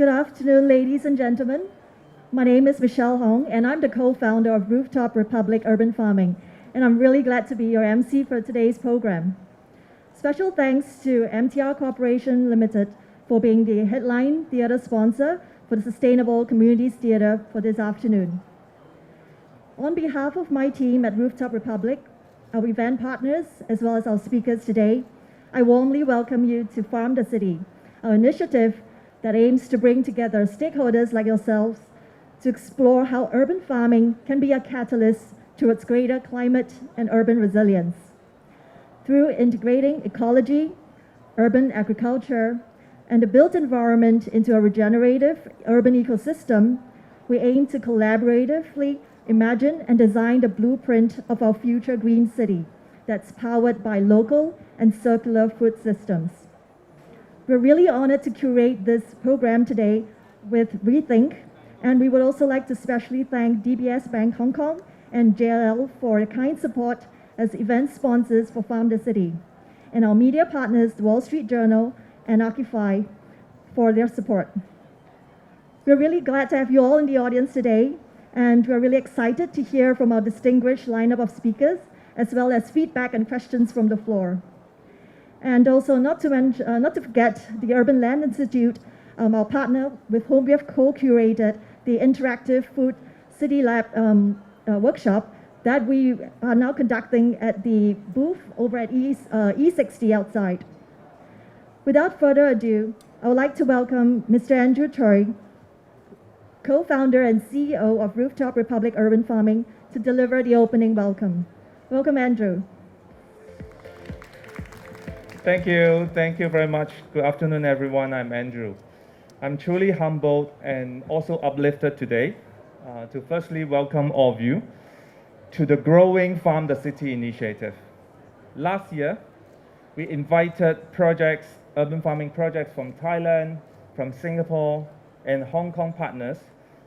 Good afternoon, ladies and gentlemen. My name is Michelle Hong, and I'm the co-founder of Rooftop Republic Urban Farming, and I'm really glad to be your MC for today's program. Special thanks to MTR Corporation Limited for being the headline theatre sponsor for the Sustainable Communities Theatre for this afternoon. On behalf of my team at Rooftop Republic, our event partners, as well as our speakers today, I warmly welcome you to Farm the City, our initiative that aims to bring together stakeholders like yourselves to explore how urban farming can be a catalyst towards greater climate and urban resilience. Through integrating ecology, urban agriculture, and the built environment into a regenerative urban ecosystem, we aim to collaboratively imagine and design the blueprint of our future green city that's powered by local and circular food systems. We're really honored to curate this program today with ReThink, and we would also like to specially thank DBS Bank Hong Kong and JLL for their kind support as event sponsors for Farm the City, and our media partners, the Wall Street Journal and Occupy, for their support. We're really glad to have you all in the audience today, and we're really excited to hear from our distinguished lineup of speakers, as well as feedback and questions from the floor. And also not to forget the Urban Land Institute, our partner with whom we have co-curated the interactive food city lab workshop that we are now conducting at the booth over at E60 outside. Without further ado, I would like to welcome Mr. Andrew Tsui, co-founder and CEO of Rooftop Republic Urban Farming, to deliver the opening welcome. Welcome, Andrew. Thank you very much. Good afternoon, everyone. I'm Andrew. I'm truly humbled and also uplifted today to firstly welcome all of you to the growing Farm the City initiative. Last year, we invited urban farming projects from Thailand, from Singapore, and Hong Kong partners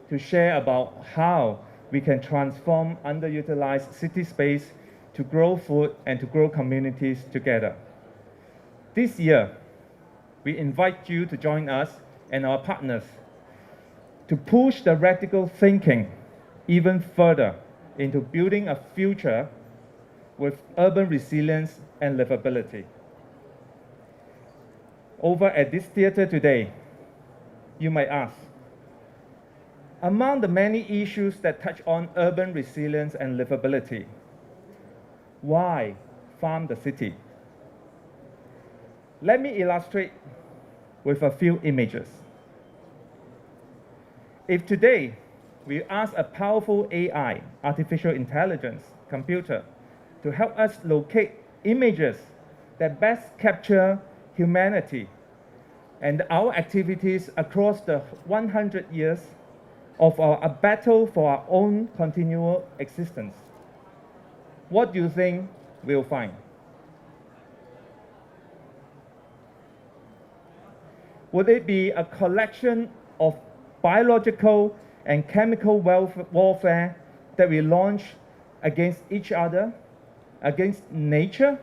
to share about how we can transform underutilized city space to grow food and to grow communities together. This year, we invite you to join us and our partners to push the radical thinking even further into building a future with urban resilience and livability. Over at this theater today, you might ask, among the many issues that touch on urban resilience and livability, why Farm the City? Let me illustrate with a few images. If today we ask a powerful AI, artificial intelligence, computer, to help us locate images that best capture humanity and our activities across the 100 years of a battle for our own continual existence, what do you think we'll find? Would it be a collection of biological and chemical warfare that we launch against each other, against nature,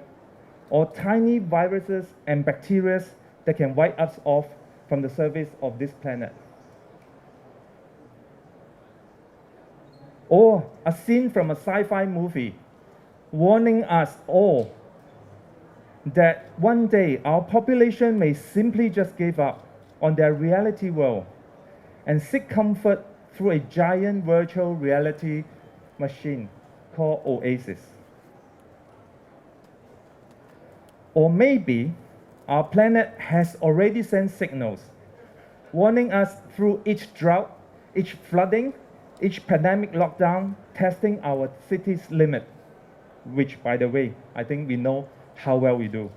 or tiny viruses and bacteria that can wipe us off from the surface of this planet? Or a scene from a sci-fi movie warning us all that one day our population may simply just give up on their reality world and seek comfort through a giant virtual reality machine called Oasis. Or maybe our planet has already sent signals warning us through each drought, each flooding, each pandemic lockdown, testing our city's limit, which, by the way, I think we know how well we do.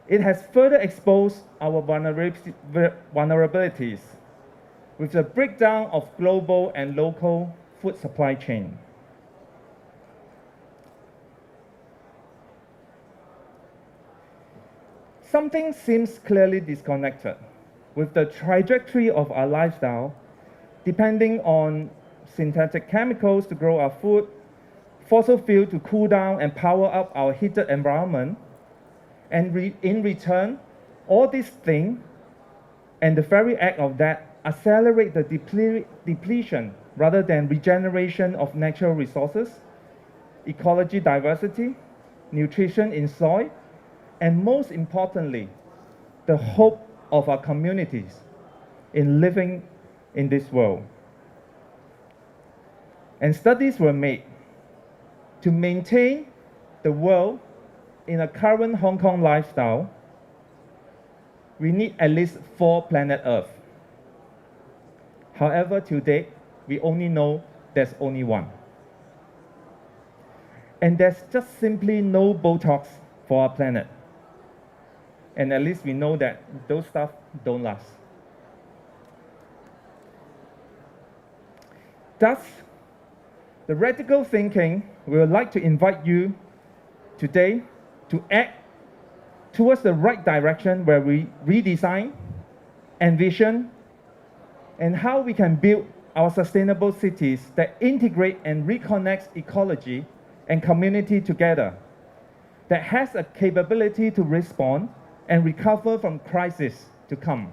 It has further exposed our vulnerabilities with the breakdown of global and local food supply chain. Something seems clearly disconnected with the trajectory of our lifestyle, depending on synthetic chemicals to grow our food, fossil fuel to cool down and power up our heated environment, and in return, All these things and the very act of that accelerate the depletion rather than regeneration of natural resources, ecology diversity, nutrition in soil, and most importantly, the hope of our communities in living in this world. And studies were made to maintain the world in a current Hong Kong lifestyle. We need at least 4 planet Earth. However, to date, we only know there's only one. And there's just simply no Botox for our planet. And at least we know that those stuff don't last. Thus, the radical thinking, we would like to invite you today to act towards the right direction where we redesign, envision, and how we can build our sustainable cities that integrate and reconnect ecology and community together, that has a capability to respond and recover from crisis to come,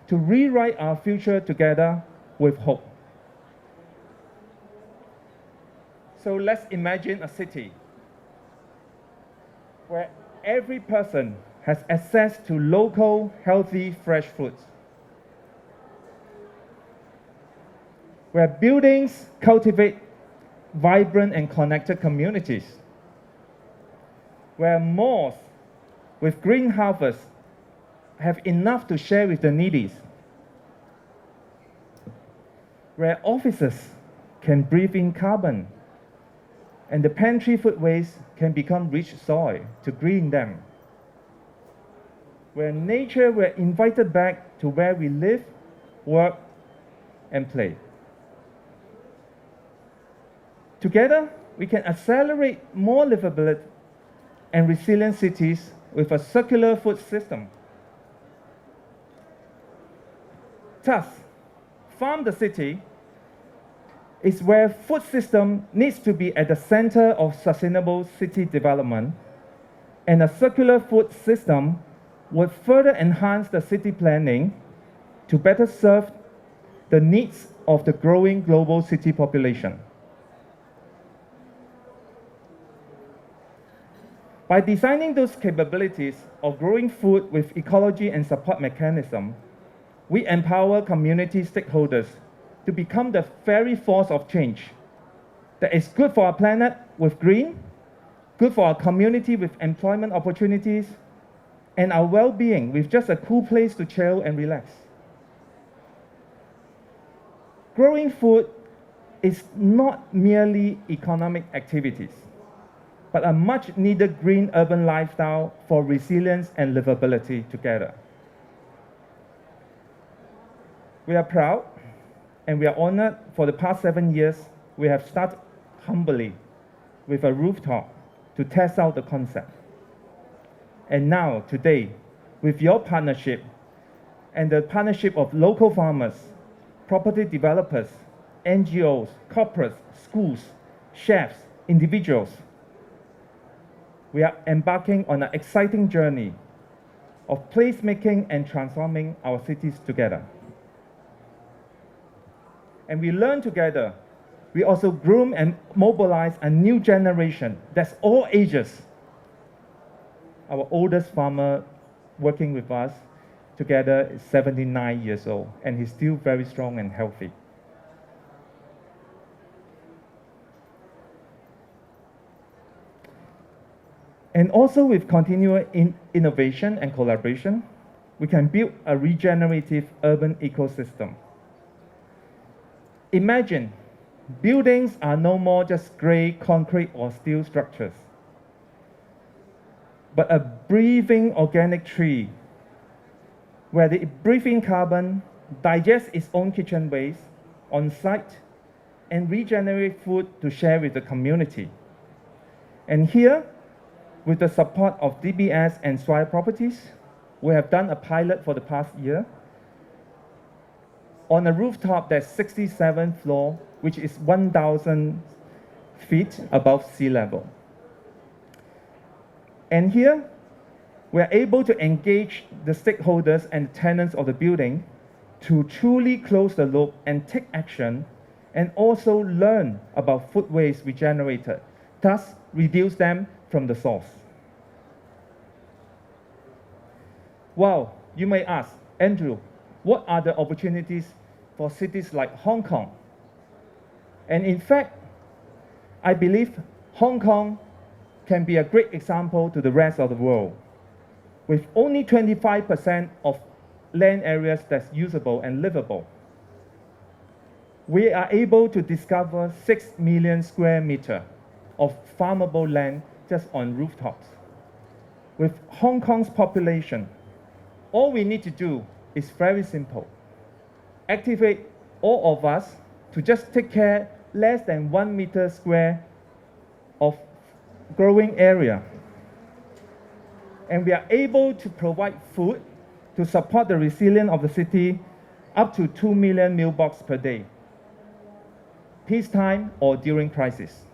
to rewrite our future together with hope. So let's imagine a city where every person has access to local, healthy, fresh foods, where buildings cultivate vibrant and connected communities, where malls with green harvests have enough to share with the needy, where offices can breathe in carbon, and the pantry food waste can become rich soil to green them, where nature were invited back to where we live, work, and play. Together, we can accelerate more livability and resilient cities with a circular food system. Thus, Farm the City is where food system needs to be at the center of sustainable city development, and a circular food system would further enhance the city planning to better serve the needs of the growing global city population. By designing those capabilities of growing food with ecology and support mechanism, we empower community stakeholders to become the very force of change that is good for our planet with green, good for our community with employment opportunities, and our well-being with just a cool place to chill and relax. Growing food is not merely economic activities, but a much-needed green urban lifestyle for resilience and livability together. We are proud and we are honored for the past 7 years we have started humbly with a rooftop to test out the concept. And now, today, with your partnership and the partnership of local farmers, property developers, NGOs, corporates, schools, chefs, individuals, we are embarking on an exciting journey of placemaking and transforming our cities together. And we learn together. We also groom and mobilize a new generation that's all ages. Our oldest farmer working with us together is 79 years old, and he's still very strong and healthy. And also with continual innovation and collaboration, we can build a regenerative urban ecosystem. Imagine, buildings are no more just gray concrete or steel structures, but a breathing organic tree where they breathe in carbon, digest its own kitchen waste on site, and regenerate food to share with the community. And here, with the support of DBS and Tsui properties, we have done a pilot for the past year on a rooftop that's 67th floor, which is 1,000 feet above sea level. And here, we are able to engage the stakeholders and tenants of the building to truly close the loop and take action, and also learn about food waste we generated, thus reduce them from the source. Well, you may ask, Andrew, what are the opportunities for cities like Hong Kong? And in fact, I believe Hong Kong can be a great example to the rest of the world. With only 25% of land areas that's usable and livable, we are able to discover 6 million square meters of farmable land just on rooftops. With Hong Kong's population, all we need to do is very simple. Activate all of us to just take care less than 1 meter square of growing area. And we are able to provide food to support the resilience of the city up to 2 million meal boxes per day, peacetime or during crisis.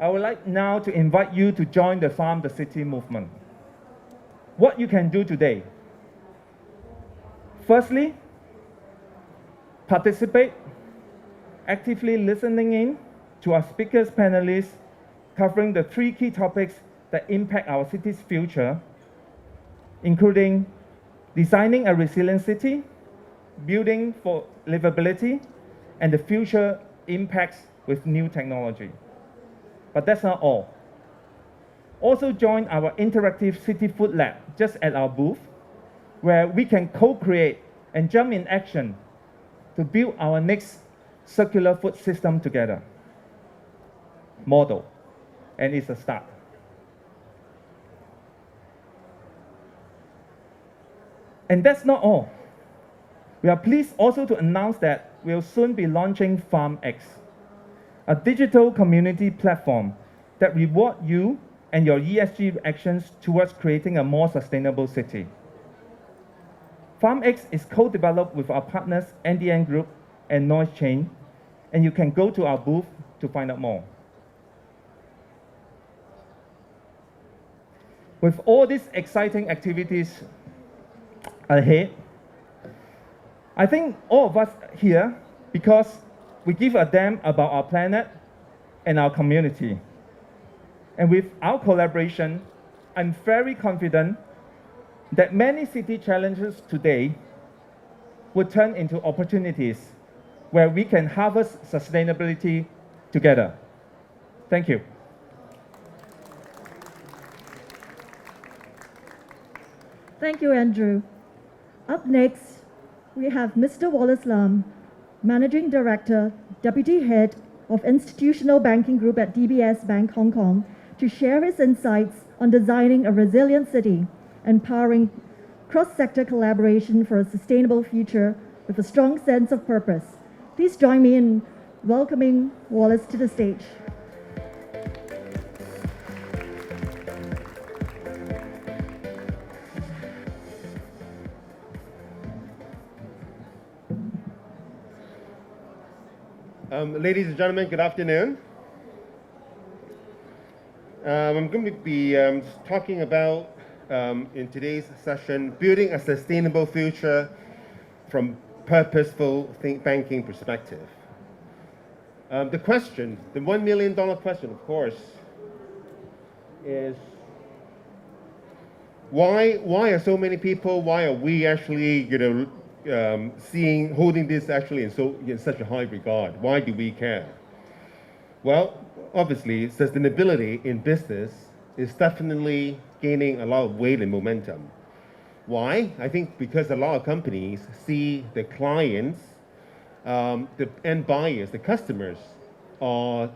I would like now to invite you to join the Farm the City movement. What you can do today. Firstly, participate, actively listening in to our speakers panelists covering the 3 key topics that impact our city's future, including designing a resilient city, building for livability, and the future impacts with new technology. But that's not all. Also join our interactive city food lab just at our booth, where we can co-create and jump in action to build our next circular food system together. Model, and it's a start. And that's not all. We are pleased also to announce that we'll soon be launching FarmX, a digital community platform that reward you and your ESG actions towards creating a more sustainable city. FarmX is co-developed with our partners NDN Group and Noise Chain, and you can go to our booth to find out more. With all these exciting activities ahead, I think all of us here, because we give a damn about our planet and our community. And with our collaboration, I'm very confident that many city challenges today will turn into opportunities where we can harvest sustainability together. Thank you. Thank you, Andrew. Up next, we have Mr. Wallace Lam, Managing Director, Deputy Head of Institutional Banking Group at DBS Bank Hong Kong, to share his insights on designing a resilient city, empowering cross-sector collaboration for a sustainable future with a strong sense of purpose. Please join me in welcoming Wallace to the stage. Ladies and gentlemen, good afternoon. I'm going to be talking about, in today's session, building a sustainable future from purposeful banking perspective. The question, the $1 million question, of course, is why are so many people, why are we actually, holding this actually in such a high regard? Why do we care? Well, obviously, sustainability in business is definitely gaining a lot of weight and momentum. Why? I think because a lot of companies see the clients, the end buyers, the customers are,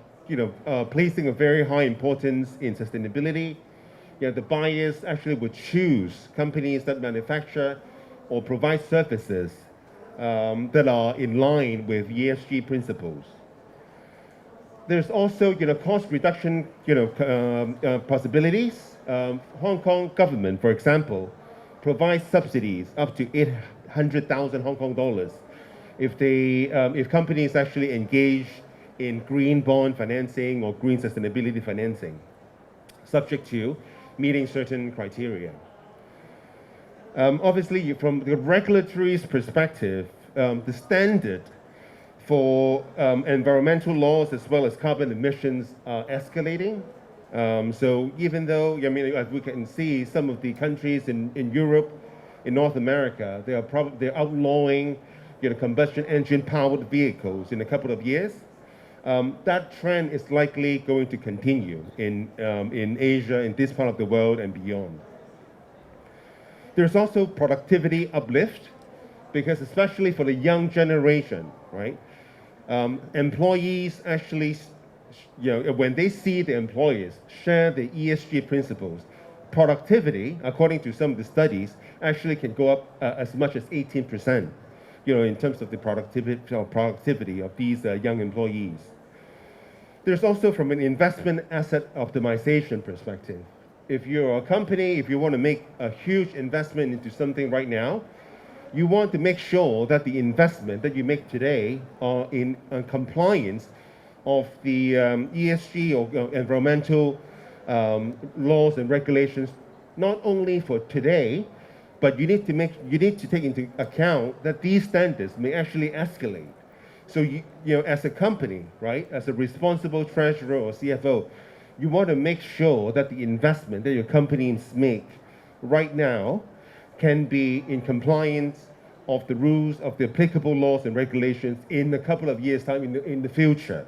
placing a very high importance in sustainability. The buyers actually would choose companies that manufacture or provide services that are in line with ESG principles. There's also, cost reduction, possibilities. Hong Kong government, for example, provides subsidies up to 800,000 Hong Kong dollars if companies actually engage in green bond financing or green sustainability financing. subject to meeting certain criteria. Obviously, from the regulatory perspective, the standard for environmental laws as well as carbon emissions are escalating. So even though, I mean, as we can see, some of the countries in Europe, in North America, they're outlawing combustion engine powered vehicles in a couple of years. That trend is likely going to continue in Asia, in this part of the world and beyond. There's also productivity uplift, because especially for the young generation, right? Employees actually, when they see the employers share the ESG principles, productivity, according to some of the studies, actually can go up as much as 18%, in terms of the productivity of these young employees. There's also, from an investment asset optimization perspective, if you're a company, if you want to make a huge investment into something right now, you want to make sure that the investment that you make today are in compliance of the ESG or environmental laws and regulations, not only for today, but you need to take into account that these standards may actually escalate. So as a company, right, as a responsible treasurer or CFO, you want to make sure that the investment that your companies make right now can be in compliance of the rules of the applicable laws and regulations in a couple of years' time in the future.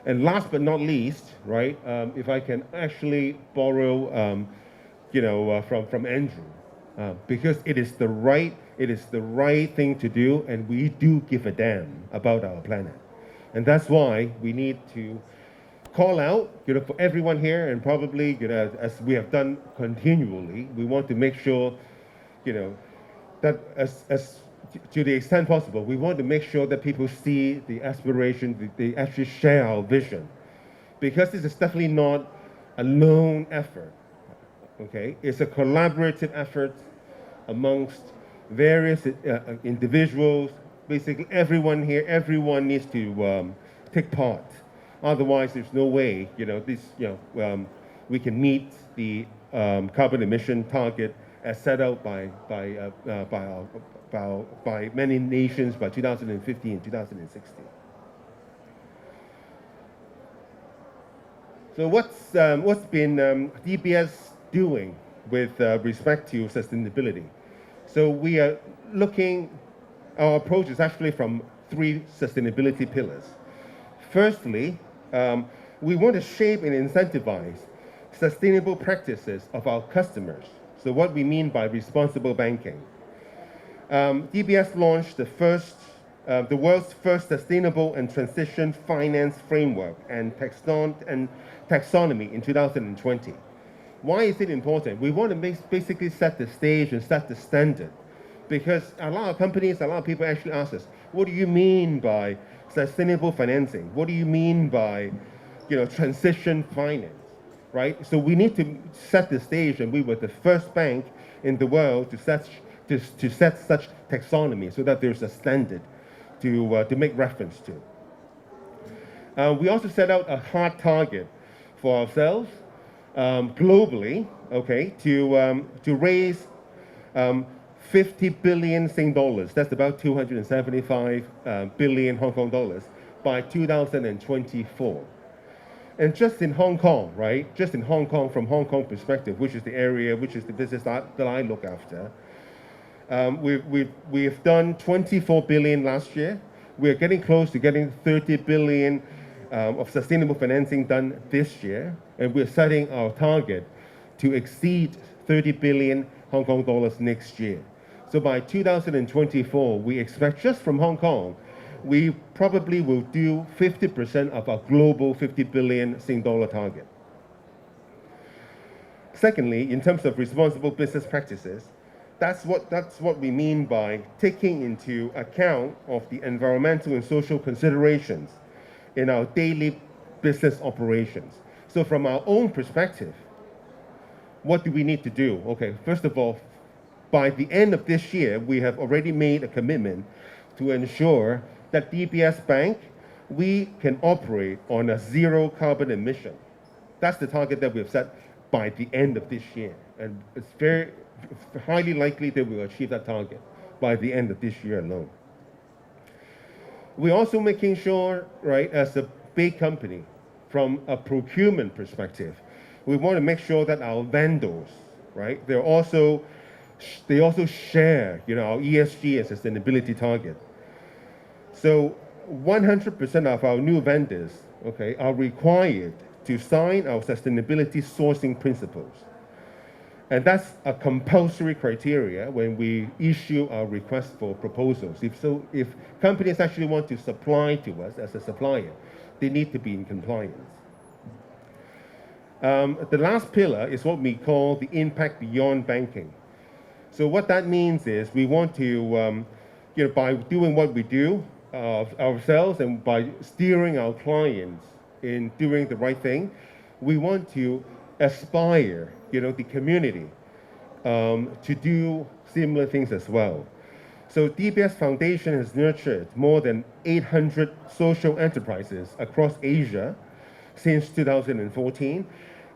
And last but not least, right, if I can actually borrow, from Andrew, because it is the right thing to do, and we do give a damn about our planet, and that's why we need to call out, for everyone here, and probably, as we have done continually, we want to make sure, that as to the extent possible, we want to make sure that people see the aspiration, they actually share our vision, because this is definitely not a lone effort. Okay, it's a collaborative effort amongst various individuals. Basically, everyone here, everyone needs to take part. Otherwise, there's no way, we can meet the carbon emission target as set out by many nations by 2050 and 2060. So what's been DBS doing with respect to sustainability? So we are our approach is actually from 3 sustainability pillars. Firstly, we want to shape and incentivize sustainable practices of our customers. So what we mean by responsible banking. DBS launched the world's first sustainable and transition finance framework and taxonomy in 2020. Why is it important? We want to basically set the stage and set the standard, because a lot of companies, a lot of people actually ask us, what do you mean by sustainable financing? What do you mean by, transition finance, right? So we need to set the stage, and we were the first bank in the world to set such taxonomy, so that there's a standard to make reference to. We also set out a hard target for ourselves globally, okay, to raise 50 billion Sing dollars, that's about 275 billion Hong Kong dollars, by 2024. And just in Hong Kong, right, just in Hong Kong, from Hong Kong perspective, which is the business that I look after, we've done 24 billion last year. We're getting close to getting 30 billion of sustainable financing done this year, and we're setting our target to exceed 30 billion Hong Kong dollars next year. So by 2024, we expect just from Hong Kong, we probably will do 50% of our global 50 billion Sing dollar target. Secondly, in terms of responsible business practices, that's what we mean by taking into account of the environmental and social considerations in our daily business operations. So from our own perspective, what do we need to do? Okay, first of all, by the end of this year, we have already made a commitment to ensure that DBS Bank, we can operate on a zero carbon emission. That's the target that we've set by the end of this year. And it's very highly likely that we'll achieve that target by the end of this year alone. We're also making sure, right, as a big company, from a procurement perspective, we want to make sure that our vendors, right, they also share, our ESG and sustainability target. So 100% of our new vendors, okay, are required to sign our sustainability sourcing principles. And that's a compulsory criteria when we issue our request for proposals. If companies actually want to supply to us as a supplier, they need to be in compliance. The last pillar is what we call the impact beyond banking. So what that means is we want to, by doing what we do ourselves and by steering our clients in doing the right thing, we want to aspire, the community to do similar things as well. So DBS Foundation has nurtured more than 800 social enterprises across Asia since 2014,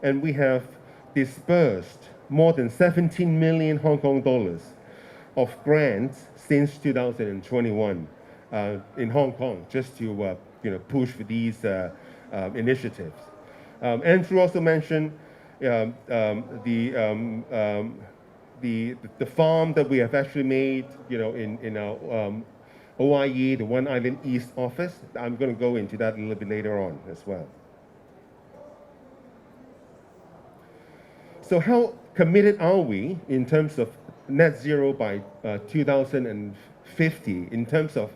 and we have disbursed more than 17 million Hong Kong dollars of grants since 2021 in Hong Kong, just to push for these initiatives. Andrew also mentioned the farm that we have actually made, in our OIE, the One Island East office. I'm going to go into that a little bit later on as well. So how committed are we in terms of net zero by 2050 in terms of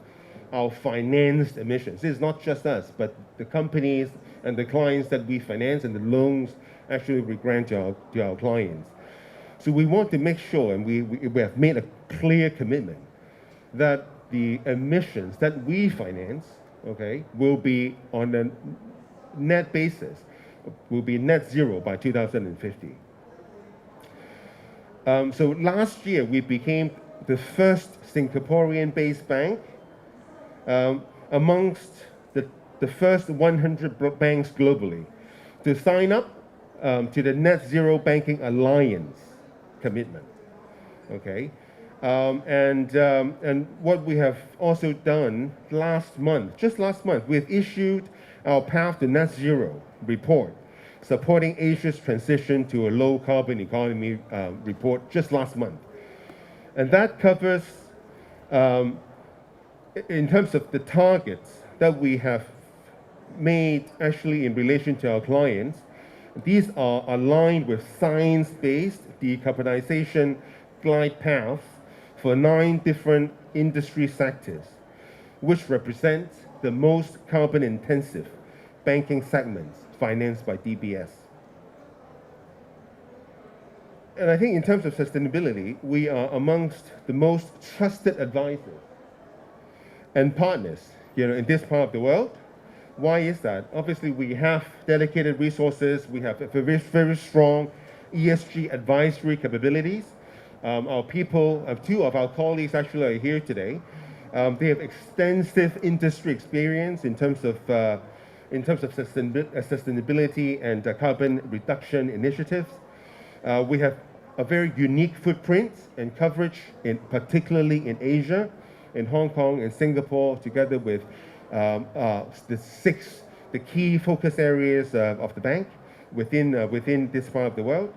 our financed emissions? This is not just us, but the companies and the clients that we finance and the loans actually we grant to our clients. So we want to make sure, and we have made a clear commitment, that the emissions that we finance, okay, will be on a net basis, will be net zero by 2050. So last year, we became the first Singaporean-based bank amongst the first 100 banks globally to sign up to the Net Zero Banking Alliance commitment. Okay, and what we have also done just last month, we've issued our Path to Net Zero report, supporting Asia's transition to a low carbon economy report just last month. And that covers, in terms of the targets that we have made actually in relation to our clients, these are aligned with science-based decarbonization glide paths for 9 different industry sectors, which represent the most carbon-intensive banking segments financed by DBS. And I think in terms of sustainability, we are amongst the most trusted advisors and partners, in this part of the world. Why is that? Obviously, we have dedicated resources. We have very, very strong ESG advisory capabilities. Our people, 2 of our colleagues actually are here today. They have extensive industry experience in terms of sustainability and carbon reduction initiatives. We have a very unique footprint and coverage, particularly in Asia, in Hong Kong and Singapore, together with the key focus areas of the bank within this part of the world.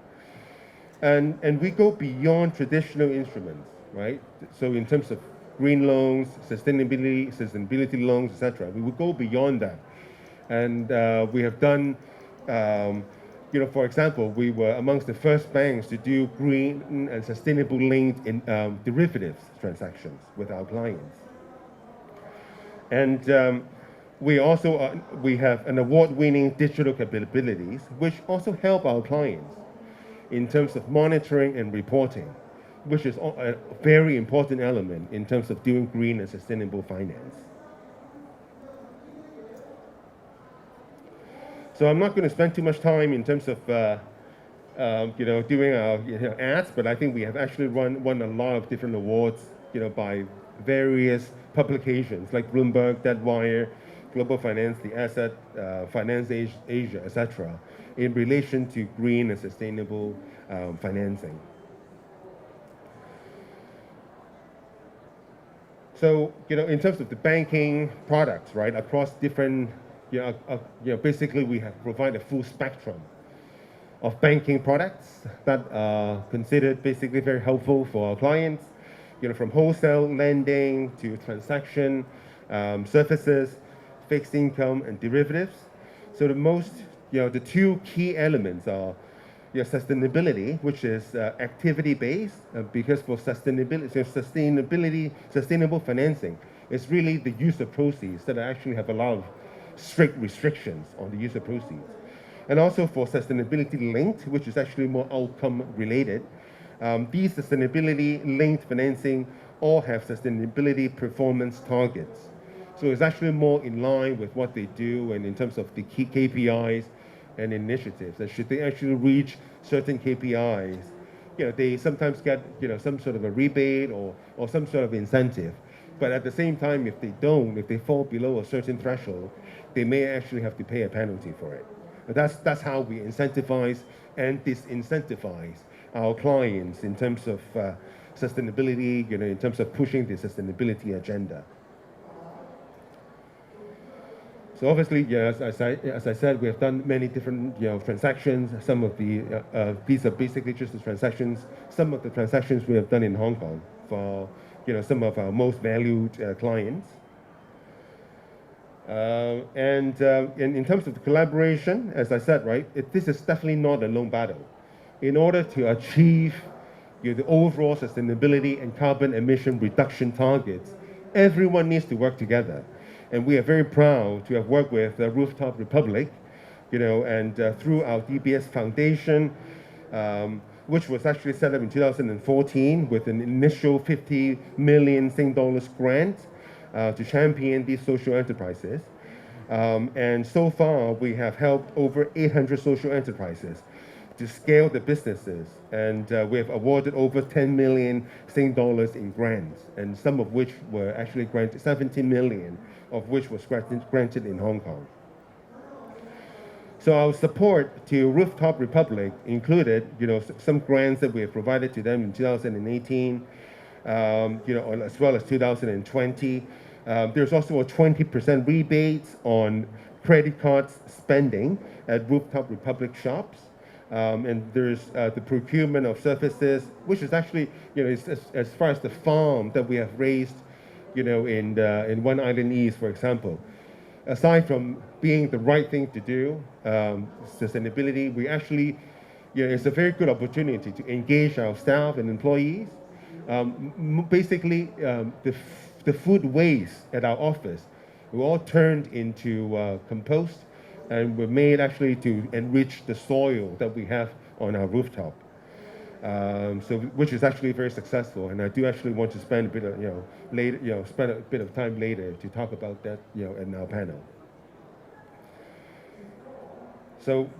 And we go beyond traditional instruments, right? So in terms of green loans, sustainability loans, etc., we will go beyond that. And we have done, for example, we were amongst the first banks to do green and sustainable linked derivatives transactions with our clients. And we have an award-winning digital capabilities, which also help our clients in terms of monitoring and reporting, which is a very important element in terms of doing green and sustainable finance. So I'm not going to spend too much time in terms of doing our ads, but I think we have actually won a lot of different awards, by various publications like Bloomberg, Deadwire, Global Finance, The Asset, Finance Asia, etc. in relation to green and sustainable financing. So, in terms of the banking products, right, across different, basically we have provided a full spectrum of banking products that are considered basically very helpful for our clients, from wholesale lending to transaction services, fixed income, and derivatives. So the two key elements are sustainability, which is activity-based, because for sustainable financing, it's really the use of proceeds that actually have a lot of strict restrictions on the use of proceeds. And also for sustainability linked, which is actually more outcome related. These sustainability linked financing all have sustainability performance targets. So it's actually more in line with what they do and in terms of the key KPIs and initiatives. And should they actually reach certain KPIs, they sometimes get some sort of a rebate or some sort of incentive. But at the same time, if they fall below a certain threshold, they may actually have to pay a penalty for it. But that's how we incentivize and disincentivize our clients in terms of sustainability, in terms of pushing the sustainability agenda. So obviously, as I said, we have done many different transactions. Some of these are basically just the transactions. Some of the transactions we have done in Hong Kong for some of our most valued clients. And in terms of the collaboration, as I said, right, this is definitely not a lone battle. In order to achieve the overall sustainability and carbon emission reduction targets, everyone needs to work together. And we are very proud to have worked with Rooftop Republic, and through our DBS Foundation, which was actually set up in 2014 with an initial 50 million Sing dollars grant to champion these social enterprises. And so far, we have helped over 800 social enterprises to scale the businesses. And we have awarded over 10 million Sing dollars in grants, and some of which were actually granted, 17 million of which was granted in Hong Kong. So our support to Rooftop Republic included, some grants that we have provided to them in 2018, as well as 2020. There's also a 20% rebate on credit cards spending at Rooftop Republic shops. And there's the procurement of services, which is actually, as far as the farm that we have raised, in One Island East, for example. Aside from being the right thing to do, sustainability, we actually, it's a very good opportunity to engage our staff and employees. Basically, the food waste at our office were all turned into compost, and were made actually to enrich the soil that we have on our rooftop. Which is actually very successful, and I do actually want to spend a bit of spend a bit of time later to talk about that in our panel. So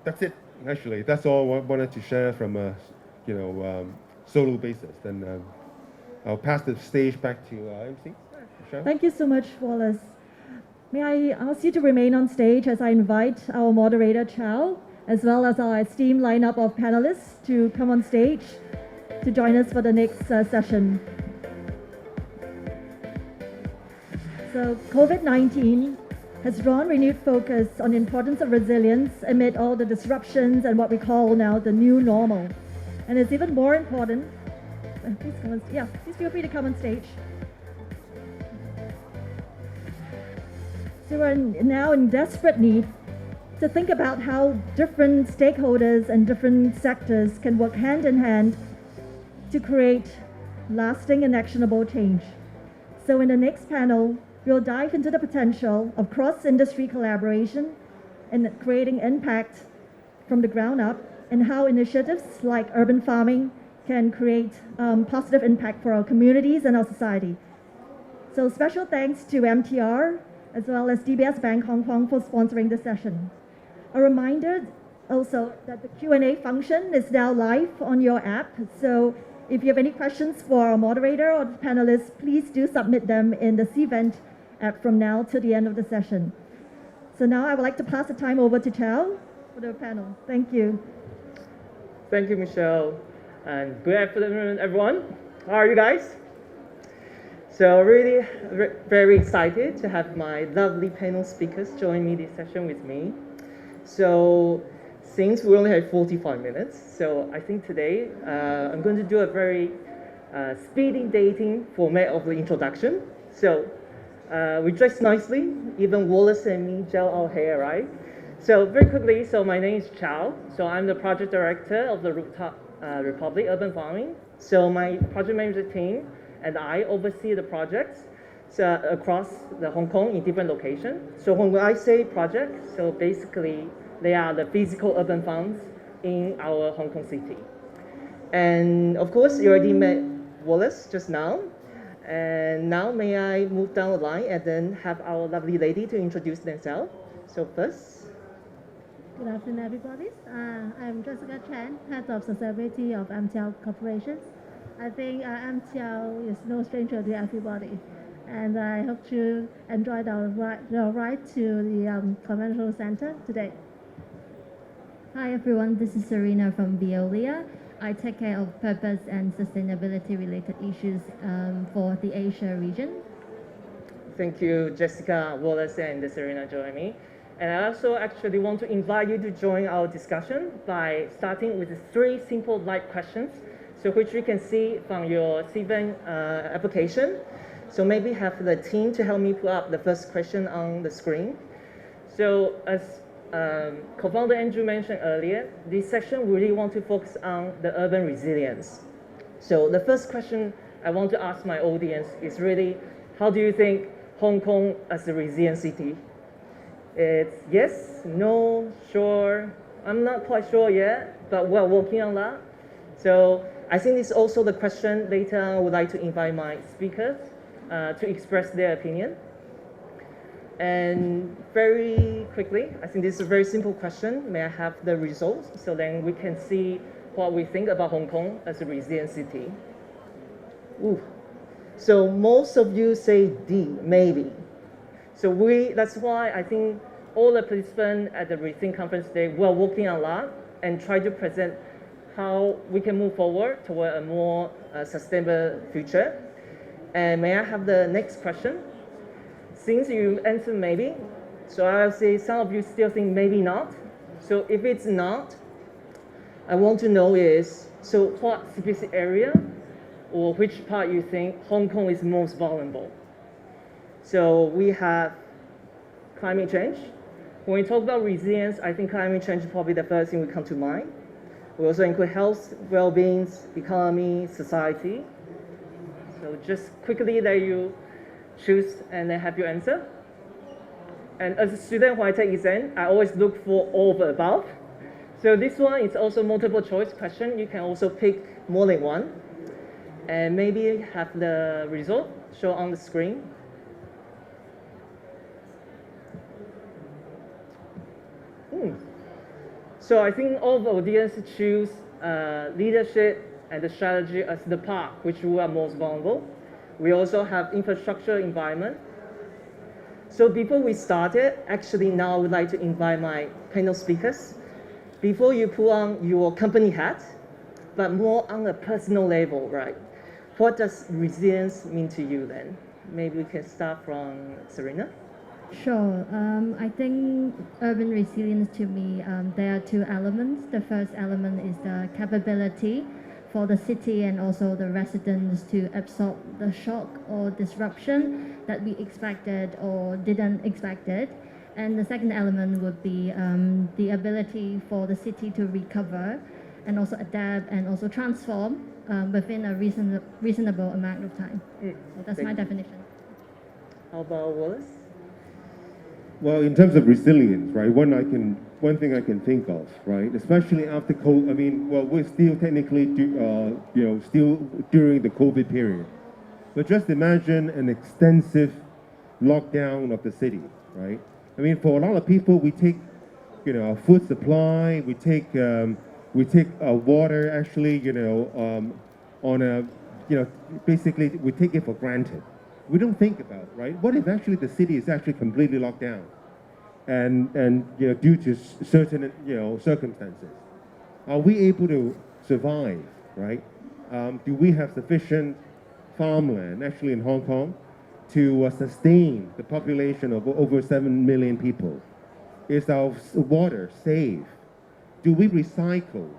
that's it. Actually, that's all I wanted to share from a solo basis. Then I'll pass the stage back to Emcee. Michelle? Thank you so much, Wallace. May I ask you to remain on stage as I invite our moderator, Chow, as well as our esteemed lineup of panelists to come on stage to join us for the next session. So COVID-19 has drawn renewed focus on the importance of resilience amid all the disruptions and what we call now the new normal. And it's even more important, please feel free to come on stage. So we're now in desperate need to think about how different stakeholders and different sectors can work hand in hand to create lasting and actionable change. So in the next panel, we'll dive into the potential of cross-industry collaboration and creating impact from the ground up, and how initiatives like urban farming can create positive impact for our communities and our society. So special thanks to MTR as well as DBS Bank Hong Kong for sponsoring this session. A reminder also that the Q&A function is now live on your app. So if you have any questions for our moderator or the panelists, please do submit them in the Cvent app from now to the end of the session. So now I would like to pass the time over to Chow for the panel. Thank you. Thank you, Michelle. And good afternoon, everyone. How are you guys? So really very excited to have my lovely panel speakers join me this session with me. So since we only have 45 minutes, so I think today I'm going to do a very speedy dating format of the introduction. So we dress nicely, even Wallace and me gel our hair, right? So very quickly, so my name is Chow. So I'm the project director of the Rooftop Republic Urban Farming. So my project manager team and I oversee the projects across the Hong Kong in different locations. So when I say projects, so basically they are the physical urban farms in our Hong Kong city. And of course, you already met Wallace just now. And now may I move down the line and then have our lovely lady to introduce themselves. So first. Good afternoon, everybody. I'm Jessica Chan, Head of Sustainability of Emcee Corporation. I think Emcee is no stranger to everybody, and I hope to enjoy the ride to the convention center today. Hi everyone, this is Serena from Veolia. I take care of purpose and sustainability related issues for the Asia region. Thank you, Jessica, Wallace, and Serena joining me. And I also actually want to invite you to join our discussion by starting with 3 simple light questions, so which you can see from your CVN application. So maybe have the team to help me put up the first question on the screen. So as co-founder Andrew mentioned earlier, this section we really want to focus on the urban resilience. So the first question I want to ask my audience is really, how do you think Hong Kong as a resilient city? It's yes, no, sure. I'm not quite sure yet, but we're working on that. So I think it's also the question later on I would like to invite my speakers to express their opinion. And very quickly, I think this is a very simple question. May I have the results so then we can see what we think about Hong Kong as a resilient city? Ooh. So most of you say D, maybe. So that's why I think all the participants at the ReThink conference today, we're working a lot and try to present how we can move forward toward a more sustainable future. And may I have the next question? Since you answered maybe, so I'll say some of you still think maybe not. So if it's not, I want to know is, so what specific area or which part you think Hong Kong is most vulnerable? So we have climate change. When we talk about resilience, I think climate change is probably the first thing we come to mind. We also include health, well-being, economy, society. So just quickly let you choose and then have your answer. And as a student, when I take exam, I always look for all of the above. So this one is also multiple choice question. You can also pick more than one. And maybe have the result show on the screen. So I think all of the audience choose leadership and the strategy as the part which we are most vulnerable. We also have infrastructure environment. So before we started, actually now I would like to invite my panel speakers. Before you put on your company hat, but more on a personal level, right? What does resilience mean to you then? Maybe we can start from Serena. Sure. I think urban resilience to me, there are 2 elements. The first element is the capability for the city and also the residents to absorb the shock or disruption that we expected or didn't expect it. And the second element would be the ability for the city to recover and also adapt and also transform within a reasonable amount of time. So that's my definition. How about Wallace? Well, in terms of resilience, right, one thing I can think of, right, especially after COVID, I mean, well, we're still technically, still during the COVID period. But just imagine an extensive lockdown of the city, right? I mean, for a lot of people, we take, our food supply, we take water, actually, on a, basically we take it for granted. We don't think about, right? What if actually the city is actually completely locked down? and due to certain circumstances, are we able to survive, right? Do we have sufficient farmland actually in Hong Kong to sustain the population of over 7 million people? Is our water safe? Do we recycle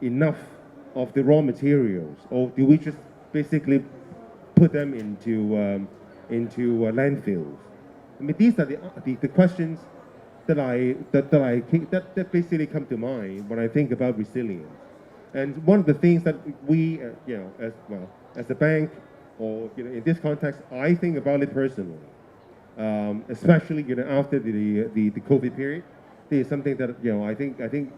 enough of the raw materials, or do we just basically put them into landfills? I mean, these are the questions that basically come to mind when I think about resilience. And one of the things that we, as a bank, or in this context, I think about it personally, especially after the COVID period. This is something that I think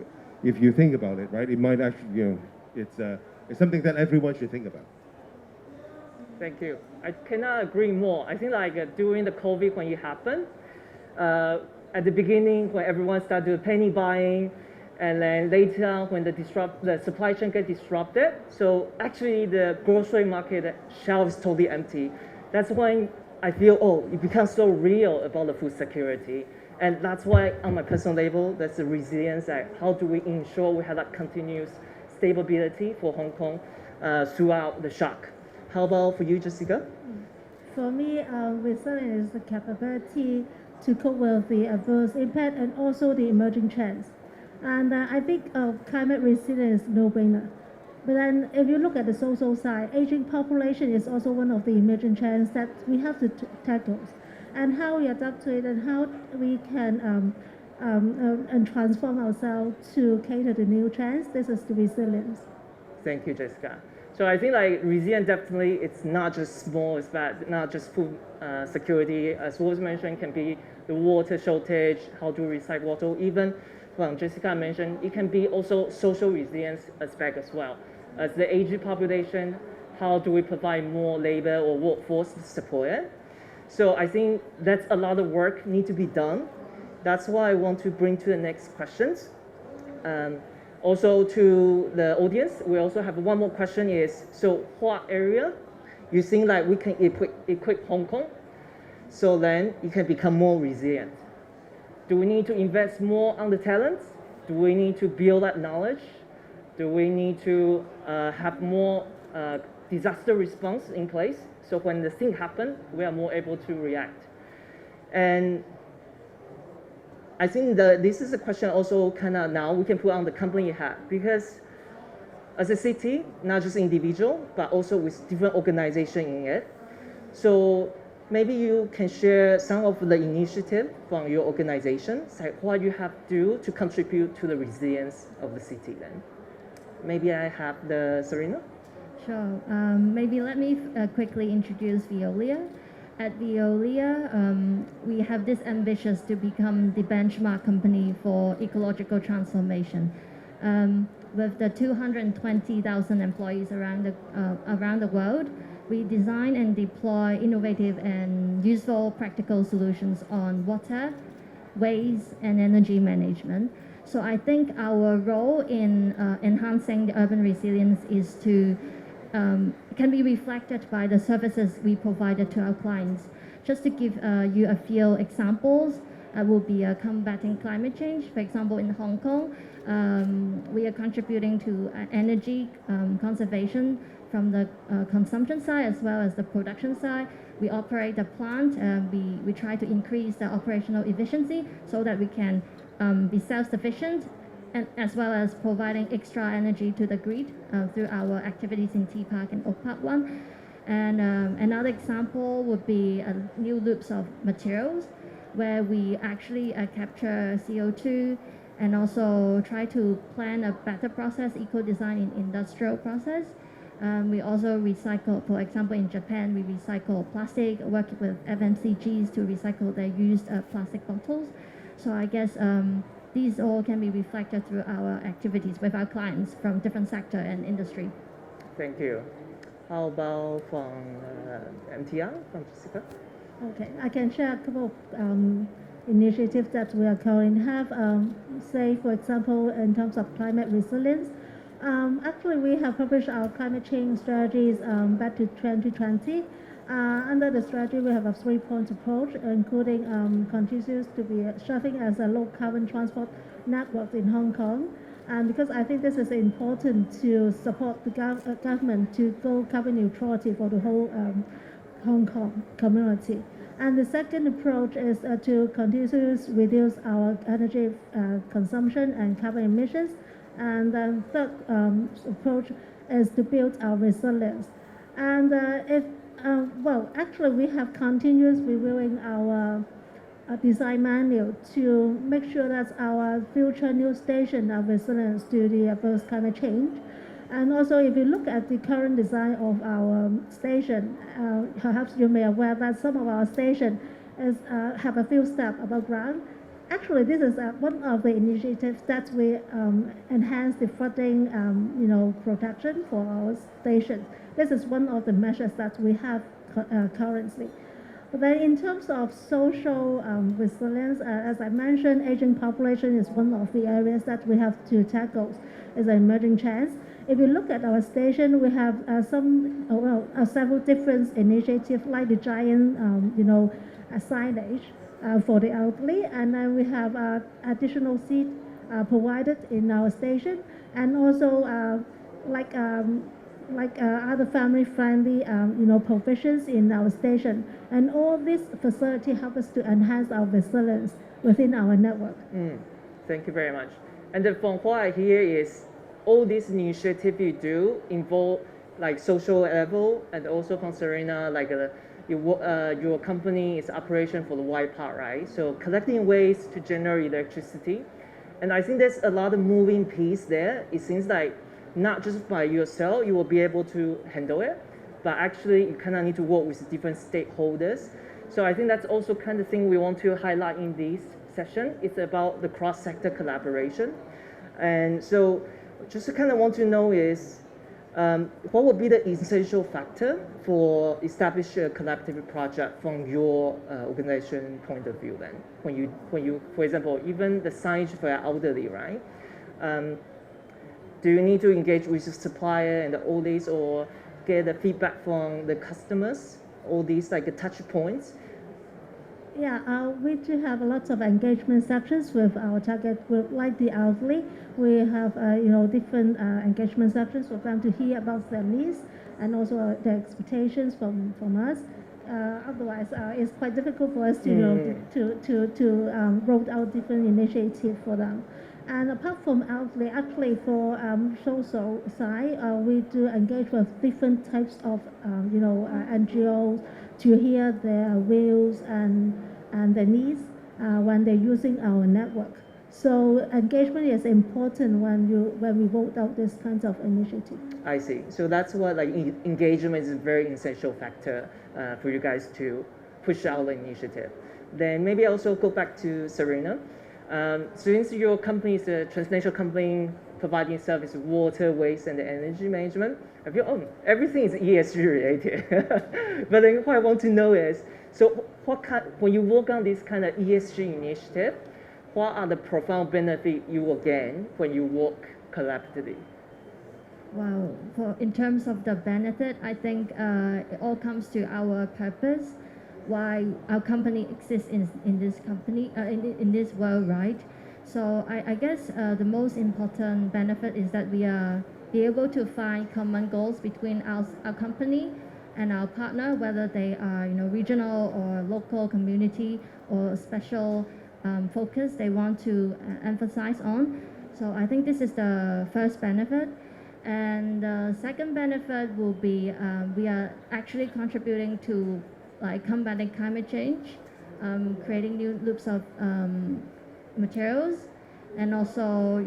if you think about it, right, it might actually it's something that everyone should think about. Thank you. I cannot agree more. I think during the COVID when it happened, at the beginning when everyone started panic buying, and then later on when the supply chain get disrupted, so actually the grocery market shelves totally empty. That's when I feel, it becomes so real about the food security. And that's why on my personal level, that's the resilience, how do we ensure we have that continuous stability for Hong Kong throughout the shock. How about for you, Jessica? For me, resilience is the capability to cope with the adverse impact and also the emerging trends. And I think climate resilience is no-brainer. But then if you look at the social side, aging population is also one of the emerging trends that we have to tackle. And how we adapt to it and how we can and transform ourselves to cater to new trends, this is the resilience. Thank you, Jessica. So I think resilience definitely, it's not just small, it's not just food security. As was mentioned, can be the water shortage, how to recycle water. Even Jessica mentioned, it can be also social resilience aspect as well. As the aging population, how do we provide more labor or workforce to support it? So I think that's a lot of work need to be done. That's why I want to bring to the next questions. Also to the audience, we also have one more question is, so what area you think we can equip Hong Kong so then it can become more resilient? Do we need to invest more on the talents? Do we need to build that knowledge? Do we need to have more disaster response in place? So when the thing happens, we are more able to react. And I think this is a question also now we can put on the company hat, because as a city, not just individual, but also with different organization in it. So maybe you can share some of the initiative from your organization, like what you have to do to contribute to the resilience of the city then. Maybe I have Serena? Sure. Maybe let me quickly introduce Veolia. At Veolia, we have this ambition to become the benchmark company for ecological transformation. With the 220,000 employees around the world, we design and deploy innovative and useful practical solutions on water, waste, and energy management. So I think our role in enhancing the urban resilience is can be reflected by the services we provided to our clients. Just to give you a few examples, will be combating climate change. For example, in Hong Kong, we are contributing to energy conservation from the consumption side as well as the production side. We operate the plant. We try to increase the operational efficiency so that we can be self-sufficient, and as well as providing extra energy to the grid through our activities in T Park and Oak Park 1. And another example would be new loops of materials, where we actually capture CO2 and also try to plan a better process, eco-design in industrial process. We also recycle, for example, in Japan, we recycle plastic, work with FMCGs to recycle their used plastic bottles. So I guess these all can be reflected through our activities with our clients from different sector and industry. Thank you. How about from MTR, from Jessica? Okay, I can share a couple of initiatives that we are currently have. Say, for example, in terms of climate resilience, actually we have published our climate change strategies back to 2020. Under the strategy, we have a three-point approach, including continues to be serving as a low-carbon transport network in Hong Kong. And because I think this is important to support the government to go carbon neutrality for the whole Hong Kong community. And the second approach is to continuously reduce our energy consumption and carbon emissions. And then third approach is to build our resilience. And actually, we have continuous reviewing our design manual to make sure that our future new station are resilient to the above climate change. And also, if you look at the current design of our station, perhaps you may be aware that some of our stations have a few steps above ground. Actually, this is one of the initiatives that we enhance the flooding, protection for our station. This is one of the measures that we have currently. But then in terms of social resilience, as I mentioned, aging population is one of the areas that we have to tackle as an emerging chance. If you look at our station, we have several different initiatives like the giant, signage for the elderly, and then we have additional seats provided in our station, and also other family-friendly, provisions in our station. And all this facility help us to enhance our resilience within our network. Thank you very much. And then from what I hear is all these initiatives you do involve like social level and also considering your company is operation for the white part, right? So collecting waste to generate electricity. And I think there's a lot of moving piece there. It seems like not just by yourself, you will be able to handle it, but actually you kind of need to work with different stakeholders. So I think that's also kind of thing we want to highlight in this session. It's about the cross-sector collaboration. And so just to kind of want to know is, what would be the essential factor for establishing a collaborative project from your organization point of view then? When you, for example, even the signage for elderly, right? Do you need to engage with the supplier and all these, or get the feedback from the customers? All these like the touch points. Yeah, we do have lots of engagement sections with our target group, like the elderly. We have different engagement sections for them to hear about their needs and also their expectations from us. Otherwise, it's quite difficult for us to roll out different initiatives for them. And apart from elderly, actually for social side, we do engage with different types of NGOs to hear their views and their needs when they're using our network. So engagement is important when we roll out this kinds of initiative. I see. So that's what engagement is a very essential factor for you guys to push out the initiative. Then maybe also go back to Serena. Since your company is a transnational company providing service water, waste, and energy management, everything is ESG related. But then what I want to know is, so when you work on this kind of ESG initiative, what are the profound benefits you will gain when you work collaboratively? Wow, in terms of the benefit, I think it all comes to our purpose, why our company exists in this world, right? So I guess the most important benefit is that we are be able to find common goals between our company and our partner, whether they are regional or local community or special focus they want to emphasize on. So I think this is the first benefit. And the second benefit will be we are actually contributing to combating climate change, creating new loops of materials, and also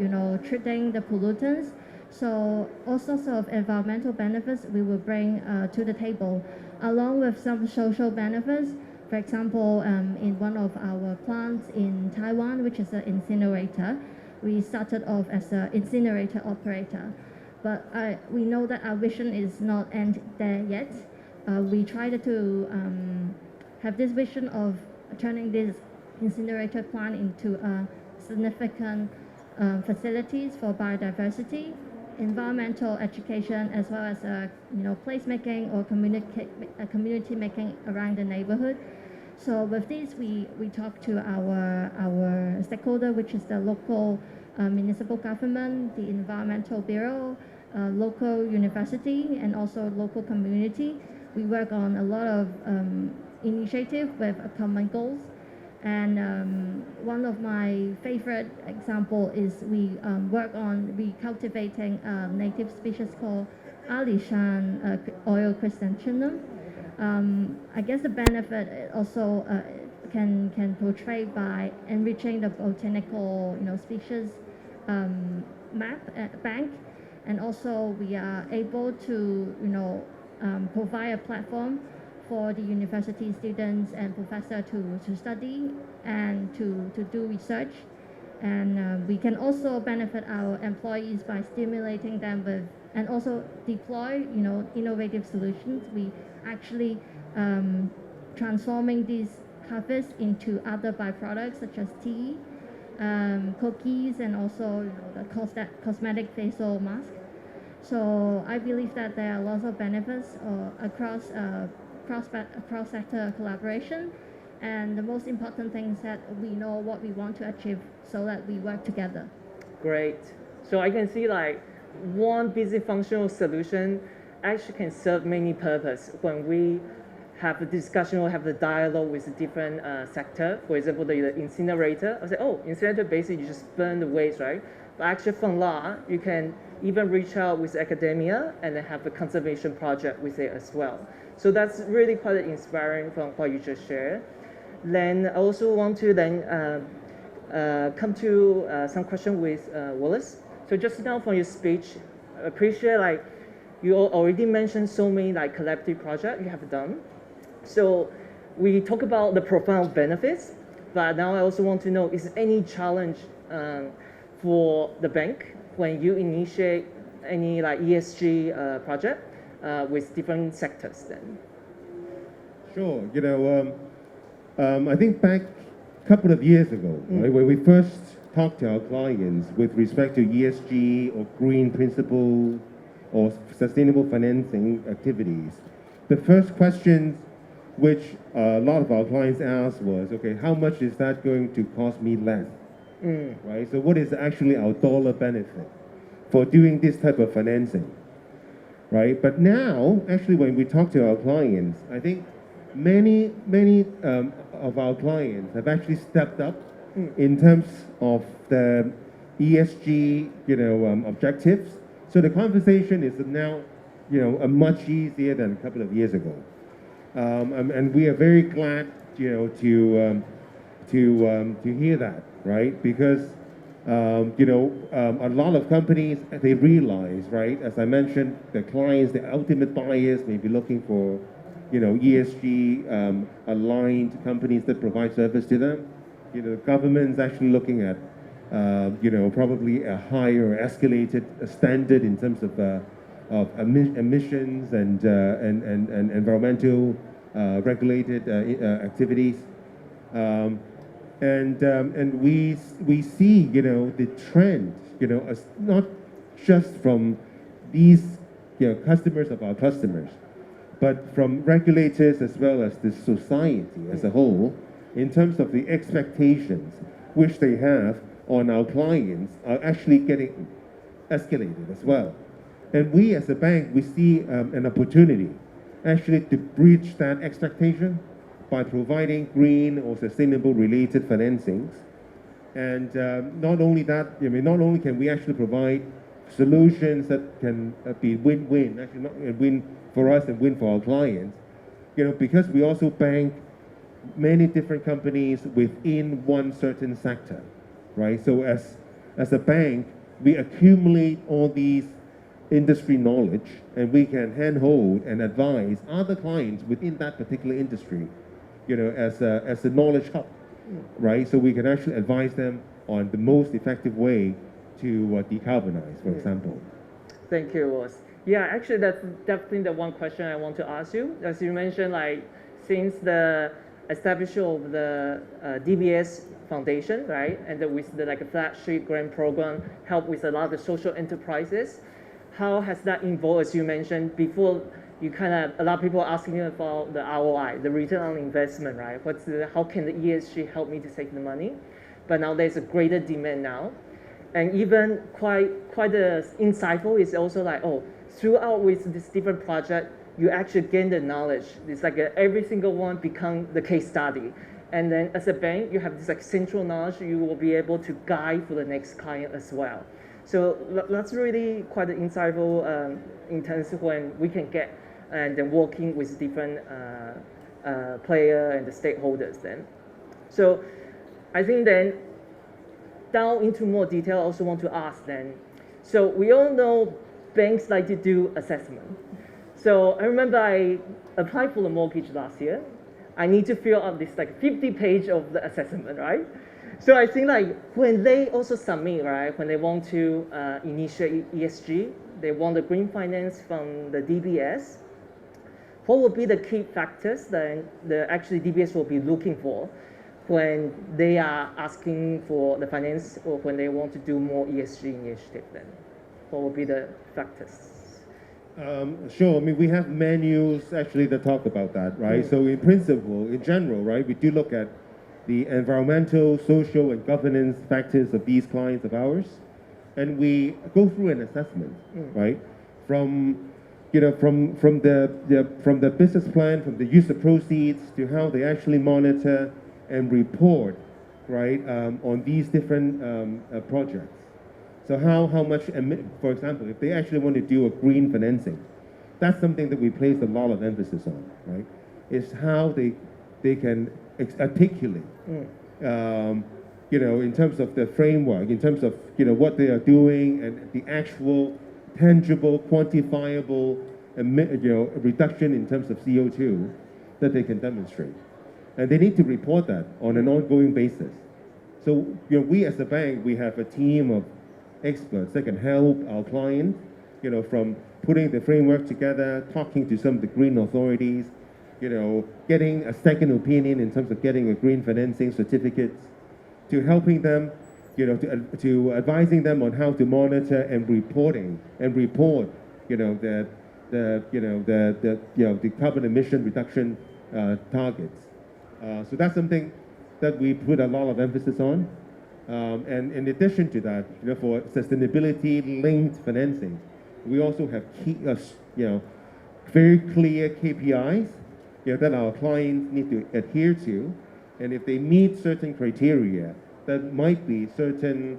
treating the pollutants. So all sorts of environmental benefits we will bring to the table, along with some social benefits. For example, in one of our plants in Taiwan, which is an incinerator, we started off as an incinerator operator. But we know that our vision is not end there yet. We tried to have this vision of turning this incinerator plant into a significant facilities for biodiversity environmental education as well as placemaking or community making around the neighborhood. So with this, we talk to our stakeholder, which is the local municipal government, the environmental bureau, local university, and also local community. We work on a lot of initiative with common goals. And one of my favorite example is we work on recultivating a native species called Alishan oil chrysanthemum. I guess the benefit also can portray by enriching the botanical species bank, and also we are able to provide a platform for the university students and professors to study and to do research. And we can also benefit our employees by stimulating them with and also deploy innovative solutions. We actually transforming these harvests into other byproducts such as tea, cookies, and also the cosmetic facial mask. So I believe that there are lots of benefits across cross-sector collaboration, and the most important thing is that we know what we want to achieve so that we work together. Great. So I can see like one busy functional solution actually can serve many purposes when we have a discussion or have the dialogue with a different sector. For example, the incinerator. I say, oh, incinerator basically you just burn the waste, right? But actually from law, you can even reach out with academia and then have a conservation project with it as well. So that's really quite inspiring from what you just shared. Then I also want to then come to some question with Wallace. So just now from your speech, I appreciate like you already mentioned so many like collaborative projects you have done. So we talk about the profound benefits, but now I also want to know, is there any challenge for the bank when you initiate any like ESG project with different sectors then? Sure. I think back a couple of years ago, right, when we first talked to our clients with respect to ESG or green principles or sustainable financing activities, the first questions which a lot of our clients asked was, okay, how much is that going to cost me less? Right? So what is actually our dollar benefit for doing this type of financing? Right? But now, actually, when we talk to our clients, I think many of our clients have actually stepped up in terms of the ESG, objectives. So the conversation is now, much easier than a couple of years ago, and we are very glad, to hear that, right? Because a lot of companies, they realize, right, as I mentioned, the clients, the ultimate buyers may be looking for, ESG aligned companies that provide service to them. The government's actually looking at, probably a higher escalated standard in terms of emissions and environmental regulated activities. And we see, the trend, as not just from these, customers of our customers, but from regulators as well as the society as a whole, in terms of the expectations which they have on our clients are actually getting escalated as well. And we as a bank, we see an opportunity actually to breach that expectation by providing green or sustainable related financings. And not only that, not only can we actually provide solutions that can be win-win, actually not win for us and win for our clients, because we also bank many different companies within one certain sector, right? So as a bank, we accumulate all these industry knowledge, and we can handhold and advise other clients within that particular industry, as a knowledge hub, right? So we can actually advise them on the most effective way to decarbonize, for example. Thank you, Wallace. Yeah, actually, that's definitely the one question I want to ask you. As you mentioned, like since the establishment of the DBS Foundation, right, and with the like a flagship grant program, help with a lot of the social enterprises. how has that evolved, as you mentioned before? You kind of, a lot of people are asking about the ROI, the return on investment, right? How can the ESG help me to save the money? But now there's a greater demand now. And even quite insightful is also like, oh, throughout with this different project, you actually gain the knowledge. It's like every single one become the case study. And then as a bank, you have this like central knowledge you will be able to guide for the next client as well. So that's really quite insightful in terms of when we can get and then working with different player and the stakeholders then. So I think then down into more detail, I also want to ask then, so we all know banks like to do assessment. So I remember I applied for the mortgage last year. I need to fill out this like 50-page of the assessment, right? So I think like when they also submit, right, when they want to initiate ESG, they want the green finance from the DBS, what would be the key factors that actually DBS will be looking for when they are asking for the finance or when they want to do more ESG initiative then? What would be the factors? Sure. I mean, we have manuals actually that talk about that, right? So in principle, in general, right, we do look at the environmental, social, and governance factors of these clients of ours, and we go through an assessment, right? From the business plan, from the use of proceeds to how they actually monitor and report, right, on these different projects. So how much, for example, if they actually want to do a green financing, that's something that we place a lot of emphasis on, right? Is how they can articulate, in terms of the framework, in terms of, what they are doing and the actual tangible, quantifiable, reduction in terms of CO2 that they can demonstrate. And they need to report that on an ongoing basis. So, we as a bank, we have a team of experts that can help our client, from putting the framework together, talking to some of the green authorities, getting a second opinion in terms of getting a green financing certificate, to helping them, to advising them on how to monitor and report, the carbon emission reduction targets. So that's something that we put a lot of emphasis on. And in addition to that, for sustainability-linked financing, we also have very clear KPIs, that our clients need to adhere to, and if they meet certain criteria, that might be certain,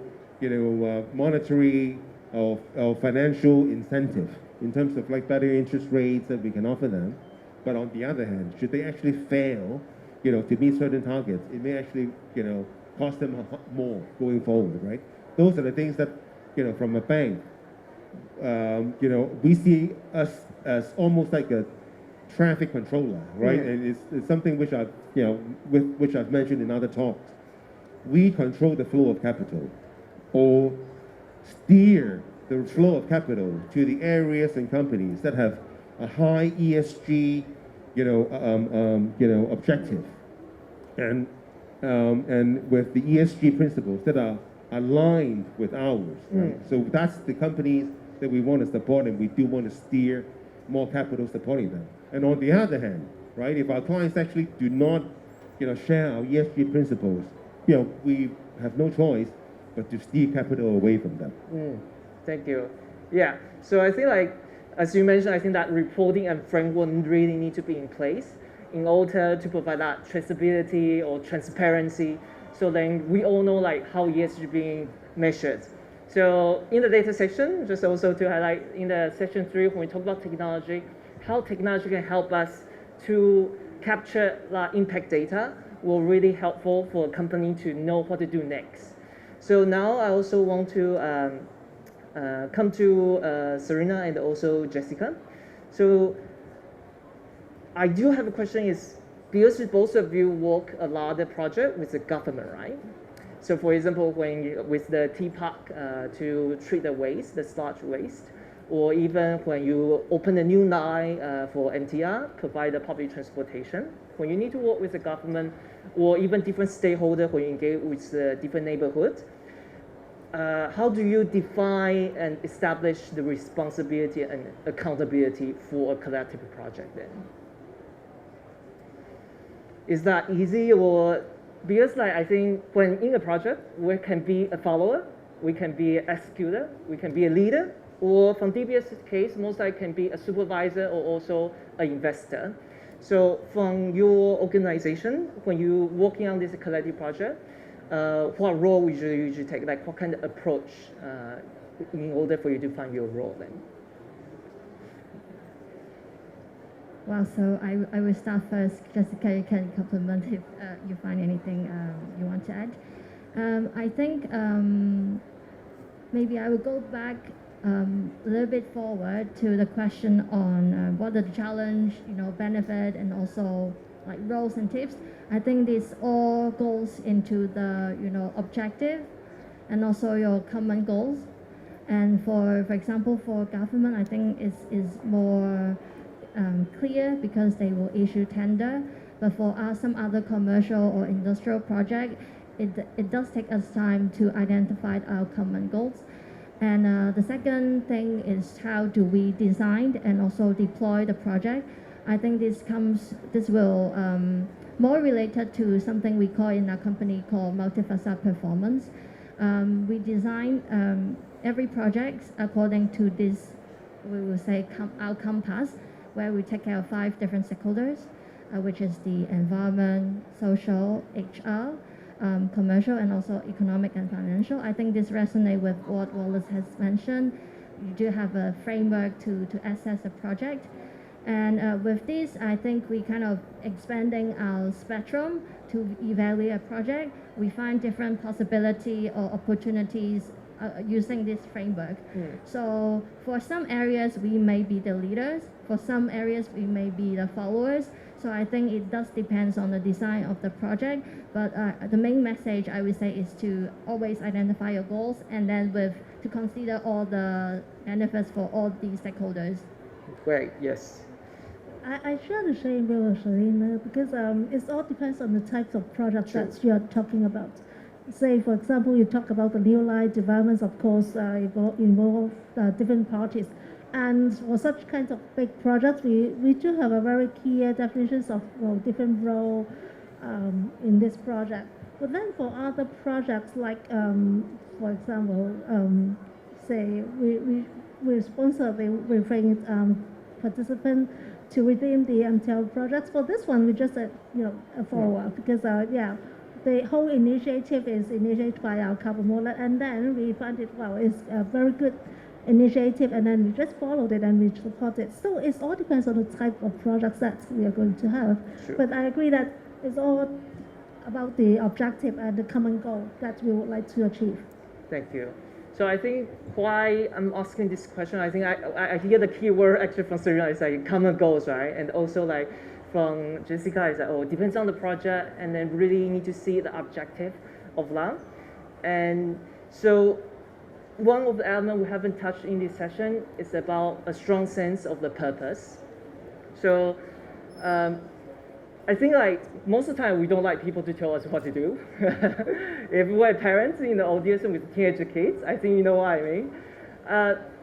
monetary or financial incentive in terms of like better interest rates that we can offer them. But on the other hand, should they actually fail, to meet certain targets, it may actually, cost them more going forward, right? Those are the things that, from a bank, we see us as almost like a traffic controller, right? And it's something which which I've mentioned in other talks. We control the flow of capital, or steer the flow of capital to the areas and companies that have a high ESG, objective, and with the ESG principles that are aligned with ours. Right? So that's the companies that we want to support, and we do want to steer more capital supporting them. And on the other hand, right, if our clients actually do not, share our ESG principles, we have no choice but to steer capital away from them. Thank you. Yeah. So I think like, as you mentioned, I think that reporting and framework really need to be in place in order to provide that traceability or transparency. So then we all know like how ESG being measured. So in the data section, just also to highlight in the section 3, when we talk about technology, how technology can help us to capture that impact data will really helpful for a company to know what to do next. So now I also want to come to Serena and also Jessica. So I do have a question is, because both of you work a lot of project with the government, right? So for example, when with the T Park to treat the waste, the sludge waste, or even when you open a new line for MTR, provide the public transportation, when you need to work with the government or even different stakeholders when you engage with the different neighborhoods, how do you define and establish the responsibility and accountability for a collective project then? Is that easy, or because like I think when in a project we can be a follower, we can be an executor, we can be a leader, or from DBS case most likely can be a supervisor or also an investor. So from your organization, when you're working on this collective project, what role would you usually take? Like what kind of approach in order for you to find your role then? Well, so I will start first. Jessica, you can complement if you find anything you want to add. I think maybe I will go back a little bit forward to the question on what the challenge, benefit, and also like roles and tips. I think this all goes into the objective and also your common goals. And for example, for government, I think is more clear because they will issue tender. But for us, some other commercial or industrial project, it does take us time to identify our common goals. And the second thing is how do we design and also deploy the project. I think this will more related to something we call in our company called multi-facet performance. We design every project according to this, we will say our compass, where we take care of 5 different stakeholders, which is the environment, social, HR, commercial, and also economic and financial. I think this resonates with what Wallace has mentioned. You do have a framework to assess a project. And with this, I think we kind of expanding our spectrum to evaluate a project. We find different possibility or opportunities using this framework. So for some areas, we may be the leaders. For some areas, we may be the followers. So I think it does depends on the design of the project. But the main message I would say is to always identify your goals and then to consider all the benefits for all the stakeholders. Great, yes. I share the same view with Selena because it all depends on the types of projects that you're talking about. Say, for example, you talk about the new line developments, of course, involve different parties. And for such kinds of big projects, we do have a very clear definitions of different role in this project. But then for other projects, like, for example, say, we sponsor the Rethinking participant to within the MTL projects. For this one, we just said, a follow-up because, the whole initiative is initiated by our carbon model, and then we find it, it's a very good initiative, and then we just followed it and we support it. So it all depends on the type of projects that we are going to have. Sure. But I agree that it's all about the objective and the common goal that we would like to achieve. Thank you. So I think why I'm asking this question, I think I hear the key word actually from Serena is like common goals, right? And also like from Jessica is like, it depends on the project, and then really need to see the objective of that. And so one of the elements we haven't touched in this session is about a strong sense of the purpose. So I think like most of the time we don't like people to tell us what to do. If we're parents in the audience with teenage kids, I think you know what I mean.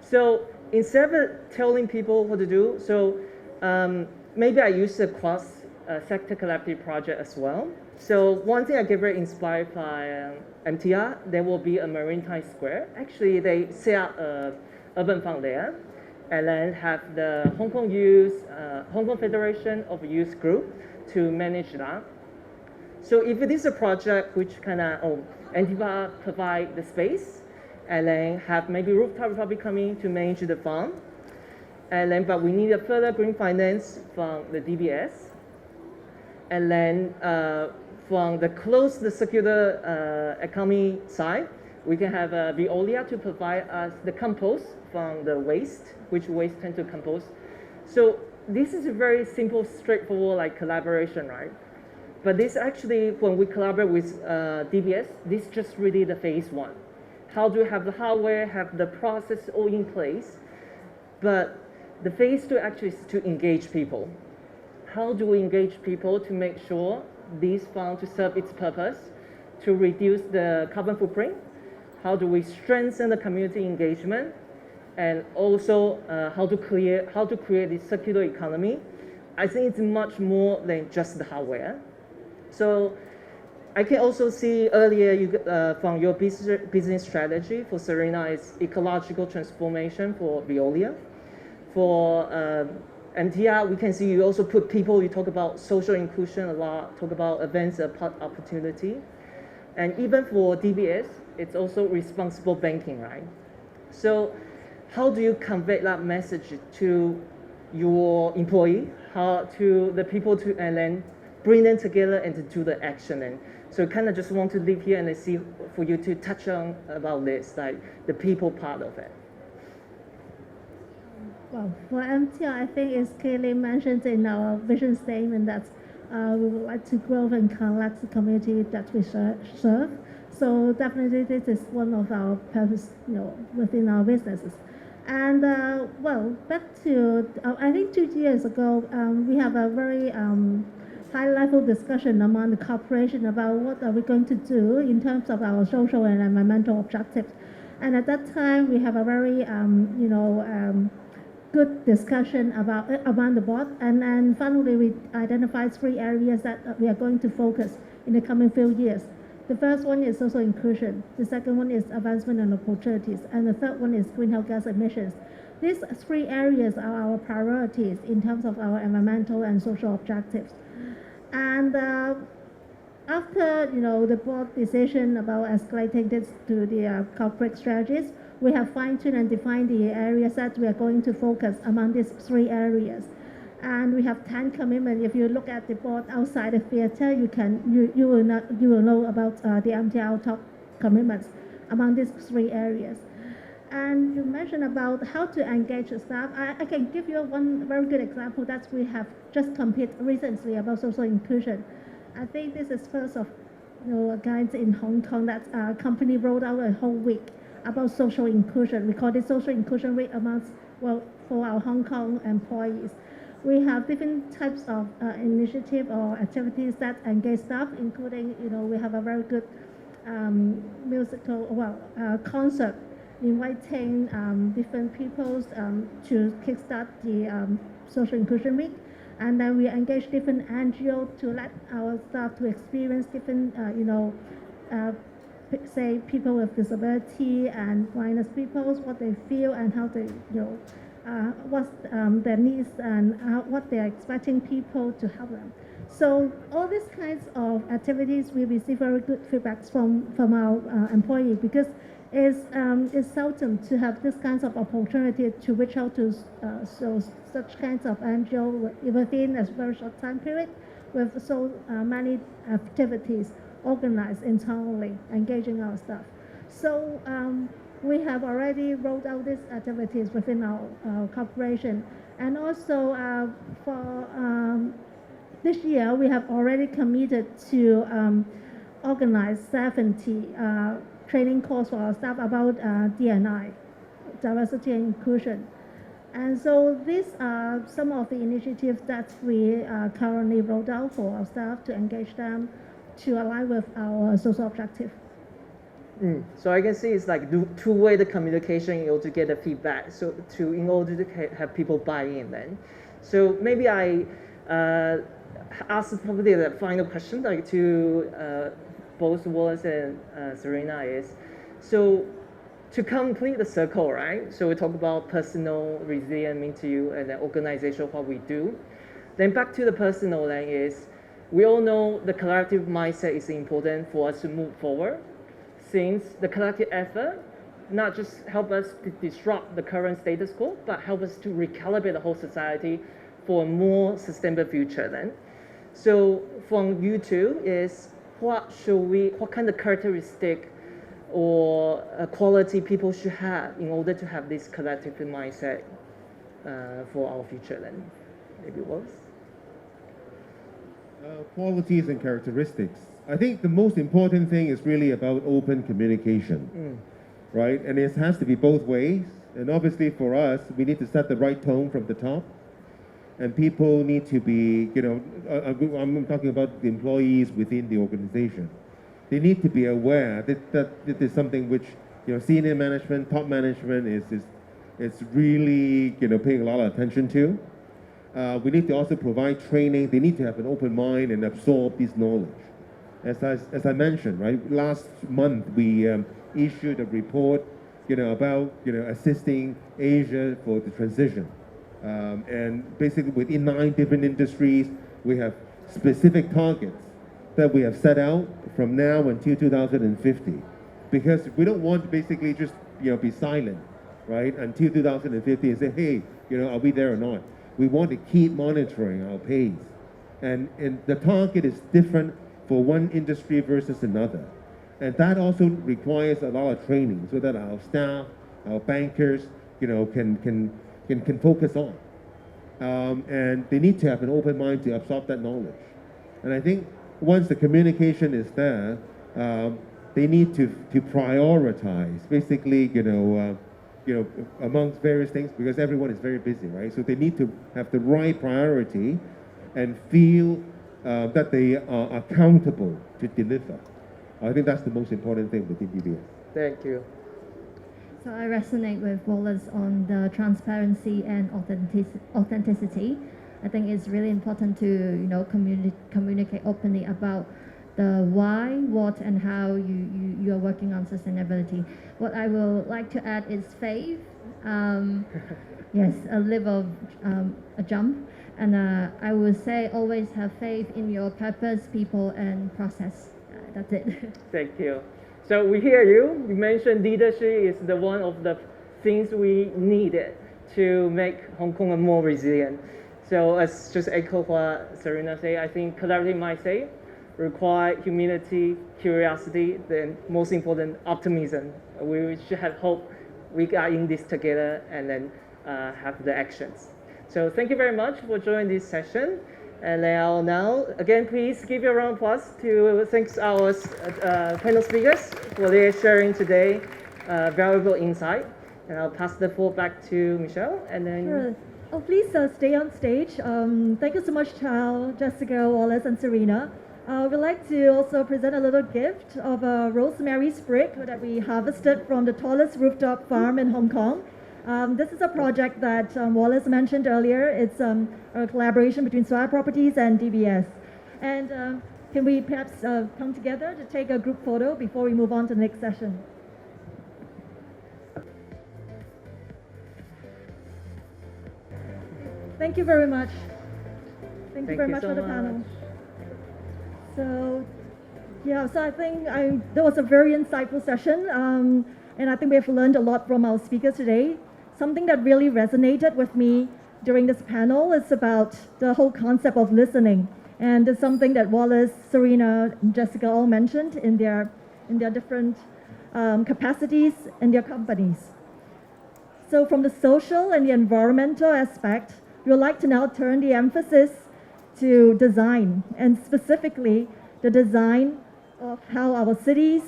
So instead of telling people what to do, so maybe I use a cross-sector collaborative project as well. So one thing I get very inspired by MTR, there will be a Maritime Square. Actually, they set up a urban fund there, and then have the Hong Kong Federation of Youth Group to manage that. So if it is a project which kind of NTPA provide the space, and then have maybe Rooftop probably coming to manage the fund, and then but we need a further green finance from the DBS, and then from the circular economy side, we can have Veolia to provide us the compost from the waste, which waste tend to compost. So this is a very simple, straightforward like collaboration, right? But this actually, when we collaborate with DBS, this is just really the phase 1. How do you have the hardware, have the process all in place? But the phase 2 actually is to engage people. How do we engage people to make sure these funds to serve its purpose, to reduce the carbon footprint, how do we strengthen the community engagement, and also how to create this circular economy. I think it's much more than just the hardware. So I can also see earlier from your business strategy for Serena is ecological transformation for Veolia. For MTR, we can see you also put people, you talk about social inclusion a lot, talk about advanced opportunity. And even for DBS, it's also responsible banking, right? So how do you convey that message to your employee, how to the people and then bring them together and to do the action? And so kind of just want to leave here and then see for you to touch on about this, like the people part of it. Well, for MTR, I think it's clearly mentioned in our vision statement that we would like to grow and connect the community that we serve. So definitely this is one of our purpose, within our businesses. And well, back to, I think 2 years ago, we have a very high-level discussion among the corporation about what are we going to do in terms of our social and environmental objectives. And at that time, we have a very, good discussion around the board, and then finally we identified 3 areas that we are going to focus in the coming few years. The first one is social inclusion, the second one is advancement and opportunities, and the third one is greenhouse gas emissions. These 3 areas are our priorities in terms of our environmental and social objectives. And after the board decision about escalating this to the corporate strategies, we have fine-tuned and defined the areas that we are going to focus among these 3 areas. And we have 10 commitments. If you look at the board outside the theater, you will know about the MTR top commitments among these 3 areas. And you mentioned about how to engage the staff. I can give you one very good example that we have just completed recently about social inclusion. I think this is first of guides in Hong Kong that company rolled out a whole week about social inclusion. We call it social inclusion week amongst, for our Hong Kong employees. We have different types of initiative or activities that engage staff, including, we have a very good concert inviting different peoples to kickstart the social inclusion week. And then we engage different NGOs to let our staff to experience different, say people with disability and blindness peoples, what they feel and how they, what's their needs and what they're expecting people to help them. So all these kinds of activities, we receive very good feedbacks from our employees, because it's seldom to have this kinds of opportunity to reach out to such kinds of NGO within a very short time period with so many activities organized internally, engaging our staff. So we have already rolled out these activities within our corporation. And also for this year, we have already committed to organize 70 training course for our staff about D&I, diversity and inclusion. And so these are some of the initiatives that we currently rolled out for our staff to engage them to align with our social objective. So I can see it's like two-way the communication in order to get the feedback, so in order to have people buy in then. So maybe I ask probably the final question like to both Wallace and Serena is, so to complete the circle, right? So we talk about personal resilience mean to you and then organizational what we do. Then back to the personal then is, we all know the collective mindset is important for us to move forward, since the collective effort not just help us to disrupt the current status quo, but help us to recalibrate the whole society for a more sustainable future then. So from you two is, what kind of characteristic or quality people should have in order to have this collective mindset for our future then? Maybe Wallace? Qualities and characteristics. I think the most important thing is really about open communication, right? And it has to be both ways. And obviously for us, we need to set the right tone from the top. And people need to be, I'm talking about the employees within the organization. They need to be aware that this is something which senior management, top management is really paying a lot of attention to. We need to also provide training. They need to have an open mind and absorb this knowledge. As I mentioned, right, last month we issued a report, about assisting Asia for the transition, and basically within 9 different industries, we have specific targets that we have set out from now until 2050, because we don't want to basically just be silent, right, until 2050 and say, hey, are we there or not? We want to keep monitoring our pace, and the target is different for one industry versus another. And that also requires a lot of training so that our staff, our bankers, can focus on. And they need to have an open mind to absorb that knowledge. And I think once the communication is there, they need to prioritize, basically, amongst various things, because everyone is very busy, right? So they need to have the right priority and feel that they are accountable to deliver. I think that's the most important thing within DBS. Thank you. So I resonate with Wallace on the transparency and authenticity. I think it's really important to communicate openly about the why, what, and how you are working on sustainability. What I will like to add is faith. Yes, a little a jump. And I would say always have faith in your purpose, people, and process. That's it. Thank you. So we hear you. You mentioned leadership is one of the things we needed to make Hong Kong a more resilient. So as just echo what Serena said, I think clarity mindset require humility, curiosity, then most important, optimism. We should have hope we are in this together and then have the actions. So thank you very much for joining this session. And now, again, please give a round of applause to thank our panel speakers for their sharing today valuable insight. And I'll pass the floor back to Michelle. And then. Sure. Oh, please stay on stage. Thank you so much, Chow, Jessica, Wallace, and Serena. We'd like to also present a little gift of a rosemary sprig that we harvested from the tallest rooftop farm in Hong Kong. This is a project that Wallace mentioned earlier. It's a collaboration between Tsui Properties and DBS. And can we perhaps come together to take a group photo before we move on to the next session? Thank you very much. Thank you very much for the panel. So, yeah, so I think that was a very insightful session. And I think we have learned a lot from our speakers today. Something that really resonated with me during this panel is about the whole concept of listening. And it's something that Wallace, Serena, and Jessica all mentioned in their different capacities in their companies. So from the social and the environmental aspect, we would like to now turn the emphasis to design, and specifically the design of how our cities,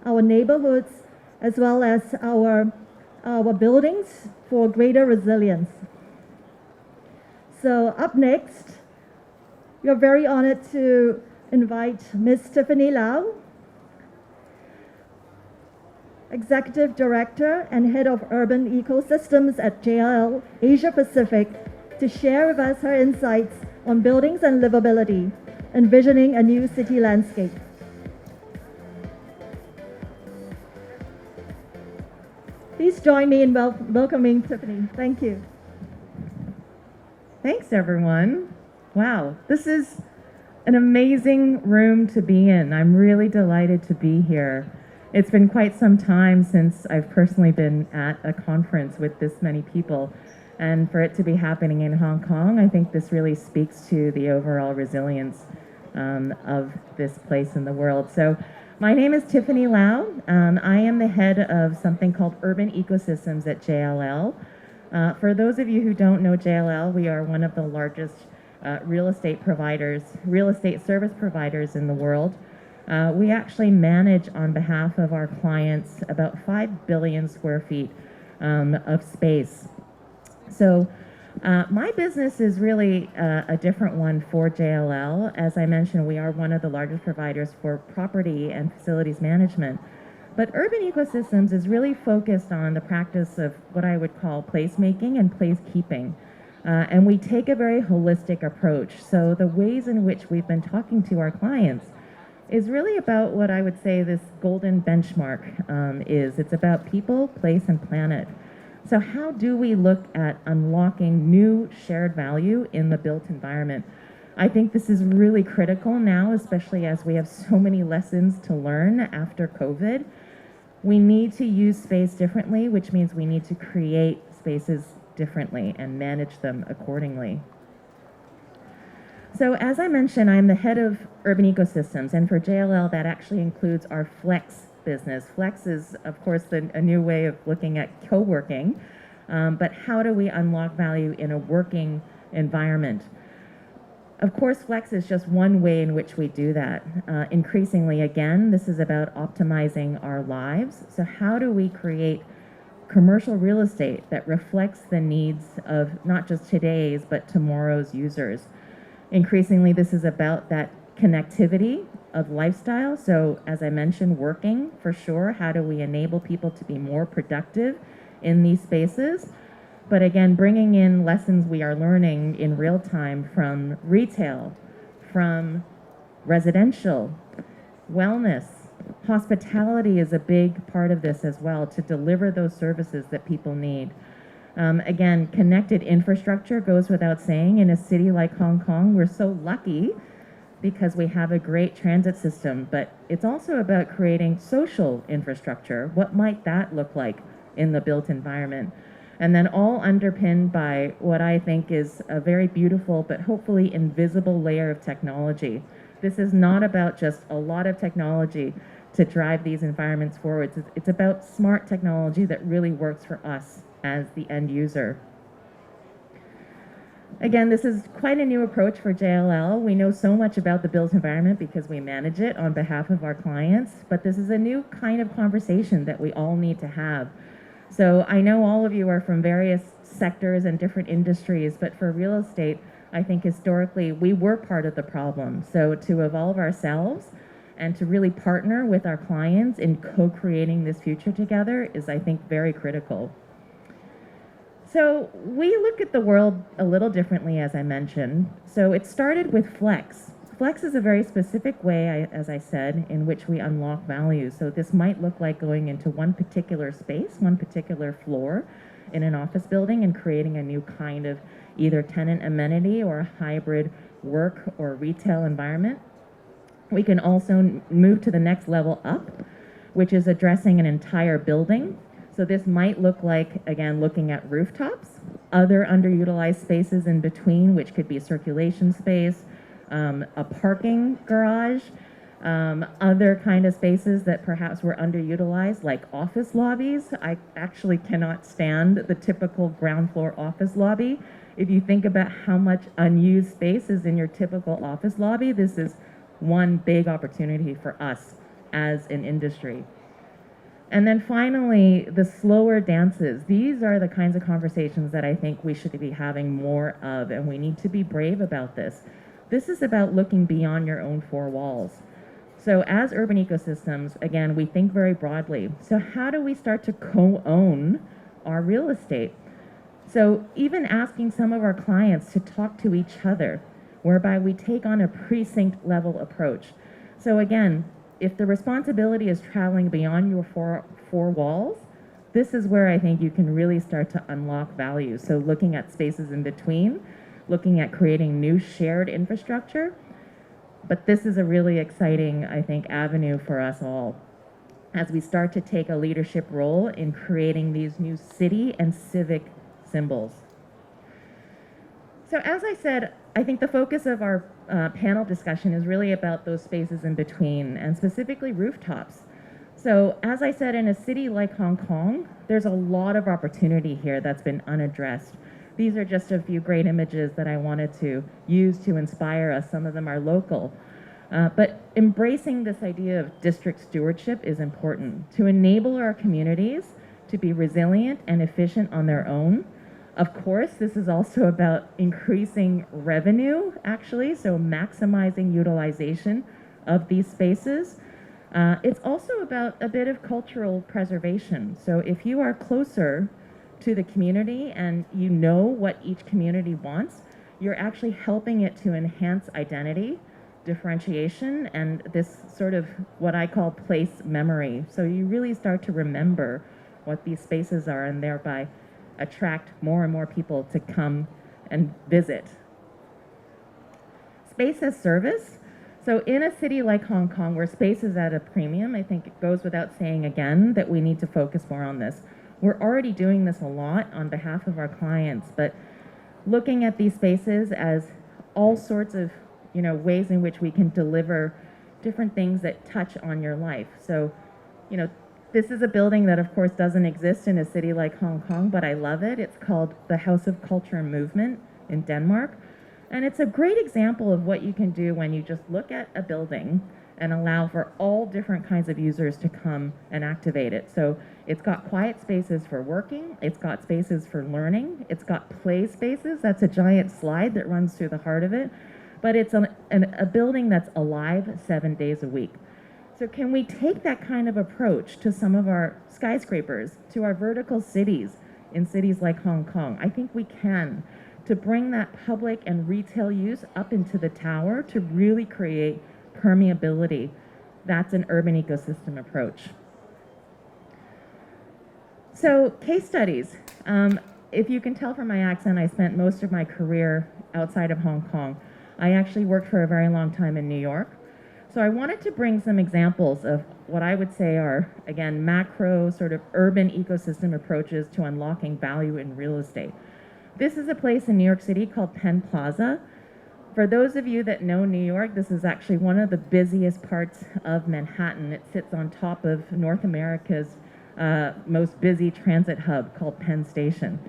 our neighborhoods, as well as our buildings for greater resilience. So up next, we are very honored to invite Ms. Tiffany Lau, Executive Director and Head of Urban Ecosystems at JLL Asia Pacific, to share with us her insights on buildings and livability, envisioning a new city landscape. Please join me in welcoming Tiffany. Thank you. Thanks, everyone. Wow, this is an amazing room to be in. I'm really delighted to be here. It's been quite some time since I've personally been at a conference with this many people. And for it to be happening in Hong Kong, I think this really speaks to the overall resilience of this place in the world. So my name is Tiffany Lau. I am the head of something called Urban Ecosystems at JLL. For those of you who don't know JLL, we are one of the largest real estate service providers in the world. We actually manage on behalf of our clients about 5 billion square feet of space. So my business is really a different one for JLL. As I mentioned, we are one of the largest providers for property and facilities management. But urban ecosystems is really focused on the practice of what I would call placemaking and placekeeping. And we take a very holistic approach. So the ways in which we've been talking to our clients is really about what I would say this golden benchmark is. It's about people, place, and planet. So how do we look at unlocking new shared value in the built environment? I think this is really critical now, especially as we have so many lessons to learn after COVID. We need to use space differently, which means we need to create spaces differently and manage them accordingly. So as I mentioned, I'm the head of urban ecosystems, and for JLL that actually includes our Flex business. Flex is, of course, a new way of looking at co-working, but how do we unlock value in a working environment? Of course, Flex is just one way in which we do that. Increasingly, again, this is about optimizing our lives. So how do we create commercial real estate that reflects the needs of not just today's, but tomorrow's users? Increasingly, this is about that connectivity of lifestyle. So as I mentioned, working for sure. How do we enable people to be more productive in these spaces? But again, bringing in lessons we are learning in real time from retail, from residential, wellness, hospitality is a big part of this as well, to deliver those services that people need. Again, connected infrastructure goes without saying. In a city like Hong Kong, we're so lucky because we have a great transit system, but it's also about creating social infrastructure. What might that look like in the built environment? And then all underpinned by what I think is a very beautiful but hopefully invisible layer of technology. This is not about just a lot of technology to drive these environments forward. It's about smart technology that really works for us as the end user. Again, this is quite a new approach for JLL. We know so much about the built environment because we manage it on behalf of our clients, but this is a new kind of conversation that we all need to have. So I know all of you are from various sectors and different industries, but for real estate, I think historically we were part of the problem. So to evolve ourselves and to really partner with our clients in co-creating this future together is, I think, very critical. So we look at the world a little differently, as I mentioned. So it started with Flex. Flex is a very specific way, as I said, in which we unlock value. So this might look like going into one particular space, one particular floor in an office building and creating a new kind of either tenant amenity or a hybrid work or retail environment. We can also move to the next level up, which is addressing an entire building. So this might look like, again, looking at rooftops, other underutilized spaces in between, which could be circulation space, a parking garage, other kind of spaces that perhaps were underutilized, like office lobbies. I actually cannot stand the typical ground floor office lobby. If you think about how much unused space is in your typical office lobby, this is one big opportunity for us as an industry. And then finally, the slower dances. These are the kinds of conversations that I think we should be having more of, and we need to be brave about this. This is about looking beyond your own four walls. So as urban ecosystems, again, we think very broadly. So how do we start to co-own our real estate? So even asking some of our clients to talk to each other, whereby we take on a precinct level approach. So again, if the responsibility is traveling beyond your four walls, this is where I think you can really start to unlock value. So looking at spaces in between, looking at creating new shared infrastructure. But this is a really exciting, I think, avenue for us all as we start to take a leadership role in creating these new city and civic symbols. So as I said, I think the focus of our panel discussion is really about those spaces in between, and specifically rooftops. So as I said, in a city like Hong Kong, there's a lot of opportunity here that's been unaddressed. These are just a few great images that I wanted to use to inspire us. Some of them are local. But embracing this idea of district stewardship is important to enable our communities to be resilient and efficient on their own. Of course, this is also about increasing revenue, actually, so maximizing utilization of these spaces. It's also about a bit of cultural preservation. So if you are closer to the community and you know what each community wants, you're actually helping it to enhance identity, differentiation, and this sort of what I call place memory. So you really start to remember what these spaces are and thereby attract more and more people to come and visit. Space as service. So in a city like Hong Kong, where space is at a premium, I think it goes without saying again that we need to focus more on this. We're already doing this a lot on behalf of our clients, but looking at these spaces as all sorts of ways in which we can deliver different things that touch on your life. So, this is a building that of course doesn't exist in a city like Hong Kong, but I love it. It's called the House of Culture and Movement in Denmark. And it's a great example of what you can do when you just look at a building and allow for all different kinds of users to come and activate it. So it's got quiet spaces for working, it's got spaces for learning, it's got play spaces. That's a giant slide that runs through the heart of it. But it's a building that's alive 7 days a week. So can we take that kind of approach to some of our skyscrapers, to our vertical cities in cities like Hong Kong? I think we can, to bring that public and retail use up into the tower to really create permeability. That's an urban ecosystem approach. So case studies. If you can tell from my accent, I spent most of my career outside of Hong Kong. I actually worked for a very long time in New York. So I wanted to bring some examples of what I would say are, again, macro sort of urban ecosystem approaches to unlocking value in real estate. This is a place in New York City called Penn Plaza. For those of you that know New York, this is actually one of the busiest parts of Manhattan. It sits on top of North America's most busy transit hub called Penn Station.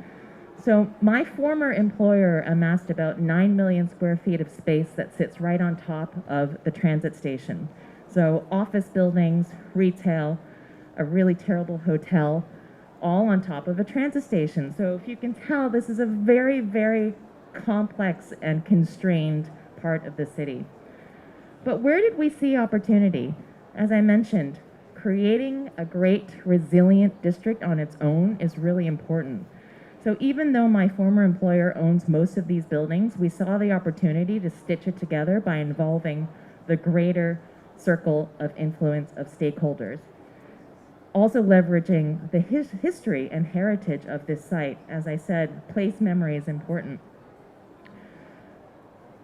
So my former employer amassed about 9 million square feet of space that sits right on top of the transit station. So office buildings, retail, a really terrible hotel, all on top of a transit station. So if you can tell, this is a very, very complex and constrained part of the city. But where did we see opportunity? As I mentioned, creating a great resilient district on its own is really important. So even though my former employer owns most of these buildings, we saw the opportunity to stitch it together by involving the greater circle of influence of stakeholders. Also leveraging the history and heritage of this site. As I said, place memory is important.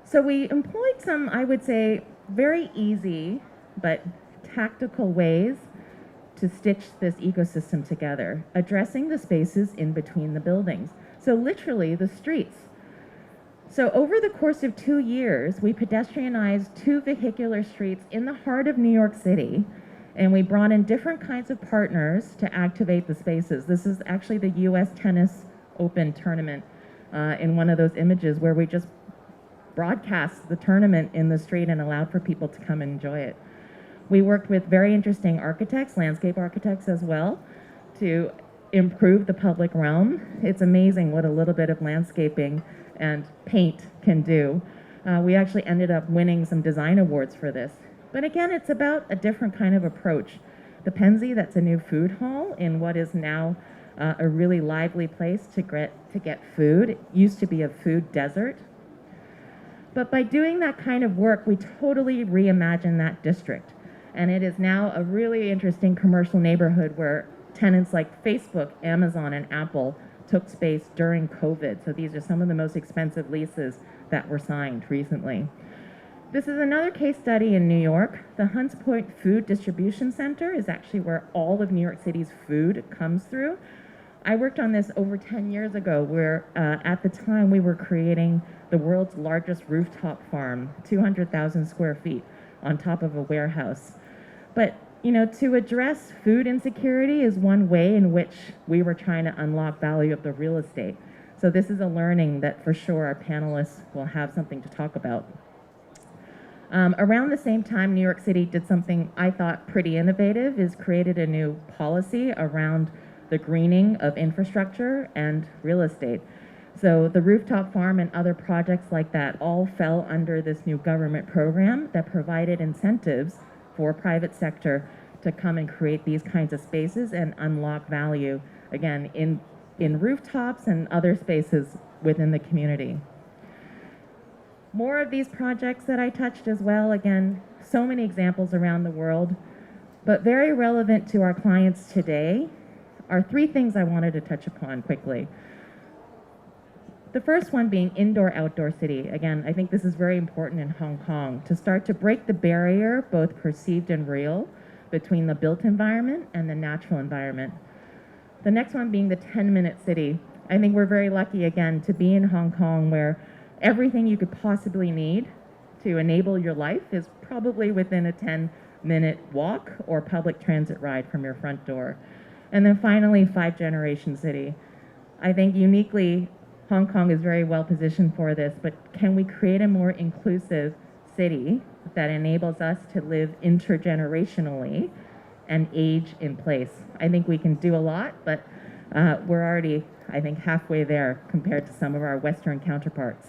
So we employed some, I would say, very easy but tactical ways to stitch this ecosystem together, addressing the spaces in between the buildings. So literally the streets. So over the course of 2 years, we pedestrianized 2 vehicular streets in the heart of New York City, and we brought in different kinds of partners to activate the spaces. This is actually the US Tennis Open tournament in one of those images where we just broadcast the tournament in the street and allowed for people to come and enjoy it. We worked with very interesting architects, landscape architects as well, to improve the public realm. It's amazing what a little bit of landscaping and paint can do. We actually ended up winning some design awards for this. But again, it's about a different kind of approach. The Emcee, that's a new food hall in what is now a really lively place to get food. It used to be a food desert. But by doing that kind of work, we totally reimagined that district. And it is now a really interesting commercial neighborhood where tenants like Facebook, Amazon, and Apple took space during COVID. So these are some of the most expensive leases that were signed recently. This is another case study in New York. The Hunts Point Food Distribution Center is actually where all of New York City's food comes through. I worked on this over 10 years ago where at the time we were creating the world's largest rooftop farm, 200,000 square feet on top of a warehouse. But to address food insecurity is one way in which we were trying to unlock value of the real estate. So this is a learning that for sure our panelists will have something to talk about. Around the same time, New York City did something I thought pretty innovative, is created a new policy around the greening of infrastructure and real estate. So the rooftop farm and other projects like that all fell under this new government program that provided incentives for private sector to come and create these kinds of spaces and unlock value, again, in rooftops and other spaces within the community. More of these projects that I touched as well, again, so many examples around the world, but very relevant to our clients today are three things I wanted to touch upon quickly. The first one being indoor-outdoor city. Again, I think this is very important in Hong Kong to start to break the barrier, both perceived and real, between the built environment and the natural environment. The next one being the 10-minute city. I think we're very lucky, again, to be in Hong Kong where everything you could possibly need to enable your life is probably within a 10-minute walk or public transit ride from your front door. And then finally, 5-generation city. I think uniquely, Hong Kong is very well positioned for this, but can we create a more inclusive city that enables us to live intergenerationally and age in place? I think we can do a lot, but we're already, I think, halfway there compared to some of our Western counterparts.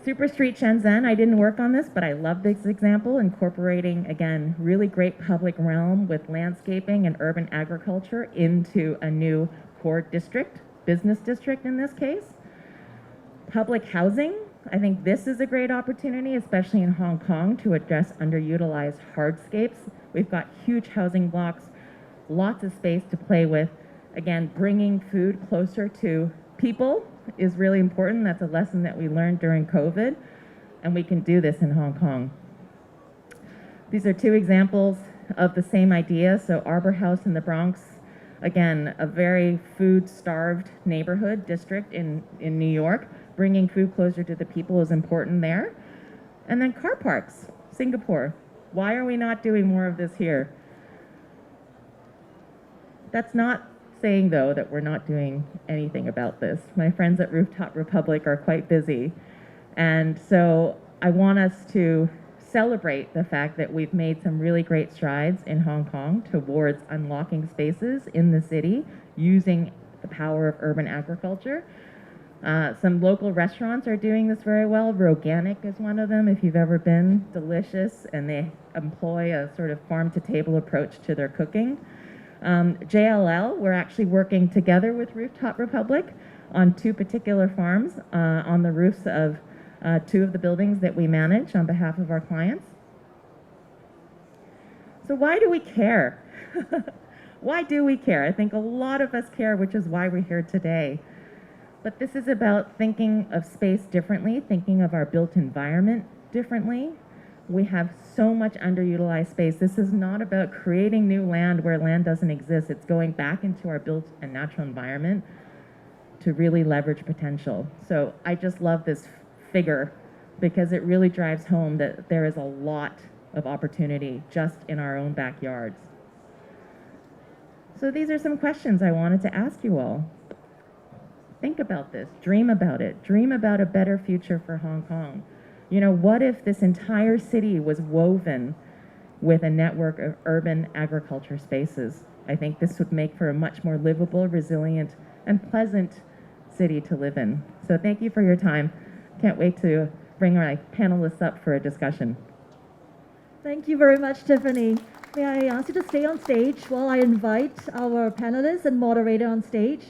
Super Street Shenzhen, I didn't work on this, but I love this example, incorporating, again, really great public realm with landscaping and urban agriculture into a new core district, business district in this case. Public housing, I think this is a great opportunity, especially in Hong Kong, to address underutilized hardscapes. We've got huge housing blocks, lots of space to play with. Again, bringing food closer to people is really important. That's a lesson that we learned during COVID, and we can do this in Hong Kong. These are two examples of the same idea. So Arbor House in the Bronx, again, a very food-starved neighborhood district in New York. Bringing food closer to the people is important there. And then car parks, Singapore. Why are we not doing more of this here? That's not saying, though, that we're not doing anything about this. My friends at Rooftop Republic are quite busy. And so I want us to celebrate the fact that we've made some really great strides in Hong Kong towards unlocking spaces in the city using the power of urban agriculture. Some local restaurants are doing this very well. Roganic is one of them, if you've ever been. Delicious, and they employ a sort of farm-to-table approach to their cooking. JLL, we're actually working together with Rooftop Republic on two particular farms on the roofs of two of the buildings that we manage on behalf of our clients. So why do we care? Why do we care? I think a lot of us care, which is why we're here today. But this is about thinking of space differently, thinking of our built environment differently. We have so much underutilized space. This is not about creating new land where land doesn't exist. It's going back into our built and natural environment to really leverage potential. So I just love this figure because it really drives home that there is a lot of opportunity just in our own backyards. So these are some questions I wanted to ask you all. Think about this, dream about it, dream about a better future for Hong Kong. You know, what if this entire city was woven with a network of urban agriculture spaces? I think this would make for a much more livable, resilient, and pleasant city to live in. So thank you for your time. Can't wait to bring my panelists up for a discussion. Thank you very much, Tiffany. May I ask you to stay on stage while I invite our panelists and moderator on stage?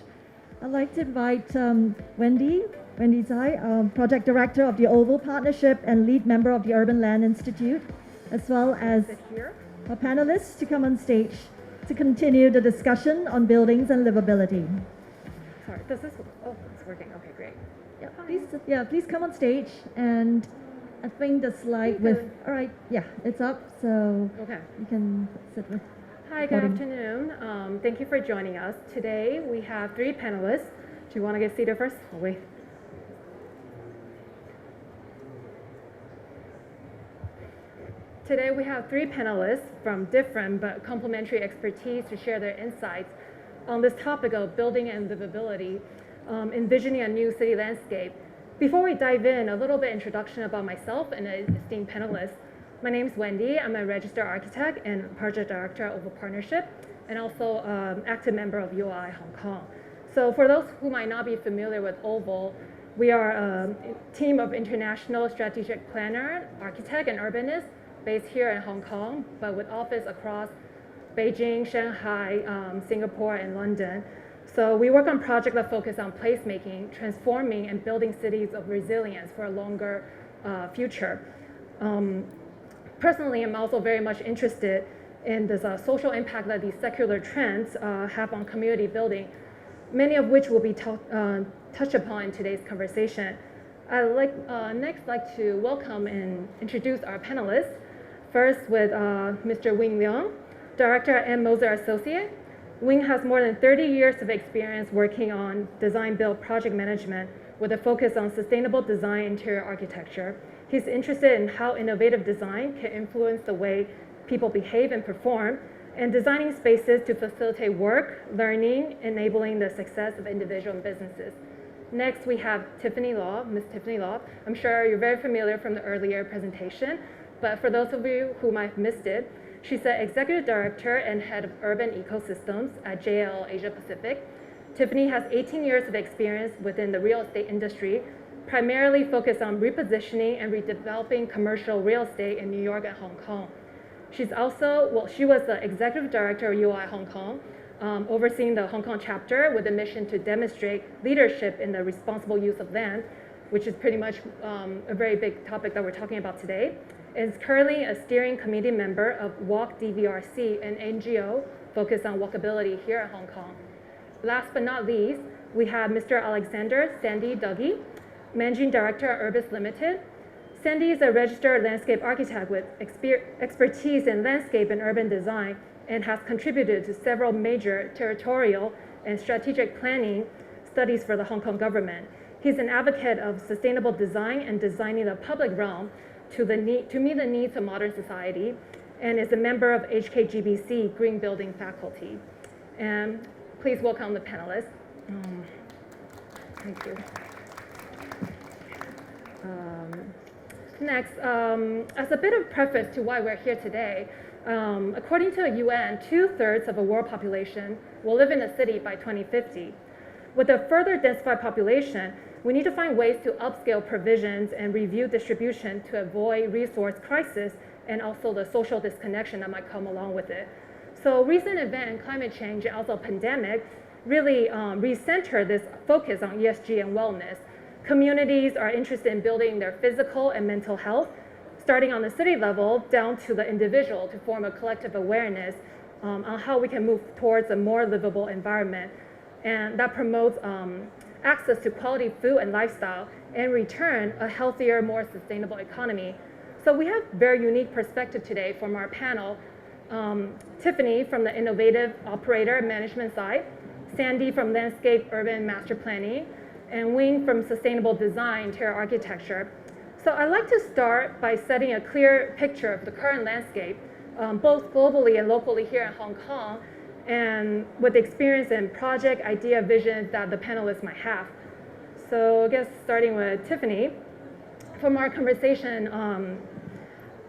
I'd like to invite Wendy Tsui, Project Director of the Oval Partnership and lead member of the Urban Land Institute, as well as our panelists to come on stage to continue the discussion on buildings and livability. Sorry, does this, oh, it's working, okay, great. Please come on stage, and I think the slide with, all right, yeah, it's up, so okay. You can sit with. Hi, good afternoon. Thank you for joining us. Today we have three panelists. Do you want to get seated first? Oh, wait. Today we have three panelists from different but complementary expertise to share their insights on this topic of building and livability, envisioning a new city landscape. Before we dive in, a little bit introduction about myself and the esteemed panelists. My name is Wendy. I'm a registered architect and project director of a partnership, and also active member of UI Hong Kong. So for those who might not be familiar with Oval, we are a team of international strategic planner, architect, and urbanists based here in Hong Kong, but with office across Beijing, Shanghai, Singapore, and London. So we work on projects that focus on placemaking, transforming and building cities of resilience for a longer future. Personally, I'm also very much interested in this social impact that these secular trends have on community building, many of which will be touched upon in today's conversation. I'd next like to welcome and introduce our panelists. First with Mr. Wing Leong, Director at M. Moser Associate. Wing has more than 30 years of experience working on design-build project management with a focus on sustainable design interior architecture. He's interested in how innovative design can influence the way people behave and perform, and designing spaces to facilitate work, learning, enabling the success of individual and businesses. Next, we have Tiffany Law, Ms. Tiffany Law. I'm sure you're very familiar from the earlier presentation, but for those of you who might have missed it, she's the Executive Director and Head of Urban Ecosystems at JLL Asia Pacific. Tiffany has 18 years of experience within the real estate industry, primarily focused on repositioning and redeveloping commercial real estate in New York and Hong Kong. She's also, she was the Executive Director of UI Hong Kong, overseeing the Hong Kong chapter with a mission to demonstrate leadership in the responsible use of land, which is pretty much a very big topic that we're talking about today. Is currently a steering committee member of Walk DVRC, an NGO focused on walkability here in Hong Kong. Last but not least, we have Mr. Alexander Sandy Dougie, Managing Director at Urbis Limited. Sandy is a registered landscape architect with expertise in landscape and urban design and has contributed to several major territorial and strategic planning studies for the Hong Kong government. He's an advocate of sustainable design and designing the public realm to meet the needs of modern society, and is a member of HKGBC Green Building faculty. And please welcome the panelists. Thank you. Next, as a bit of preface to why we're here today, according to the UN, 2/3 of the world population will live in a city by 2050. With a further densified population, we need to find ways to upscale provisions and review distribution to avoid resource crisis and also the social disconnection that might come along with it. So recent event in climate change and also pandemic really recenter this focus on ESG and wellness. Communities are interested in building their physical and mental health, starting on the city level down to the individual to form a collective awareness on how we can move towards a more livable environment. And that promotes access to quality food and lifestyle, and in return, a healthier, more sustainable economy. So we have very unique perspective today from our panel. Tiffany from the innovative operator management side, Sandy from landscape urban master planning, and Wing from sustainable design interior architecture. So I'd like to start by setting a clear picture of the current landscape, both globally and locally here in Hong Kong, and with experience in project idea visions that the panelists might have. So I guess starting with Tiffany, from our conversation,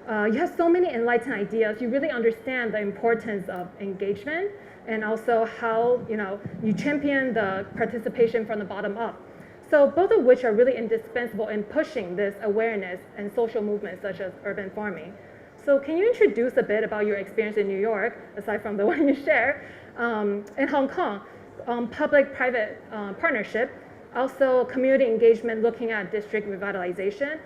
you have so many enlightened ideas. You really understand the importance of engagement and also how you champion the participation from the bottom up. So both of which are really indispensable in pushing this awareness and social movements such as urban farming. So can you introduce a bit about your experience in New York, aside from the one you share, in Hong Kong, public-private partnership, also community engagement looking at district revitalization.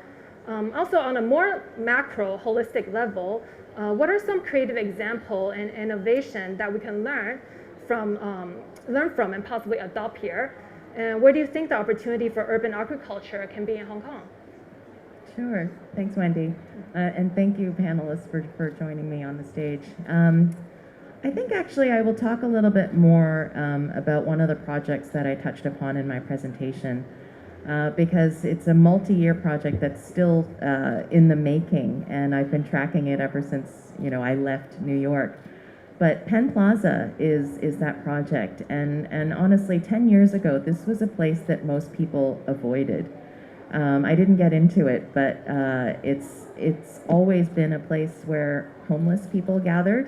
Also on a more macro, holistic level, what are some creative examples and innovation that we can learn from and possibly adopt here? And where do you think the opportunity for urban agriculture can be in Hong Kong? Sure. Thanks, Wendy. And thank you, panelists, for joining me on the stage. I think actually I will talk a little bit more about one of the projects that I touched upon in my presentation, because it's a multi-year project that's still in the making, and I've been tracking it ever since I left New York. But Penn Plaza is that project, and honestly, 10 years ago, this was a place that most people avoided. I didn't get into it, but it's always been a place where homeless people gathered.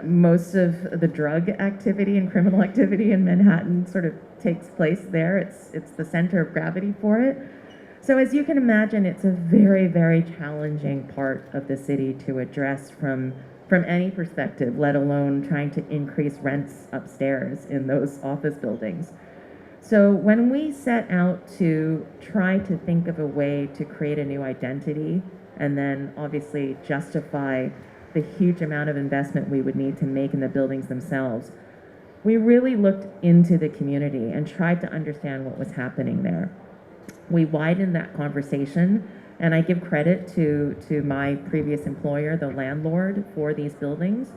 Most of the drug activity and criminal activity in Manhattan sort of takes place there. It's the center of gravity for it. So as you can imagine, it's a very, very challenging part of the city to address from any perspective, let alone trying to increase rents upstairs in those office buildings. So when we set out to try to think of a way to create a new identity and then obviously justify the huge amount of investment we would need to make in the buildings themselves, we really looked into the community and tried to understand what was happening there. We widened that conversation, and I give credit to my previous employer, the landlord for these buildings,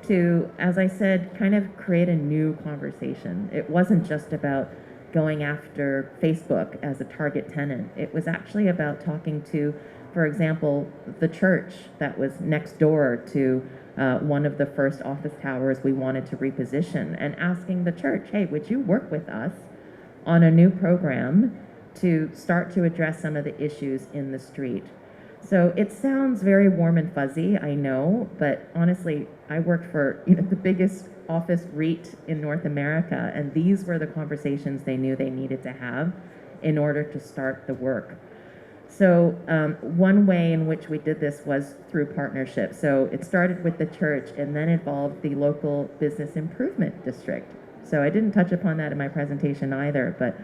to, as I said, kind of create a new conversation. It wasn't just about going after Facebook as a target tenant. It was actually about talking to, for example, the church that was next door to one of the first office towers we wanted to reposition, and asking the church, hey, would you work with us on a new program to start to address some of the issues in the street? So it sounds very warm and fuzzy, I know, but honestly, I worked for the biggest office REIT in North America, and these were the conversations they knew they needed to have in order to start the work. So one way in which we did this was through partnership. So it started with the church and then involved the local business improvement district. So I didn't touch upon that in my presentation either, but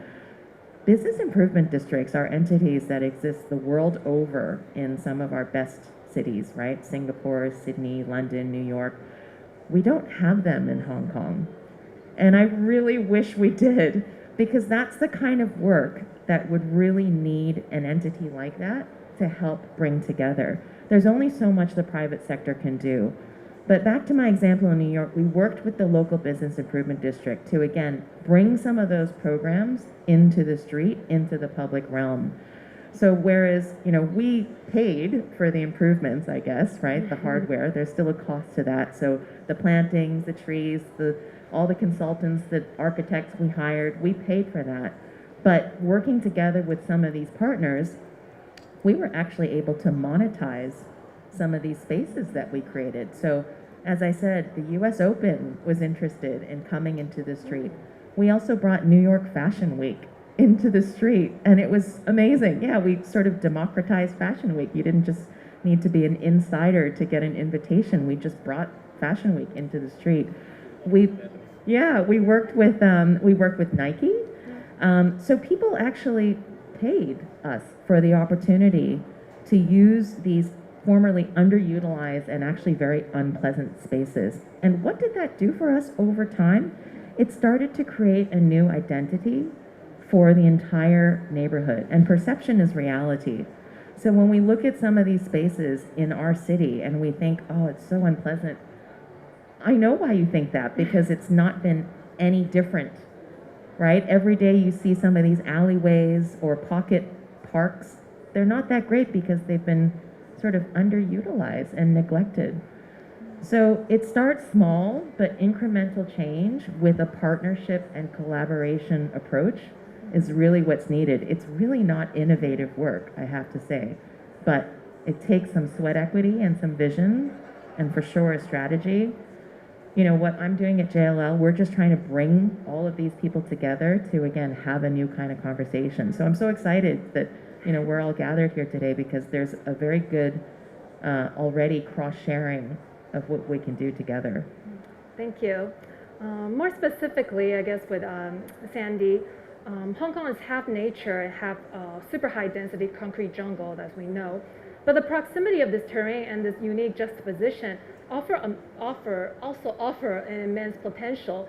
business improvement districts are entities that exist the world over in some of our best cities, right? Singapore, Sydney, London, New York. We don't have them in Hong Kong. And I really wish we did, because that's the kind of work that would really need an entity like that to help bring together. There's only so much the private sector can do. But back to my example in New York, we worked with the local business improvement district to, again, bring some of those programs into the street, into the public realm. So whereas, we paid for the improvements, I guess, right, the hardware, there's still a cost to that. So the plantings, the trees, all the consultants, the architects we hired, we paid for that. But working together with some of these partners, we were actually able to monetize some of these spaces that we created. So as I said, the US Open was interested in coming into the street. We also brought New York Fashion Week into the street, and it was amazing. Yeah, we sort of democratized Fashion Week. You didn't just need to be an insider to get an invitation. We just brought Fashion Week into the street. We worked with Nike. So people actually paid us for the opportunity to use these formerly underutilized and actually very unpleasant spaces. And what did that do for us over time? It started to create a new identity for the entire neighborhood. And perception is reality. So when we look at some of these spaces in our city and we think, oh, it's so unpleasant, I know why you think that, because it's not been any different, right? Every day you see some of these alleyways or pocket parks. They're not that great because they've been sort of underutilized and neglected. So it starts small, but incremental change with a partnership and collaboration approach is really what's needed. It's really not innovative work, I have to say, but it takes some sweat equity and some vision, and for sure a strategy. What I'm doing at JLL, we're just trying to bring all of these people together to, again, have a new kind of conversation. So I'm so excited that we're all gathered here today, because there's a very good already cross-sharing of what we can do together. Thank you. More specifically, I guess with Sandy, Hong Kong is half nature and half super high density concrete jungle, as we know. But the proximity of this terrain and this unique juxtaposition also offer an immense potential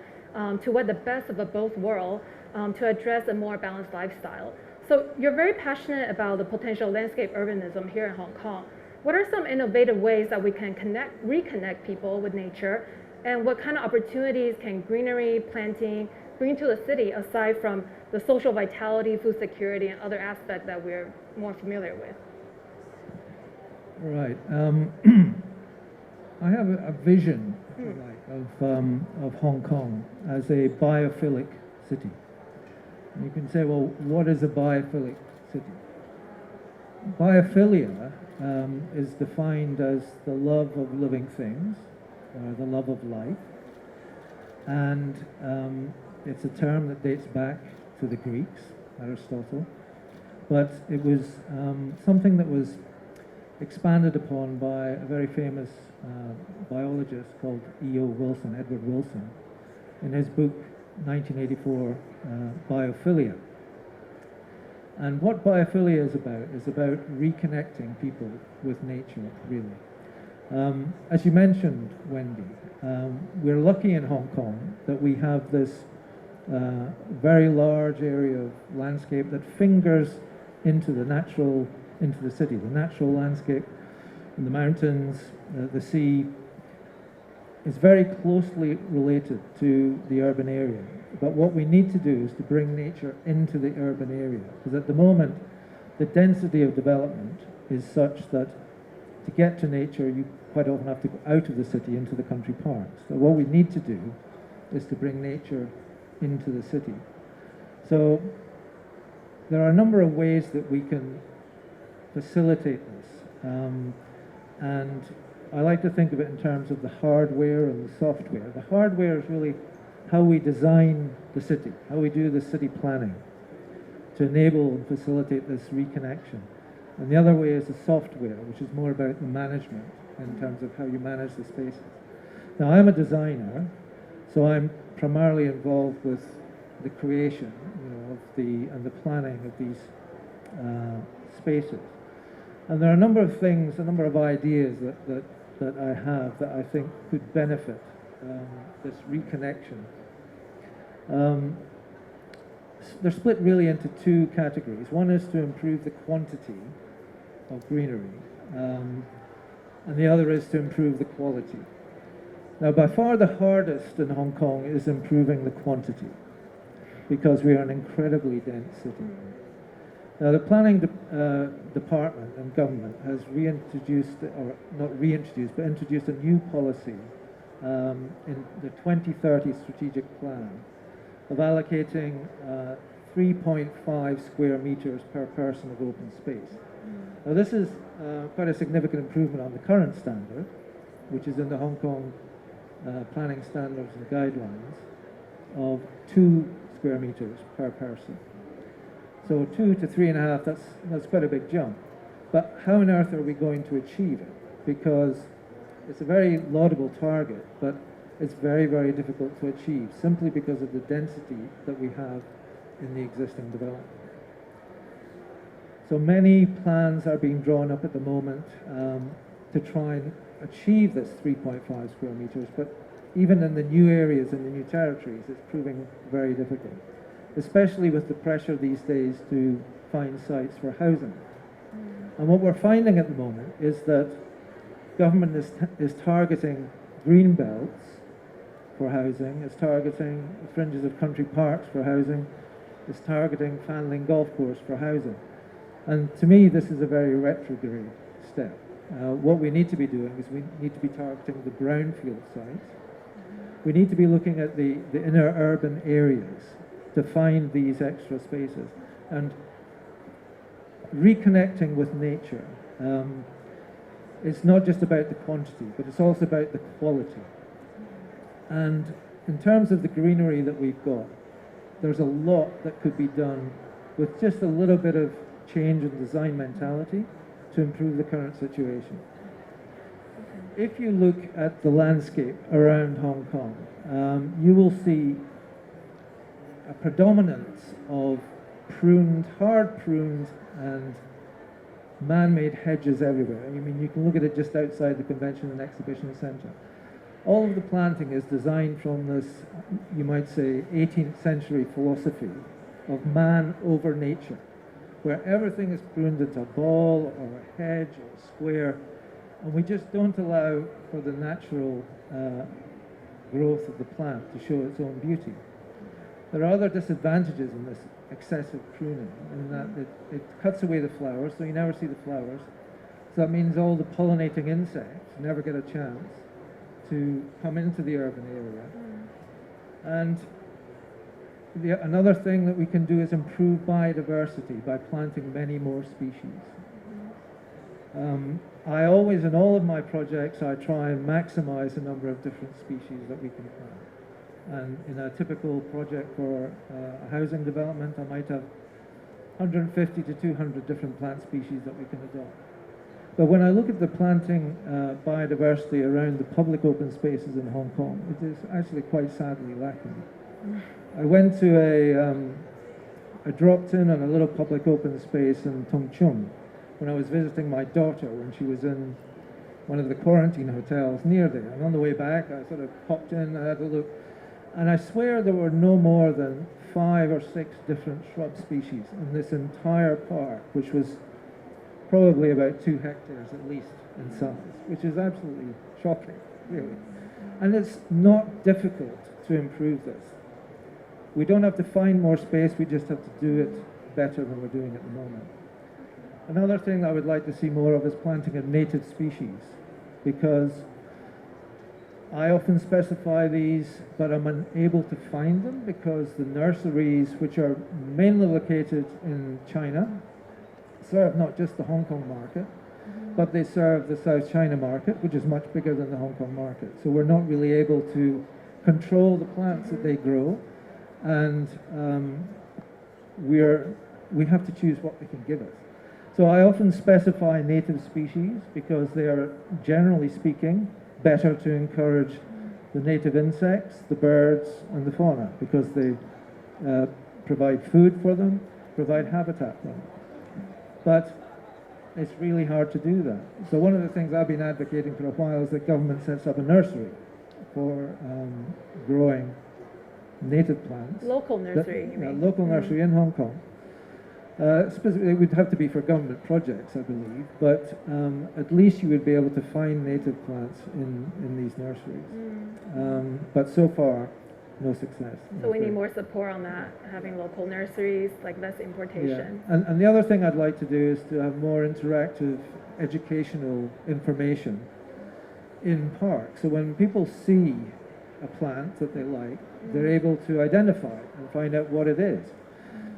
to what the best of both worlds to address a more balanced lifestyle. So you're very passionate about the potential landscape urbanism here in Hong Kong. What are some innovative ways that we can reconnect people with nature, and what kind of opportunities can greenery, planting bring to the city, aside from the social vitality, food security, and other aspects that we're more familiar with? Right. I have a vision, if you like, of Hong Kong as a biophilic city. And you can say, well, what is a biophilic city? Biophilia is defined as the love of living things, or the love of life. And it's a term that dates back to the Greeks, Aristotle. but it was something that was expanded upon by a very famous biologist called E.O. Wilson, Edward Wilson, in his book 1984, Biophilia. And what biophilia is about reconnecting people with nature, really. As you mentioned, Wendy, we're lucky in Hong Kong that we have this very large area of landscape that fingers into the city, the natural landscape, the mountains, the sea is very closely related to the urban area. But what we need to do is to bring nature into the urban area, because at the moment the density of development is such that to get to nature you quite often have to go out of the city into the country parks. So what we need to do is to bring nature into the city. So there are a number of ways that we can facilitate this, and I like to think of it in terms of the hardware and the software. The hardware is really how we design the city, how we do the city planning to enable and facilitate this reconnection. And the other way is the software, which is more about the management in terms of how you manage the spaces. Now, I'm a designer, so I'm primarily involved with the creation, and the planning of these spaces. And there are a number of things, a number of ideas that I have that I think could benefit this reconnection. They're split really into two categories. One is to improve the quantity of greenery, and the other is to improve the quality. Now, by far the hardest in Hong Kong is improving the quantity, because we are an incredibly dense city. Now, the planning department and government has introduced a new policy in the 2030 strategic plan of allocating 3.5 square meters per person of open space. Now, this is quite a significant improvement on the current standard, which is in the Hong Kong planning standards and guidelines of 2 square meters per person. So 2 to 3.5, that's quite a big jump. But how on earth are we going to achieve it? Because it's a very laudable target, but it's very, very difficult to achieve, simply because of the density that we have in the existing development. So many plans are being drawn up at the moment to try and achieve this 3.5 square meters, but even in the new areas, in the new territories, it's proving very difficult, especially with the pressure these days to find sites for housing. And what we're finding at the moment is that government is targeting green belts for housing, is targeting fringes of country parks for housing, is targeting Fanling Golf Course for housing. And to me, this is a very retrograde step. What we need to be doing is we need to be targeting the brownfield sites. We need to be looking at the inner urban areas to find these extra spaces. And reconnecting with nature is not just about the quantity, but it's also about the quality. And in terms of the greenery that we've got, there's a lot that could be done with just a little bit of change in design mentality to improve the current situation. If you look at the landscape around Hong Kong, you will see a predominance of hard pruned and man-made hedges everywhere. I mean, you can look at it just outside the Convention and Exhibition Centre. All of the planting is designed from this, you might say, 18th century philosophy of man over nature, where everything is pruned into a ball or a hedge or a square, and we just don't allow for the natural growth of the plant to show its own beauty. There are other disadvantages in this excessive pruning, in that it cuts away the flowers, so you never see the flowers. So that means all the pollinating insects never get a chance to come into the urban area. And another thing that we can do is improve biodiversity by planting many more species. I always, in all of my projects, I try and maximize the number of different species that we can plant. And in a typical project for a housing development, I might have 150 to 200 different plant species that we can adopt. But when I look at the planting biodiversity around the public open spaces in Hong Kong, it is actually quite sadly lacking. I went to I dropped in on a little public open space in Tung Chung when I was visiting my daughter when she was in one of the quarantine hotels near there. And on the way back, I sort of popped in, I had a look, and I swear there were no more than 5 or 6 different shrub species in this entire park, which was probably about 2 hectares at least in size, which is absolutely shocking, really. And it's not difficult to improve this. We don't have to find more space, we just have to do it better than we're doing at the moment. Another thing I would like to see more of is planting of native species, because I often specify these, but I'm unable to find them because the nurseries, which are mainly located in China, serve not just the Hong Kong market, but they serve the South China market, which is much bigger than the Hong Kong market. So we're not really able to control the plants that they grow, and we have to choose what they can give us. So I often specify native species because they are, generally speaking, better to encourage the native insects, the birds, and the fauna, because they provide food for them, provide habitat for them. But it's really hard to do that. So one of the things I've been advocating for a while is that government sets up a nursery for growing native plants. Local nursery, you mean? Local nursery in Hong Kong. Specifically, it would have to be for government projects, I believe, but at least you would be able to find native plants in these nurseries. But so far, no success. So we need more support on that, having local nurseries, like less importation. Yeah. And the other thing I'd like to do is to have more interactive educational information in parks. So when people see a plant that they like, they're able to identify it and find out what it is.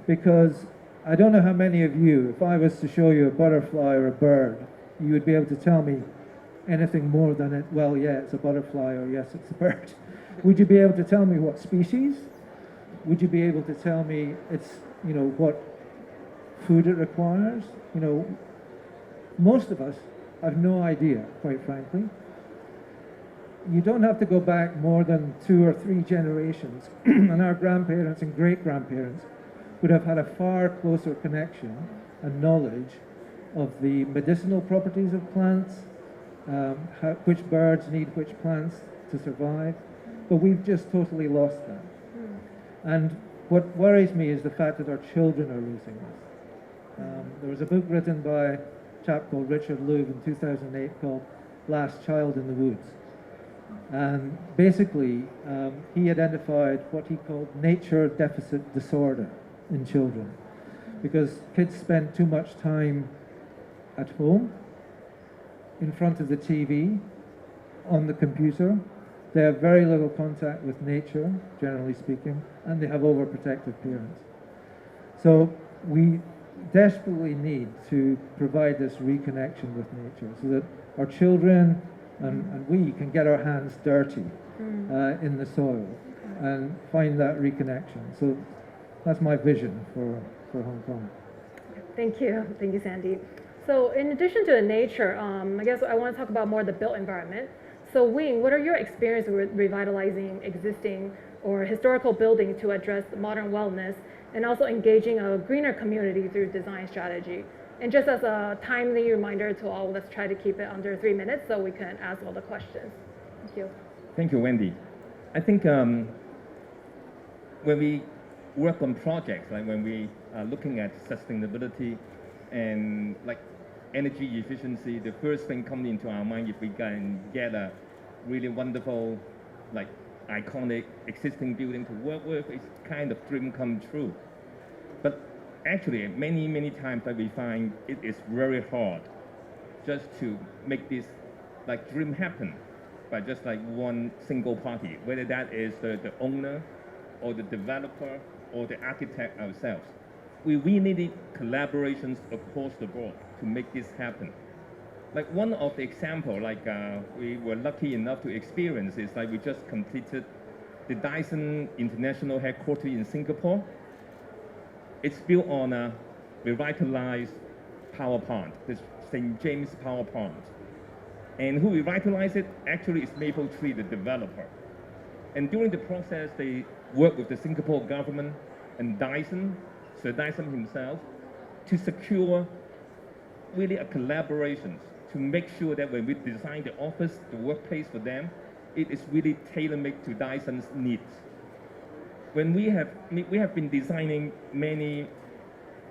Because I don't know how many of you, if I was to show you a butterfly or a bird, you would be able to tell me anything more than it, well, yeah, it's a butterfly, or yes, it's a bird. Would you be able to tell me what species? Would you be able to tell me it's, what food it requires? Most of us have no idea, quite frankly. You don't have to go back more than 2 or 3 generations, and our grandparents and great-grandparents would have had a far closer connection and knowledge of the medicinal properties of plants, which birds need which plants to survive, but we've just totally lost that. And what worries me is the fact that our children are losing this. There was a book written by a chap called Richard Louv in 2008 called Last Child in the Woods. And basically, he identified what he called nature deficit disorder in children, because kids spend too much time at home, in front of the TV, on the computer. They have very little contact with nature, generally speaking, and they have overprotective parents. So we desperately need to provide this reconnection with nature so that our children and we can get our hands dirty in the soil and find that reconnection. So that's my vision for Hong Kong. Thank you, Sandy. So in addition to the nature, I guess I want to talk about more the built environment. So Wing, what are your experiences with revitalizing existing or historical buildings to address modern wellness and also engaging a greener community through design strategy? And just as a timely reminder to all, let's try to keep it under 3 minutes so we can ask all the questions. Thank you. Thank you, Wendy. I think when we work on projects, like when we are looking at sustainability and like energy efficiency, the first thing coming into our mind, if we can get a really wonderful, like iconic existing building to work with, it's kind of dream come true. But actually, many times that we find it is very hard just to make this like dream happen by just like one single party, whether that is the owner or the developer or the architect ourselves. We really need collaborations across the board to make this happen. Like one of the example, like we were lucky enough to experience is like we just completed the Dyson International headquarters in Singapore. It's built on revitalized power plant, the St. James power plant. And who revitalized it actually is Maple Tree, the developer. And during the process, they worked with the Singapore government and Dyson, Sir Dyson himself, to secure really a collaboration to make sure that when we design the office, the workplace for them, it is really tailor-made to Dyson's needs. When we have been designing many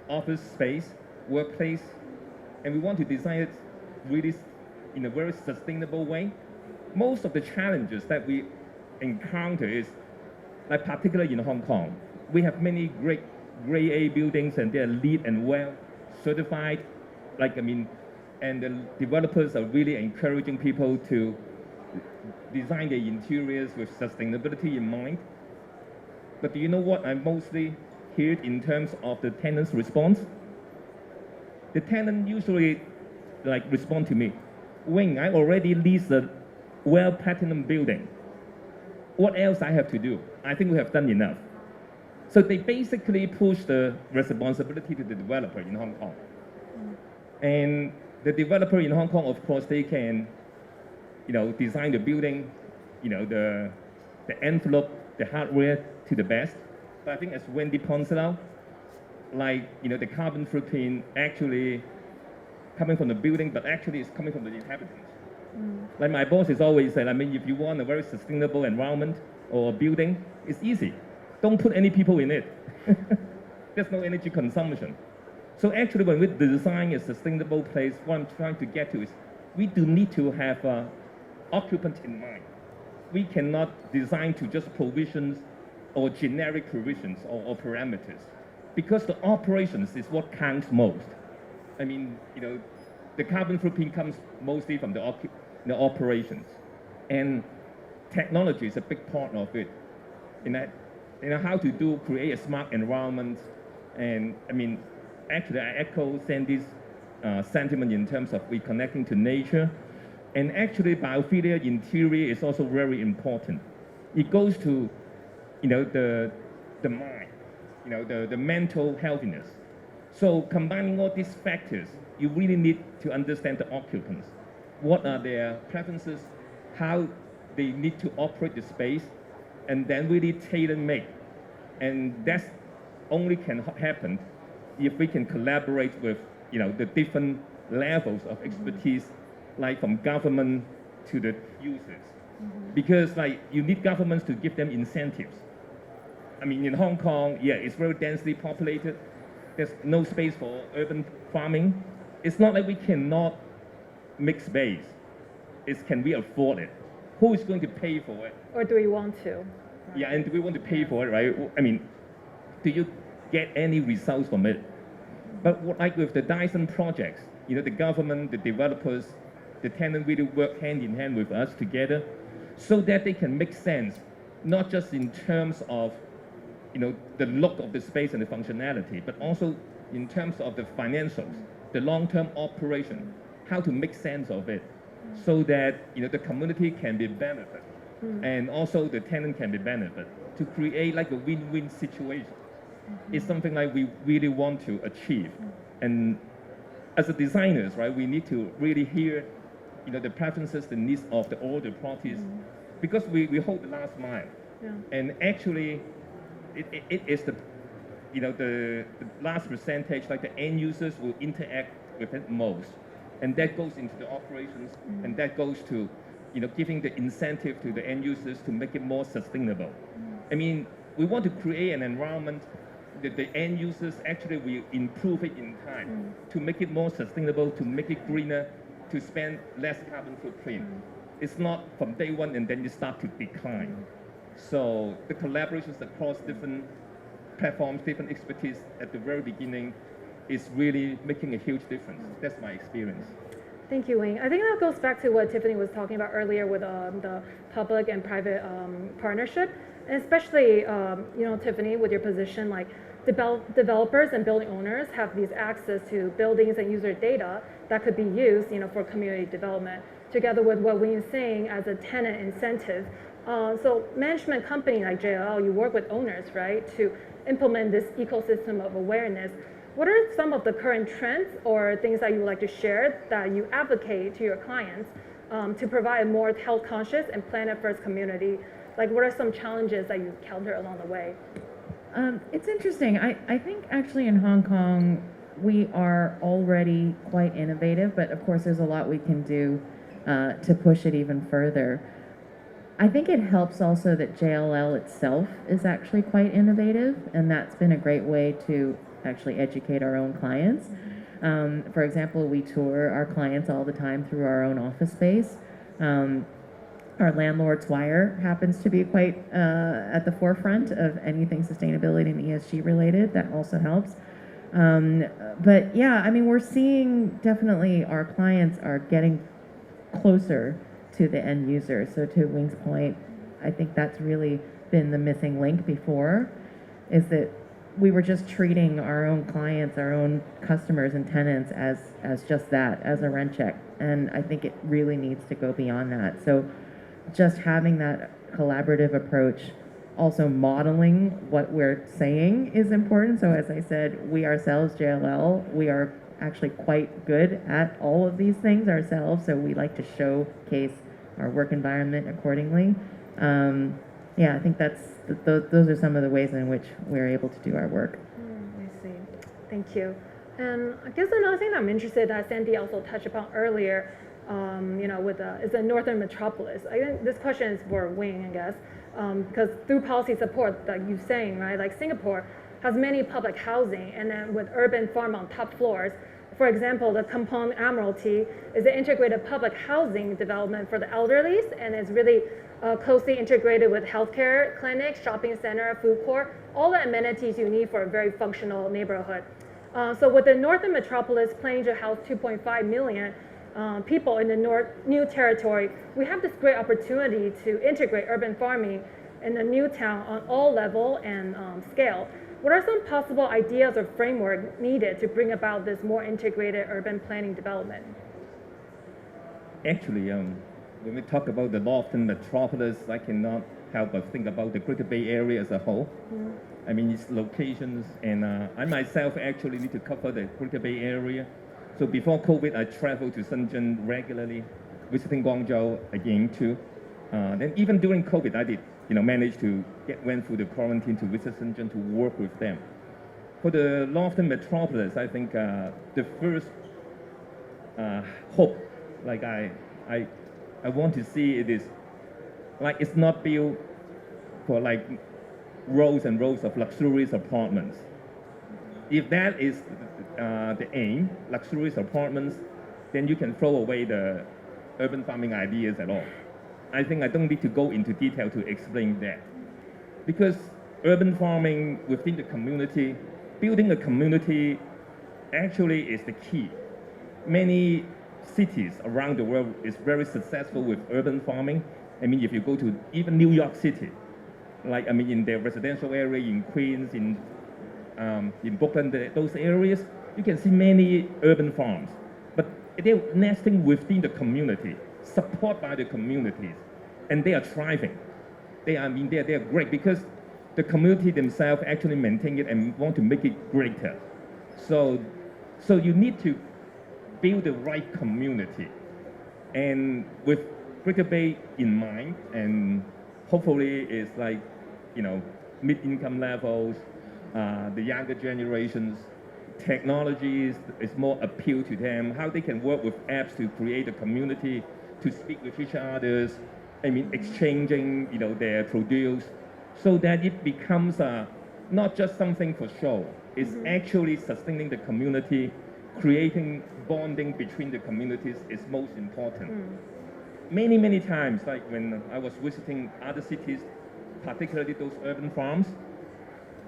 office space, workplace, and we want to design it really in a very sustainable way. Most of the challenges that we encounter is, like particularly in Hong Kong, we have many great Grade A buildings and they're LEED and well certified. And the developers are really encouraging people to design their interiors with sustainability in mind. But do you know what I mostly hear in terms of the tenant's response? The tenant usually respond to me, Wing, I already leased a well platinum building. What else I have to do? I think we have done enough. So they basically push the responsibility to the developer in Hong Kong. And the developer in Hong Kong, of course, they can, design the building, the envelope, the hardware to the best. But I think as Wendy pointed out, the carbon footprint actually coming from the building, but actually it's coming from the inhabitants. Like my boss is always saying, if you want a very sustainable environment or a building, it's easy. Don't put any people in it. There's no energy consumption. So actually, when we design a sustainable place, what I'm trying to get to is we do need to have occupant in mind. We cannot design to just provisions or generic provisions or parameters, because the operations is what counts most. The carbon footprint comes mostly from the operations, and technology is a big part of it. How to create a smart environment, and actually I echo Sandy's sentiment in terms of reconnecting to nature, and actually biophilia interior is also very important. It goes to the mind, the mental healthiness. So combining all these factors, you really need to understand the occupants. What are their preferences, how they need to operate the space, and then really tailor-make. And that's only can happen if we can collaborate with the different levels of expertise, like from government to the users. Because you need governments to give them incentives. In Hong Kong, it's very densely populated. There's no space for urban farming. It's not like we cannot make space. It's can we afford it? Who is going to pay for it? Or do we want to? Yeah, and do we want to pay for it, right? Do you get any results from it? But with the Dyson projects, the government, the developers, the tenant really work hand in hand with us together so that they can make sense, not just in terms of the look of the space and the functionality, but also in terms of the financials, the long-term operation, how to make sense of it, so that the community can be benefited, and also the tenant can be benefited, to create a win-win situation. It's something we really want to achieve. And as a designers, right, we need to really hear the preferences, the needs of all the parties, because we hold the last mile. Yeah. And actually, it is the last percentage, the end users will interact with it most. And that goes into the operations, and that goes to giving the incentive to the end users to make it more sustainable. We want to create an environment that the end users actually will improve it in time to make it more sustainable, to make it greener, to spend less carbon footprint. It's not from day one and then you start to decline. So the collaborations across different platforms, different expertise at the very beginning is really making a huge difference. That's my experience. Thank you, Wing. I think that goes back to what Tiffany was talking about earlier with the public and private partnership, and especially, Tiffany, with your position, developers and building owners have these access to buildings and user data that could be used, for community development, together with what Wing is saying as a tenant incentive. So management company like JLL, you work with owners, right, to implement this ecosystem of awareness. What are some of the current trends or things that you would like to share that you advocate to your clients to provide a more health conscious and planet first community? Like what are some challenges that you encounter along the way? It's interesting. I think actually in Hong Kong, we are already quite innovative, but of course there's a lot we can do to push it even further. I think it helps also that JLL itself is actually quite innovative, and that's been a great way to actually educate our own clients. For example, we tour our clients all the time through our own office space. Our landlord, Tsui, happens to be quite at the forefront of anything sustainability and ESG related. That also helps. But yeah, I mean, we're seeing definitely our clients are getting closer to the end user. So to Wing's point, I think that's really been the missing link before, is that we were just treating our own clients, our own customers and tenants as just that, as a rent check. And I think it really needs to go beyond that. So just having that collaborative approach, also modeling what we're saying is important. So as I said, we ourselves, JLL, we are actually quite good at all of these things ourselves. So we like to showcase our work environment accordingly. Yeah, I think those are some of the ways in which we're able to do our work. I see. Thank you. And I guess another thing I'm interested that Sandy also touched upon earlier, is the Northern Metropolis. I think this question is for Wing, I guess, because through policy support that you're saying, right, like Singapore has many public housing, and then with urban farm on top floors. For example, the Kampong Admiralty is an integrated public housing development for the elderly, and is really closely integrated with healthcare clinics, shopping center, food court, all the amenities you need for a very functional neighborhood. So with the Northern Metropolis planning to house 2.5 million people in the new territory, we have this great opportunity to integrate urban farming in the new town on all level and scale. What are some possible ideas or framework needed to bring about this more integrated urban planning development? Actually, when we talk about the Northern Metropolis, I cannot help but think about the Greater Bay Area as a whole. I mean, its locations, and I myself actually need to cover the Greater Bay Area. So before COVID, I traveled to Shenzhen regularly, visiting Guangzhou again too. Then even during COVID, I did manage to went through the quarantine to visit Shenzhen to work with them. For the Northern Metropolis, I think the first hope, like I want to see it is, like it's not built for like rows and rows of luxurious apartments. If that is the aim, luxurious apartments, then you can throw away the urban farming ideas at all. I think I don't need to go into detail to explain that. Because urban farming within the community, building a community actually is the key. Many cities around the world is very successful with urban farming. I mean, if you go to even New York City, like, I mean, in the residential area, in Queens, in Brooklyn, those areas, you can see many urban farms. But they're nesting within the community, supported by the communities, and they are thriving. They are great because the community themselves actually maintain it and want to make it greater. So you need to build the right community, and with Greater Bay in mind, and hopefully it's like, mid-income levels, the younger generations, technologies is more appeal to them, how they can work with apps to create a community, to speak with each other, I mean, exchanging, their produce, so that it becomes not just something for show. It's actually sustaining the community, creating bonding between the communities is most important. Many, many times, like when I was visiting other cities, particularly those urban farms,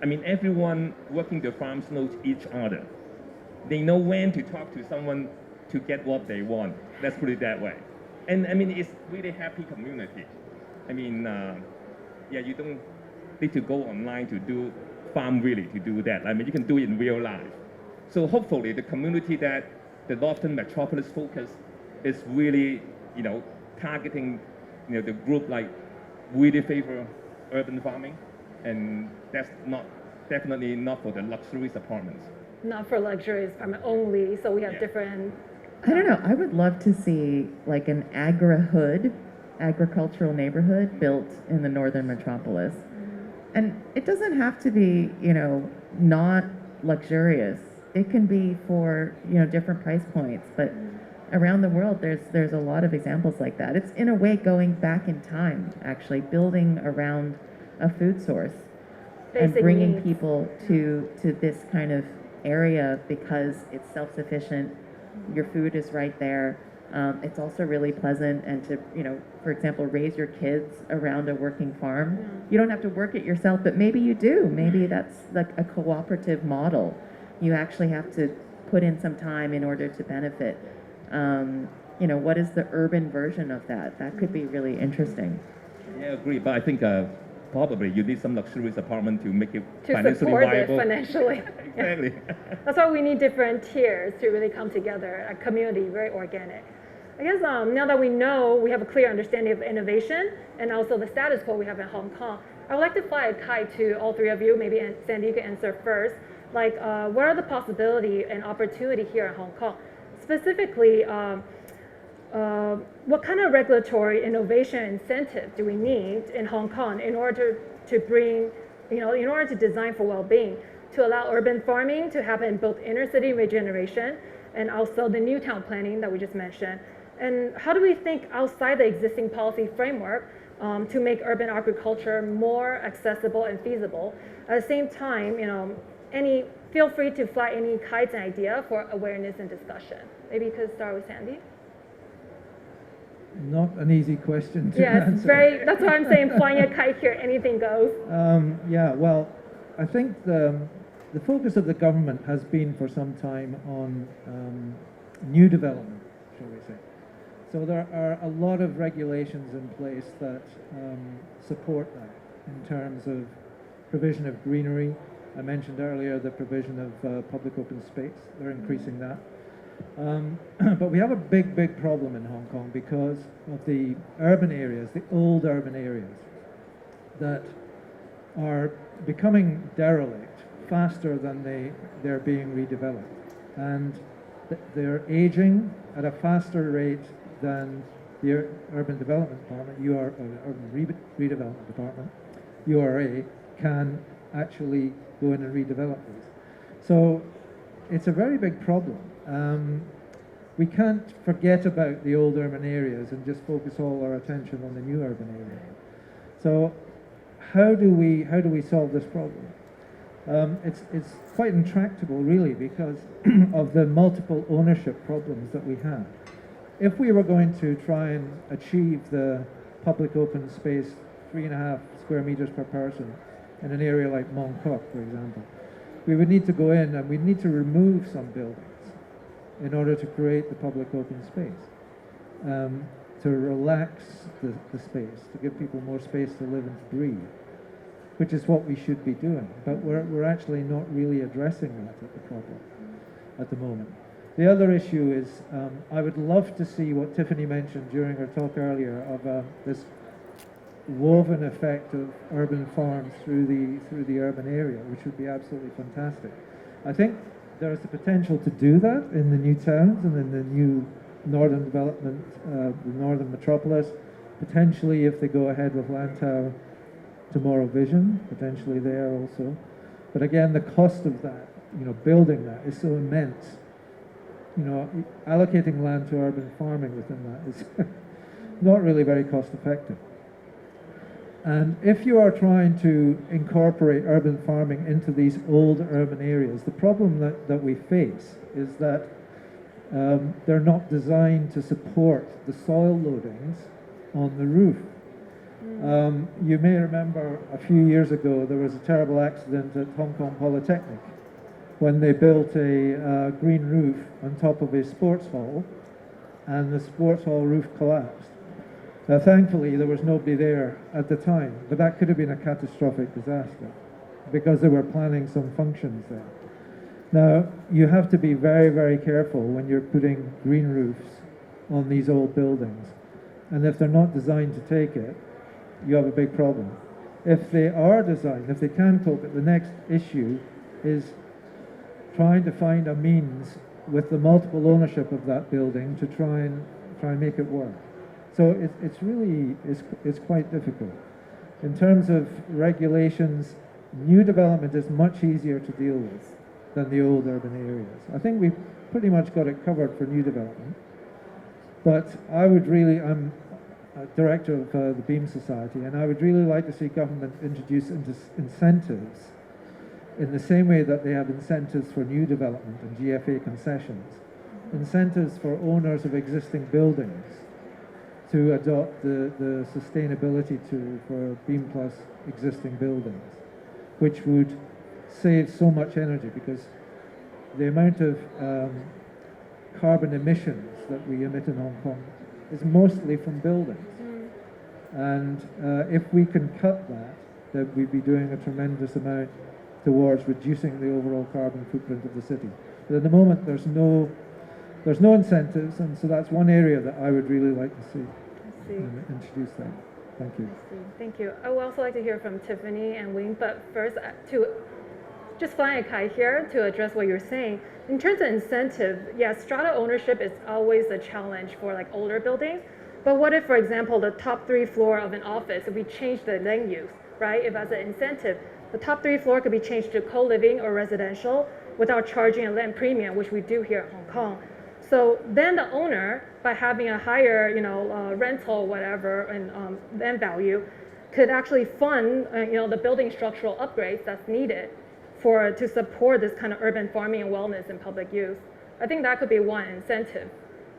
I mean, everyone working the farms knows each other. They know when to talk to someone to get what they want. Let's put it that way. And I mean, it's really happy community. I mean, you don't need to go online to do farm really to do that. I mean, you can do it in real life. So hopefully the community that the Northern Metropolis focus is really, targeting, the group like really favor urban farming, and that's definitely not for the luxurious apartments. not for luxurious apartment only, so we have different. I don't know. I would love to see like an agricultural neighborhood built in the northern metropolis. And it doesn't have to be, not luxurious. It can be for, different price points. But around the world, there's a lot of examples like that. It's in a way going back in time, actually, building around a food source and Basic bringing needs. people to this kind of area because it's self-sufficient. Your food is right there. It's also really pleasant, and to, for example, raise your kids around a working farm. You don't have to work it yourself, but maybe you do. Maybe that's like a cooperative model. You actually have to put in some time in order to benefit. What is the urban version of that? That could be really interesting. Yeah, I agree. But I think probably you need some luxurious apartment to make it To financially support viable. it financially. Exactly. That's why we need different tiers to really come together, a community, very organic. I guess now that we know, we have a clear understanding of innovation and also the status quo we have in Hong Kong, I would like to fly a kite to all three of you. Maybe Sandy, you can answer first. Like, what are the possibility and opportunity here in Hong Kong? Specifically, what kind of regulatory innovation incentive do we need in Hong Kong in order to bring, in order to design for well-being, to allow urban farming to happen in both inner city regeneration and also the new town planning that we just mentioned? And how do we think outside the existing policy framework to make urban agriculture more accessible and feasible? At the same time, feel free to fly any kites and idea for awareness and discussion. Maybe you could start with Sandy. Not an easy question to Yes, answer. that's why I'm saying flying a kite here, anything goes. Well, I think the focus of the government has been for some time on new development, shall we say. So there are a lot of regulations in place that support that in terms of provision of greenery. I mentioned earlier the provision of public open space. They're increasing that. But we have a big problem in Hong Kong because of the urban areas, the old urban areas, that are becoming derelict faster than they're being redeveloped. And they're aging at a faster rate than the Urban Development Department, Urban Redevelopment Department, URA, can actually go in and redevelop these. So it's a very big problem. We can't forget about the old urban areas and just focus all our attention on the new urban areas. So how do we solve this problem? It's quite intractable, really, because of the multiple ownership problems that we have. If we were going to try and achieve the public open space 3.5 square meters per person in an area like Mong Kok, for example, we would need to go in and we'd need to remove some buildings in order to create the public open space, to relax the space, to give people more space to live and to breathe, which is what we should be doing. But we're actually not really addressing that at the moment. The other issue is I would love to see what Tiffany mentioned during her talk earlier of this woven effect of urban farms through the urban area, which would be absolutely fantastic. I think there is the potential to do that in the new towns and in the new northern development, the northern metropolis. Potentially, if they go ahead with Lantau Tomorrow Vision, potentially there also. But again, the cost of that, building that is so immense. Allocating land to urban farming within that is not really very cost effective. And if you are trying to incorporate urban farming into these old urban areas, the problem that we face is that they're not designed to support the soil loadings on the roof. You may remember a few years ago there was a terrible accident at Hong Kong Polytechnic when they built a green roof on top of a sports hall, and the sports hall roof collapsed. Now, thankfully, there was nobody there at the time, but that could have been a catastrophic disaster because they were planning some functions there. Now, you have to be very, very careful when you're putting green roofs on these old buildings. And if they're not designed to take it, you have a big problem. If they are designed, if they can cope it, the next issue is trying to find a means with the multiple ownership of that building to try and make it work. So it's really it's quite difficult. In terms of regulations, new development is much easier to deal with than the old urban areas. I think we've pretty much got it covered for new development. But I'm a director of the Beam Society, and I would really like to see government introduce incentives in the same way that they have incentives for new development and GFA concessions, incentives for owners of existing buildings to adopt the sustainability tool for Beam Plus existing buildings, which would save so much energy, because the amount of carbon emissions that we emit in Hong Kong is mostly from buildings. And if we can cut that, then we'd be doing a tremendous amount towards reducing the overall carbon footprint of the city. But at the moment, there's no incentives, and so that's one area that I would really like to see introduce that. Thank you. Thank you. I would also like to hear from Tiffany and Wing, but first, to just flying a kite here to address what you're saying. In terms of incentive, yes, strata ownership is always a challenge for like older buildings. But what if, for example, the top 3 floor of an office, if we change the land use, right? If as an incentive, the top 3 floor could be changed to co-living or residential without charging a land premium, which we do here in Hong Kong. So then the owner, by having a higher, rental, whatever, and land value, could actually fund, the building structural upgrades that's needed to support this kind of urban farming and wellness and public use. I think that could be one incentive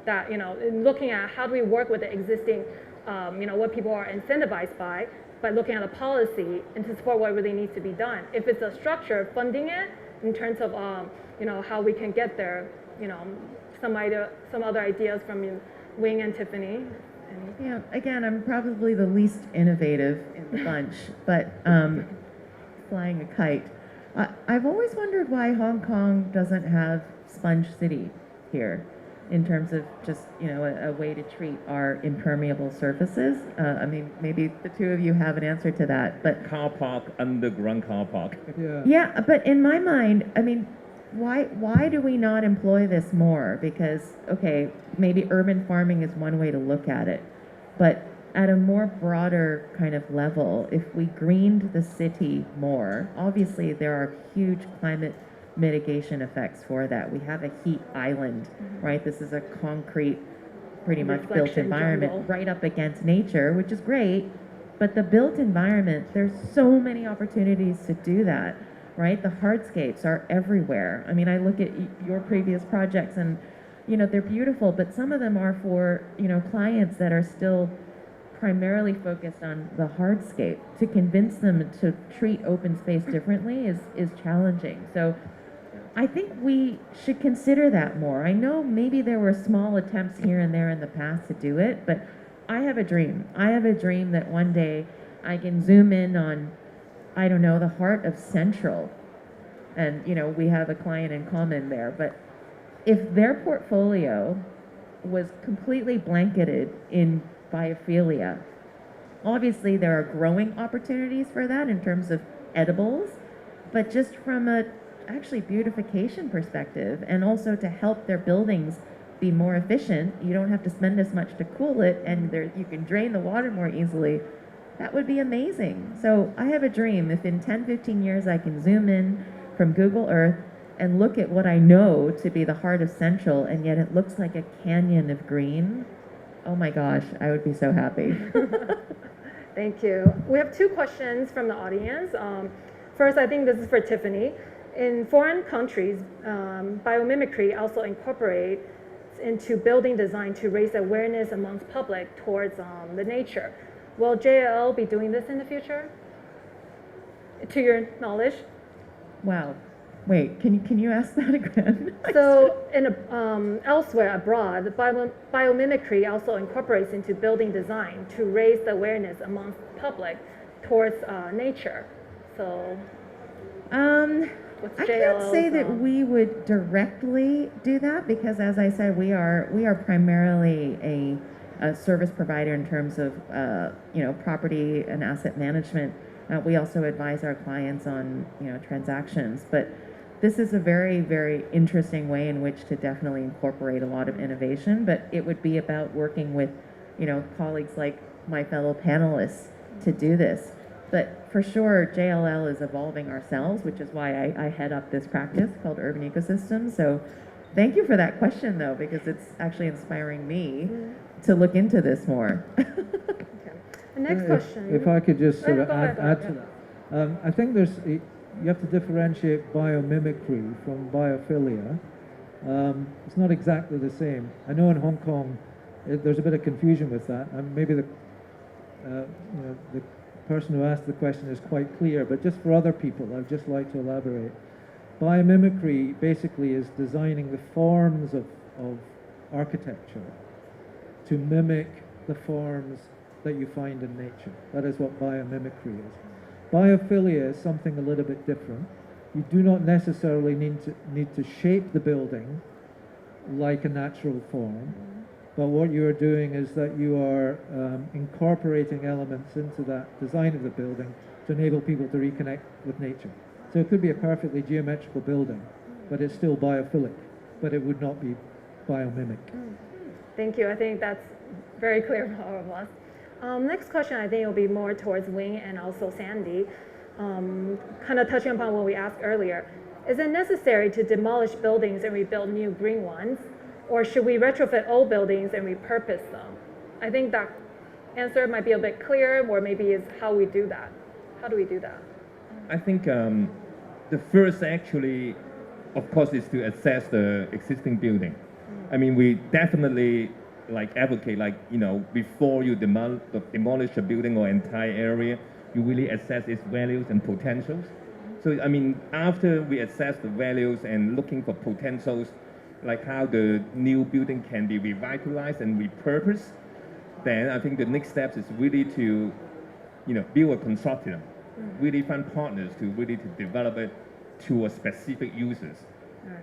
that, in looking at how do we work with the existing, what people are incentivized by looking at a policy and to support what really needs to be done. If it's a structure, funding it in terms of, how we can get there, some other ideas from Wing and Tiffany. Yeah, again, I'm probably the least innovative in the bunch, but flying a kite. I've always wondered why Hong Kong doesn't have Sponge City here in terms of just, a way to treat our impermeable surfaces. I mean, maybe the two of you have an answer to that, but... Car park, underground car park. Yeah, but in my mind, I mean, why do we not employ this more? Because, okay, maybe urban farming is one way to look at it, but at a more broader kind of level, if we greened the city more, obviously there are huge climate mitigation effects for that. We have a heat island, right? This is a concrete, pretty much built environment jungle, right up against nature, which is great, but the built environment, there's so many opportunities to do that, right? The hardscapes are everywhere. I mean, I look at your previous projects and, they're beautiful, but some of them are for, clients that are still primarily focused on the hardscape. To convince them to treat open space differently is challenging. So I think we should consider that more. I know maybe there were small attempts here and there in the past to do it, but I have a dream. I have a dream that one day I can zoom in on, I don't know, the heart of Central. And, we have a client in common there, but if their portfolio was completely blanketed in biophilia, obviously there are growing opportunities for that in terms of edibles, but just from a actually beautification perspective, and also to help their buildings be more efficient, you don't have to spend as much to cool it, and you can drain the water more easily. That would be amazing. So I have a dream. If in 10-15 years I can zoom in from Google Earth and look at what I know to be the heart of Central, and yet it looks like a canyon of green, oh my gosh, I would be so happy. Thank you. We have 2 questions from the audience. First, I think this is for Tiffany. In foreign countries, biomimicry also incorporates into building design to raise awareness amongst public towards the nature. Will JLL be doing this in the future, to your knowledge? Wow. Wait, can you ask that again? So elsewhere abroad, biomimicry also incorporates into building design to raise the awareness amongst public towards nature. So I can't say that we would directly do that, because as I said, we are primarily a service provider in terms of property and asset management. We also advise our clients on transactions, but this is a very, very interesting way in which to definitely incorporate a lot of innovation, but it would be about working with, colleagues like my fellow panelists to do this. But for sure, JLL is evolving ourselves, which is why I head up this practice called Urban Ecosystems. So thank you for that question, though, because it's actually inspiring me to look into this more. The next question. If I could just sort of Go ahead, add to that. I think you have to differentiate biomimicry from biophilia. It's not exactly the same. I know in Hong Kong there's a bit of confusion with that, and maybe the person who asked the question is quite clear, but just for other people, I'd just like to elaborate. Biomimicry basically is designing the forms of architecture to mimic the forms that you find in nature. That is what biomimicry is. Biophilia is something a little bit different. You do not necessarily need to shape the building like a natural form, but what you are doing is that you are incorporating elements into that design of the building to enable people to reconnect with nature. So it could be a perfectly geometrical building, but it's still biophilic, but it would not be biomimic. Thank you. I think that's very clear for all of us. Next question, I think will be more towards Wing and also Sandy. Kind of touching upon what we asked earlier. Is it necessary to demolish buildings and rebuild new green ones? Or should we retrofit old buildings and repurpose them? I think that answer might be a bit clearer, or maybe is how we do that. How do we do that? I think the first actually, of course, is to assess the existing building. I mean, we definitely advocate before you demolish a building or entire area, you really assess its values and potentials. So I mean, after we assess the values and looking for potentials, like how the new building can be revitalized and repurposed, then I think the next steps is really to, build a consortium, really find partners to develop it to a specific users.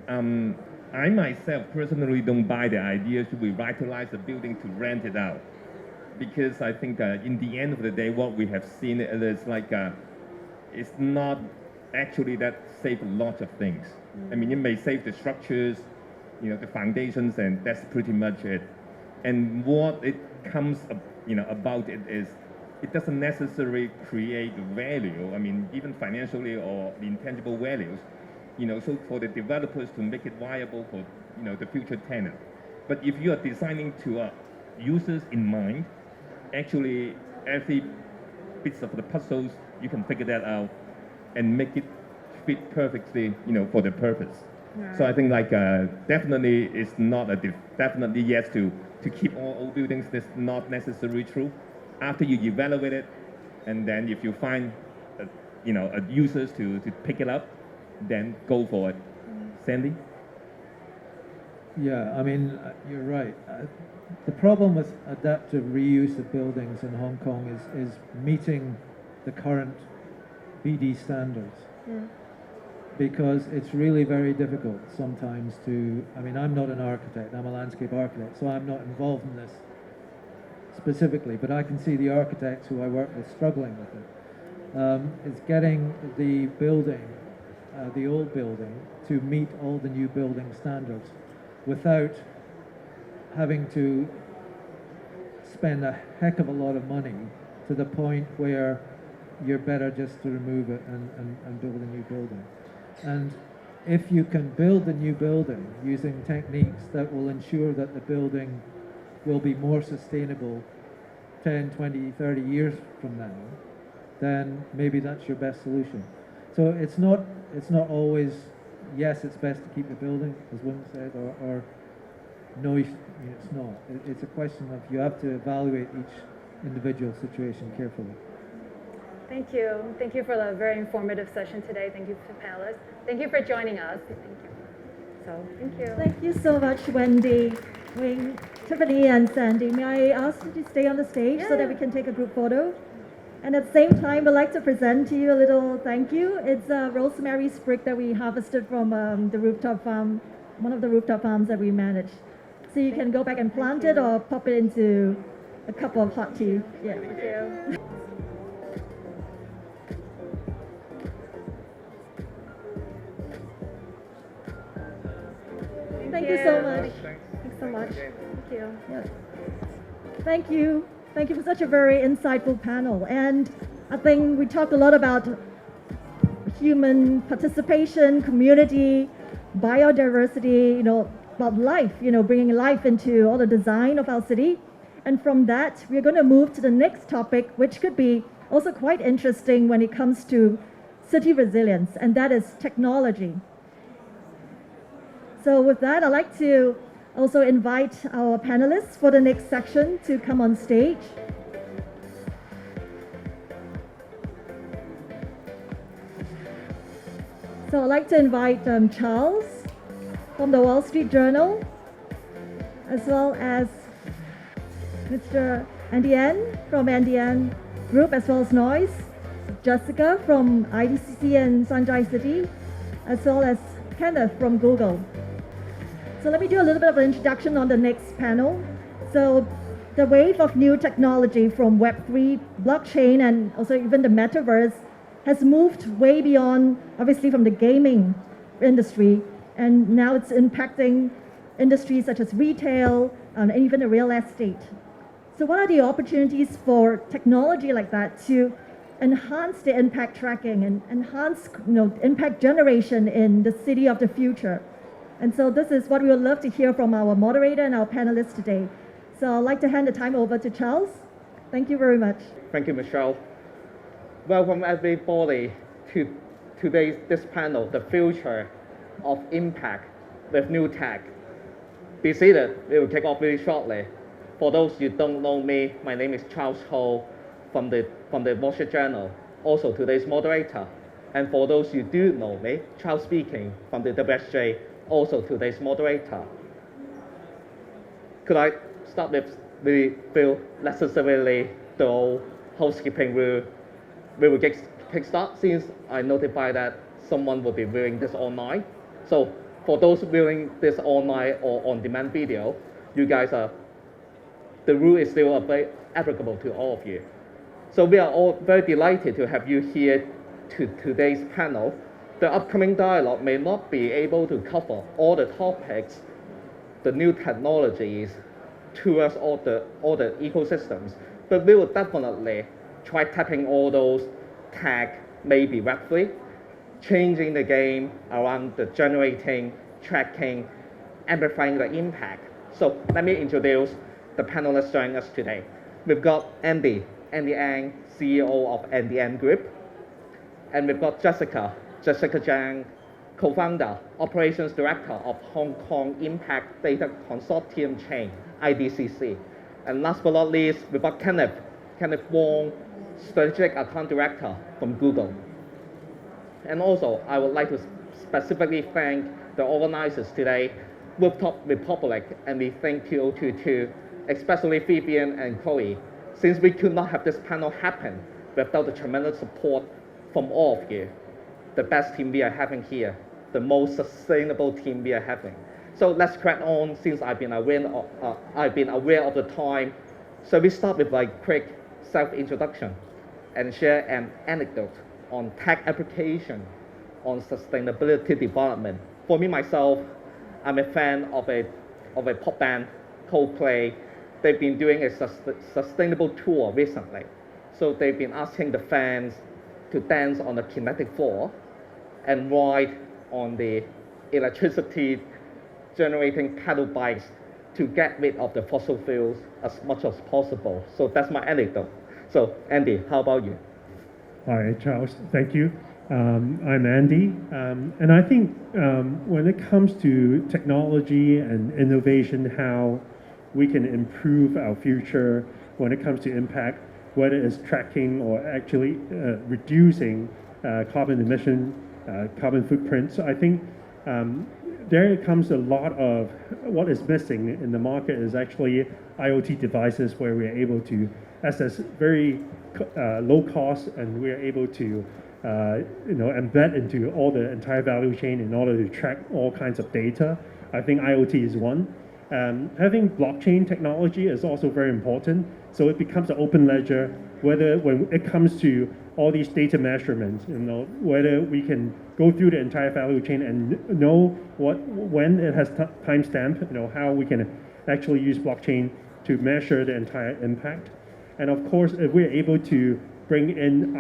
I myself personally don't buy the idea to revitalize the building to rent it out, because I think in the end of the day, what we have seen is it's not actually that save a lot of things. I mean, it may save the structures, the foundations, and that's pretty much it. And what it comes, about it is, it doesn't necessarily create value. I mean, even financially or intangible values. So for the developers to make it viable for, the future tenant. But if you are designing to users in mind, actually every bits of the puzzles, you can figure that out and make it fit perfectly, for the purpose. Right. So I think definitely it's not definitely yes to keep all old buildings. That's not necessarily true. After you evaluate it, and then if you find, users to pick it up, then go for it. Sandy? Yeah, I mean, you're right. The problem with adaptive reuse of buildings in Hong Kong is meeting the current BD standards. Because it's really very difficult sometimes to, I mean, I'm not an architect, I'm a landscape architect, so I'm not involved in this specifically, but I can see the architects who I work with struggling with it. It's getting the building, the old building, to meet all the new building standards without having to spend a heck of a lot of money to the point where you're better just to remove it and build a new building. And if you can build a new building using techniques that will ensure that the building will be more sustainable 10, 20, 30 years from now, then maybe that's your best solution. So it's not always, yes, it's best to keep the building, as Wim said, or no, it's not. It's a question of you have to evaluate each individual situation carefully. Thank you. Thank you for the very informative session today. Thank you to panelists. Thank you for joining us. Thank you. So, thank you. Thank you so much, Wendy, Wing, Tiffany, and Sandy. May I ask you to stay on the stage so that we can take a group photo? And at the same time, we'd like to present to you a little thank you. It's a rosemary sprig that we harvested from the rooftop farm, one of the rooftop farms that we manage. So you can go back and plant it or pop it into a cup of hot tea. Yeah. Thank you. Thank you so much. Thanks so much. Thank you. Yes. Thank you. Thank you for such a very insightful panel. And I think we talked a lot about human participation, community, biodiversity, about life, bringing life into all the design of our city. And from that, we're going to move to the next topic, which could be also quite interesting when it comes to city resilience, and that is technology. So with that, I'd like to also invite our panelists for the next section to come on stage. So I'd like to invite Charles from the Wall Street Journal, as well as Mr. Andy N from Andy N Group, as well as Noise, Jessica from IDCC and Sunrise City, as well as Kenneth from Google. So let me do a little bit of an introduction on the next panel. So the wave of new technology from Web3, blockchain, and also even the metaverse has moved way beyond, obviously, from the gaming industry, and now it's impacting industries such as retail and even the real estate. So what are the opportunities for technology like that to enhance the impact tracking and enhance impact generation in the city of the future? And so this is what we would love to hear from our moderator and our panelists today. So I'd like to hand the time over to Charles. Thank you very much. Thank you, Michelle. Welcome everybody to this panel, The Future of Impact with New Tech. Be seated, we will kick off really shortly. For those who don't know me, my name is Charles Ho from the Wall Street Journal, also today's moderator. And for those who do know me, Charles speaking from the WSJ, also today's moderator. Could I start with the few necessarily the housekeeping rule? We will kickstart since I notified that someone will be viewing this online. So for those viewing this online or on-demand video, you guys are, the rule is still applicable to all of you. So we are all very delighted to have you here to today's panel. The upcoming dialogue may not be able to cover all the topics, the new technologies towards all the ecosystems, but we will definitely try tapping all those tech, maybe Web3, changing the game around the generating, tracking, amplifying the impact. So let me introduce the panelists joining us today. We've got Andy Ang, CEO of Andy N Group. And we've got Jessica Zhang, co-founder, operations director of Hong Kong Impact Data Consortium Chain, IDCC. And last but not least, we've got Kenneth Wong, strategic account director from Google. And also, I would like to specifically thank the organizers today, Rooftop Republic and Rethink 2022, especially Vivian and Chloe, since we could not have this panel happen without the tremendous support from all of you. The best team we are having here, the most sustainable team we are having. So let's crack on, since I've been aware of the time. So we start with a quick self-introduction and share an anecdote on tech application on sustainability development. For me, myself, I'm a fan of a pop band, Coldplay. They've been doing a sustainable tour recently. So they've been asking the fans to dance on the kinetic floor and ride on the electricity generating pedal bikes to get rid of the fossil fuels as much as possible. So that's my anecdote. So Andy, how about you? Hi, Charles. Thank you. I'm Andy, and I think when it comes to technology and innovation, how we can improve our future when it comes to impact, whether it's tracking or actually reducing carbon emission, carbon footprint. So I think there comes a lot of what is missing in the market is actually IoT devices where we are able to access very low cost, and we are able to embed into all the entire value chain in order to track all kinds of data. I think IoT is one. Having blockchain technology is also very important. So it becomes an open ledger, whether when it comes to all these data measurements, whether we can go through the entire value chain and know when it has timestamp, how we can actually use blockchain to measure the entire impact. And of course, if we're able to bring in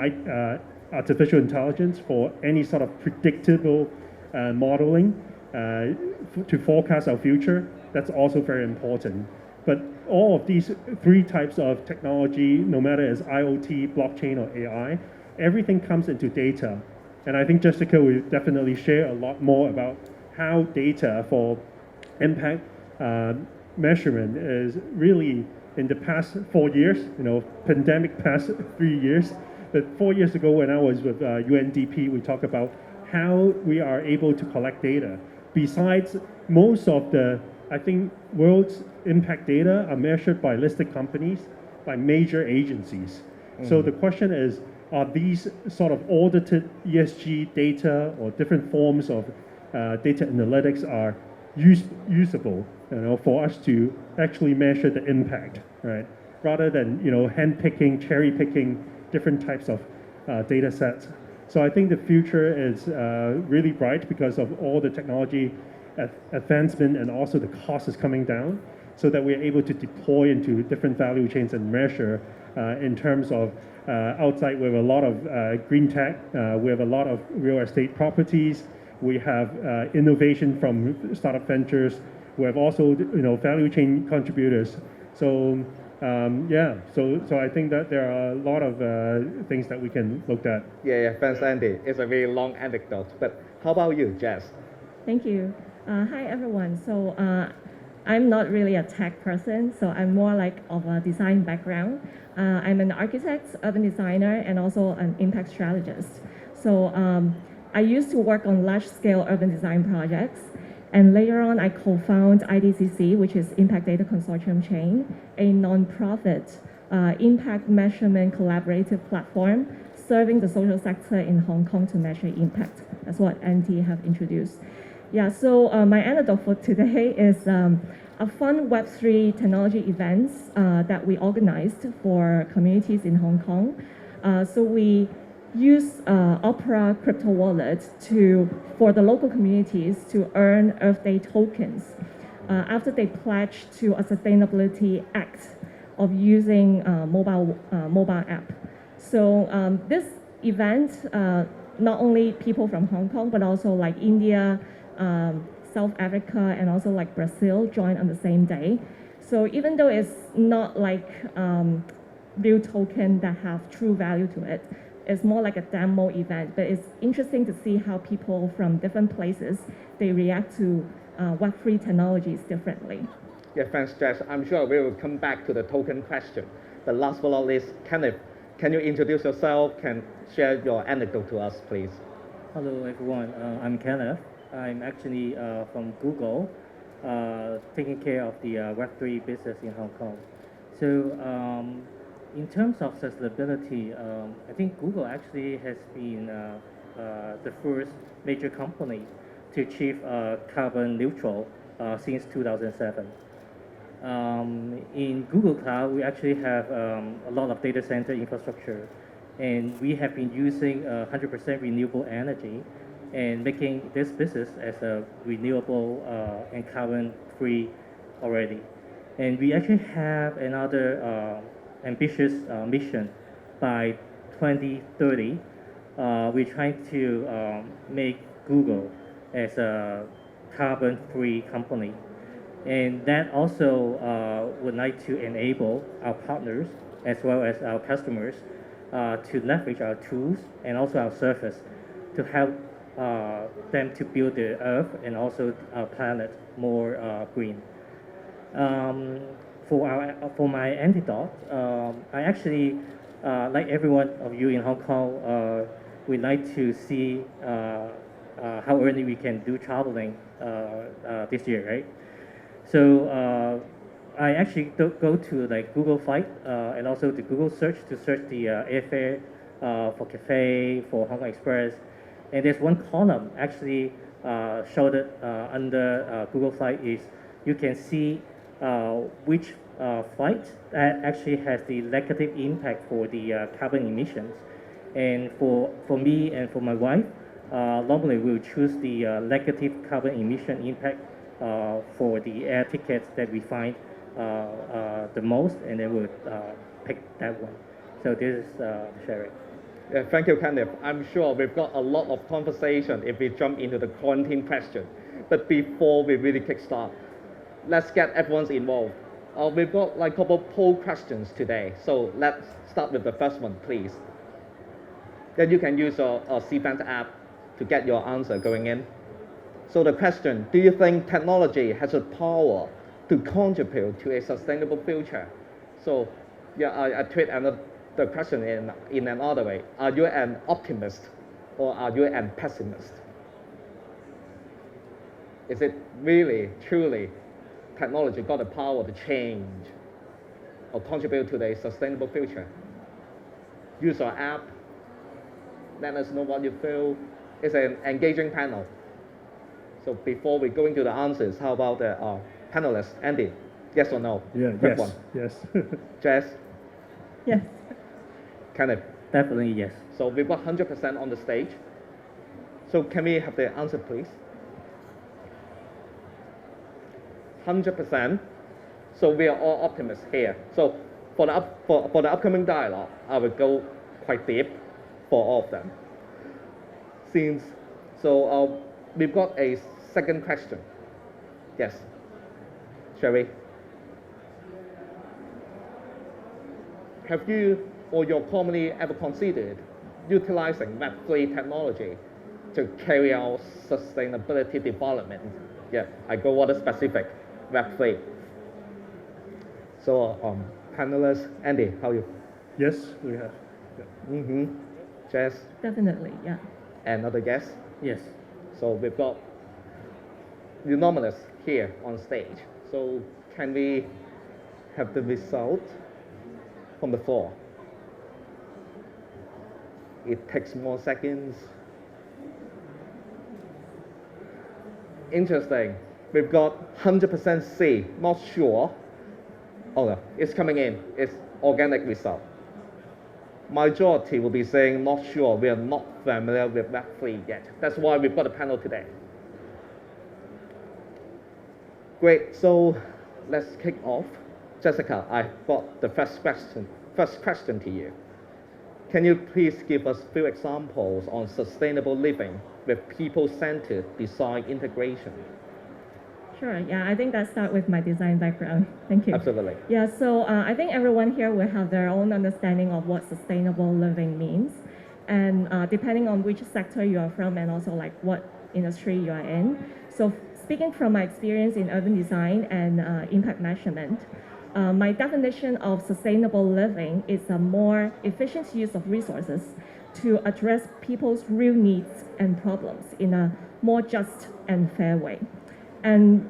artificial intelligence for any sort of predictable modeling to forecast our future, that's also very important. But all of these three types of technology, no matter it's IoT, blockchain, or AI, everything comes into data. And I think Jessica will definitely share a lot more about how data for impact measurement is really in the past 4 years, pandemic past 3 years. But 4 years ago when I was with UNDP, we talked about how we are able to collect data. Besides, most of the, I think, world's impact data are measured by listed companies, by major agencies. So the question is, are these sort of audited ESG data or different forms of data analytics are usable, for us to actually measure the impact, right? Rather than, hand-picking, cherry-picking different types of data sets. So I think the future is really bright because of all the technology advancement, and also the cost is coming down, so that we're able to deploy into different value chains and measure in terms of outside. We have a lot of green tech, we have a lot of real estate properties, we have innovation from startup ventures, we have also value chain contributors. So so I think that there are a lot of things that we can look at. Yeah, thanks, Andy. It's a very long anecdote, but how about you, Jess? Thank you. Hi, everyone. So I'm not really a tech person, so I'm more like of a design background. I'm an architect, urban designer, and also an impact strategist. So I used to work on large-scale urban design projects, and later on I co-founded IDCC, which is Impact Data Consortium Chain, a non-profit impact measurement collaborative platform serving the social sector in Hong Kong to measure impact. That's what Andy have introduced. Yeah, so my anecdote for today is a fun Web3 technology events that we organized for communities in Hong Kong. So we use Opera crypto wallet for the local communities to earn Earth Day tokens after they pledge to a sustainability act of using mobile app. So this event, not only people from Hong Kong, but also like India, South Africa, and also like Brazil joined on the same day. So even though it's not like real token that have true value to it, it's more like a demo event, but it's interesting to see how people from different places, they react to Web3 technologies differently. Yeah, thanks, Jess. I'm sure we will come back to the token question. But last but not least, Kenneth, can you introduce yourself? Can share your anecdote to us, please? Hello, everyone. I'm Kenneth. I'm actually from Google, taking care of the Web3 business in Hong Kong. So in terms of sustainability, I think Google actually has been the first major company to achieve carbon neutral since 2007. In Google Cloud, we actually have a lot of data center infrastructure, and we have been using 100% renewable energy and making this business as a renewable and carbon-free already. And we actually have another ambitious mission. By 2030, we're trying to make Google as a carbon-free company. And that also would like to enable our partners as well as our customers to leverage our tools and also our service to help them to build the Earth and also our planet more green. For my antidote, I actually, like every one of you in Hong Kong, we like to see how early we can do traveling this year, right? So I actually go to like Google Flight and also the Google Search to search the airfare for Cathay, for Hong Kong Express. And there's one column actually showed it under Google Flight is you can see which flight that actually has the negative impact for the carbon emissions. And for me and for my wife, normally we'll choose the negative carbon emission impact for the air tickets that we find the most, and then we'll pick that one. So this is sharing. Yeah, thank you, Kenneth. I'm sure we've got a lot of conversation if we jump into the quarantine question. But before we really kickstart, let's get everyone involved. We've got like a couple poll questions today. So let's start with the first one, please. Then you can use a Cvent app to get your answer going in. So the question, do you think technology has the power to contribute to a sustainable future? So yeah, I tweet the question in another way. Are you an optimist or are you a pessimist? Is it really, truly, technology got the power to change or contribute to the sustainable future? Use our app. Let us know what you feel. It's an engaging panel. So before we go into the answers, how about the panelists? Andy, yes or no? Yeah, Quick yes, one. yes. Jess? Yes. Kenneth? Definitely yes. So we've got 100% on the stage. So can we have the answer, please? 100%. So we are all optimists here. So for the upcoming dialogue, I will go quite deep for all of them. So we've got a second question. Yes, Sherry. Have you or your company ever considered utilizing Web3 technology to carry out sustainability development? Yeah, I go water specific, Web3. So panelists, Andy, how are you? Yes, we have. Yeah. Mm-hmm. Jess? Definitely, yeah. Another guess? Yes. So we've got eunominists here on stage. So can we have the result from the floor? It takes more seconds. Interesting. We've got 100% C, not sure. Oh no, it's coming in. It's organic result. Majority will be saying not sure. We are not familiar with Web3 yet. That's why we've got a panel today. Great, so let's kick off. Jessica, I've got the first question to you. Can you please give us a few examples on sustainable living with people-centered design integration? Sure, yeah, I think that starts with my design background. Thank you. Absolutely. Yeah, so I think everyone here will have their own understanding of what sustainable living means. And depending on which sector you are from and also like what industry you are in. So speaking from my experience in urban design and impact measurement, my definition of sustainable living is a more efficient use of resources to address people's real needs and problems in a more just and fair way. And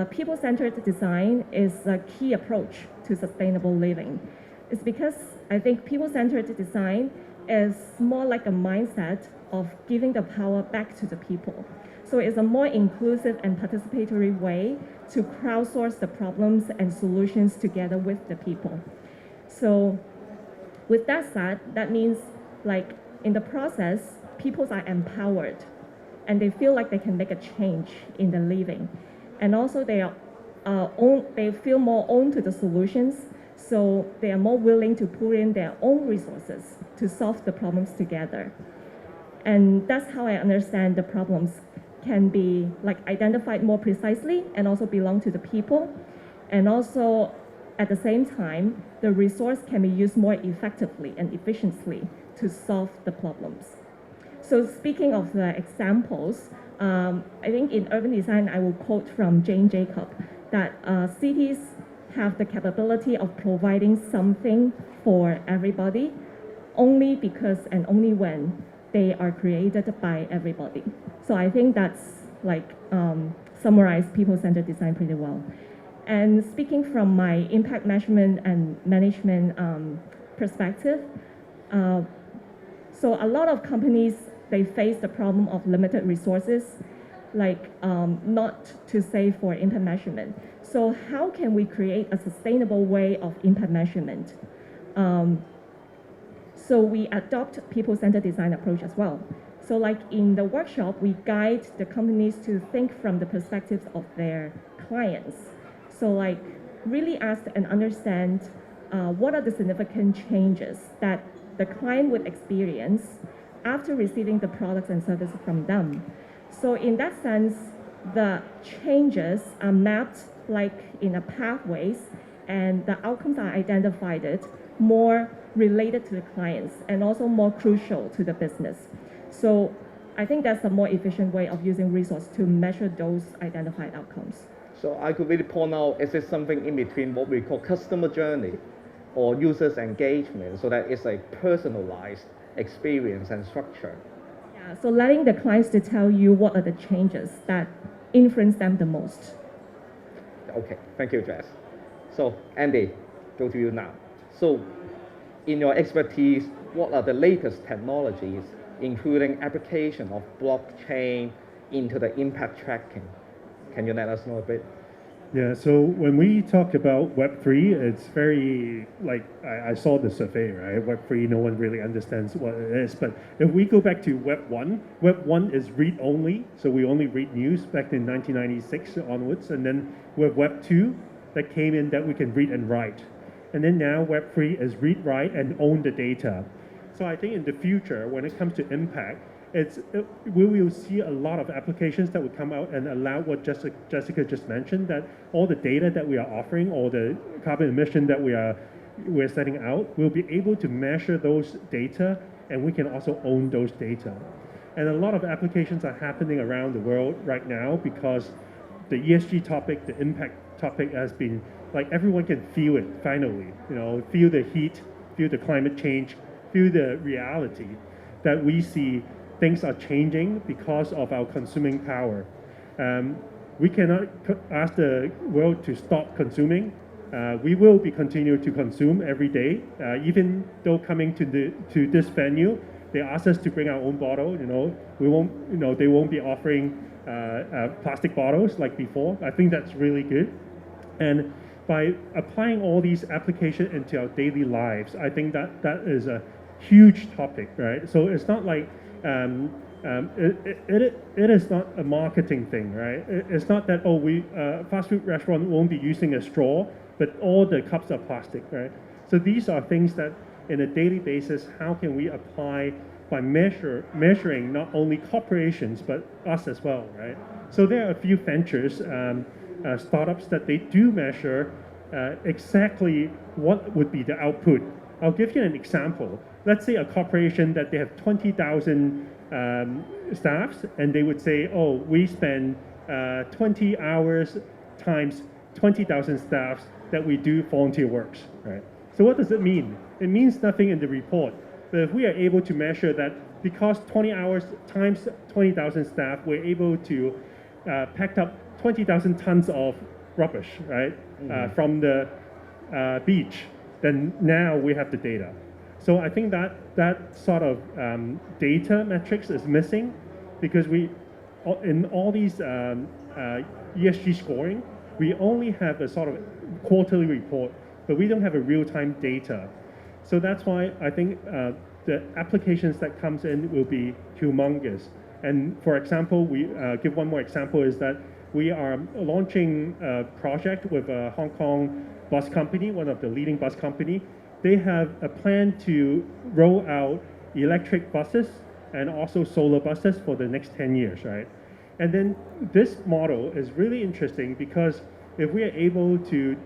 people-centered design is a key approach to sustainable living. It's because I think people-centered design is more like a mindset of giving the power back to the people. So it's a more inclusive and participatory way to crowdsource the problems and solutions together with the people. So with that said, that means like in the process, people are empowered and they feel like they can make a change in their living. And also they feel more own to the solutions, so they are more willing to put in their own resources to solve the problems together. And that's how I understand the problems can be like identified more precisely and also belong to the people. And also at the same time, the resource can be used more effectively and efficiently to solve the problems. So speaking of the examples, I think in urban design, I will quote from Jane Jacob that cities have the capability of providing something for everybody only because and only when they are created by everybody. So I think that's like summarize people-centered design pretty well. And speaking from my impact measurement and management perspective, so a lot of companies, they face the problem of limited resources, like not to say for impact measurement. So how can we create a sustainable way of impact measurement? So we adopt people-centered design approach as well. So like in the workshop, we guide the companies to think from the perspectives of their clients. So like really ask and understand what are the significant changes that the client would experience after receiving the products and services from them. So in that sense, the changes are mapped like in a pathways, and the outcomes are identified more related to the clients and also more crucial to the business. So I think that's a more efficient way of using resource to measure those identified outcomes. So I could really point out, is it something in between what we call customer journey or users engagement, so that it's a personalized experience and structure? Yeah, so letting the clients to tell you what are the changes that influence them the most. Okay, thank you, Jess. So Andy, go to you now. So in your expertise, what are the latest technologies, including application of blockchain into the impact tracking? Can you let us know a bit? Yeah, so when we talk about Web3, it's very, like, I saw the survey, right? Web3, no one really understands what it is. But if we go back to Web 1 is read only. So we only read news back in 1996 onwards. And then with Web 2, that came in that we can read and write. And then now Web3 is read, write, and own the data. So I think in the future, when it comes to impact, we will see a lot of applications that will come out and allow what Jessica just mentioned, that all the data that we are offering, or the carbon emission that we're setting out, we'll be able to measure those data, and we can also own those data. And a lot of applications are happening around the world right now because the ESG topic, the impact topic has been, like, everyone can feel it finally, feel the heat, feel the climate change, feel the reality that we see. Things are changing because of our consuming power. We cannot ask the world to stop consuming. We will be continue to consume every day. Even though coming to this venue, they ask us to bring our own bottle. We won't. They won't be offering plastic bottles like before. I think that's really good. And by applying all these applications into our daily lives, I think that is a huge topic, right? So it's not like it is not a marketing thing, right? It's not that, fast food restaurant won't be using a straw, but all the cups are plastic, right? So these are things that in a daily basis, how can we apply by measuring not only corporations, but us as well, right? So there are a few ventures, startups that they do measure exactly what would be the output. I'll give you an example. Let's say a corporation that they have 20,000 staffs, and they would say, we spend 20 hours times 20,000 staffs that we do volunteer works, right? So what does it mean? It means nothing in the report. But if we are able to measure that because 20 hours times 20,000 staff, we're able to pack up 20,000 tons of rubbish, right, from the beach, then now we have the data. So I think that sort of data metrics is missing because in all these ESG scoring, we only have a sort of quarterly report, but we don't have a real-time data. So that's why I think the applications that comes in will be humongous. And for example, we give one more example is that we are launching a project with a Hong Kong bus company, one of the leading bus company. They have a plan to roll out electric buses and also solar buses for the next 10 years, right? And then this model is really interesting because if we are able to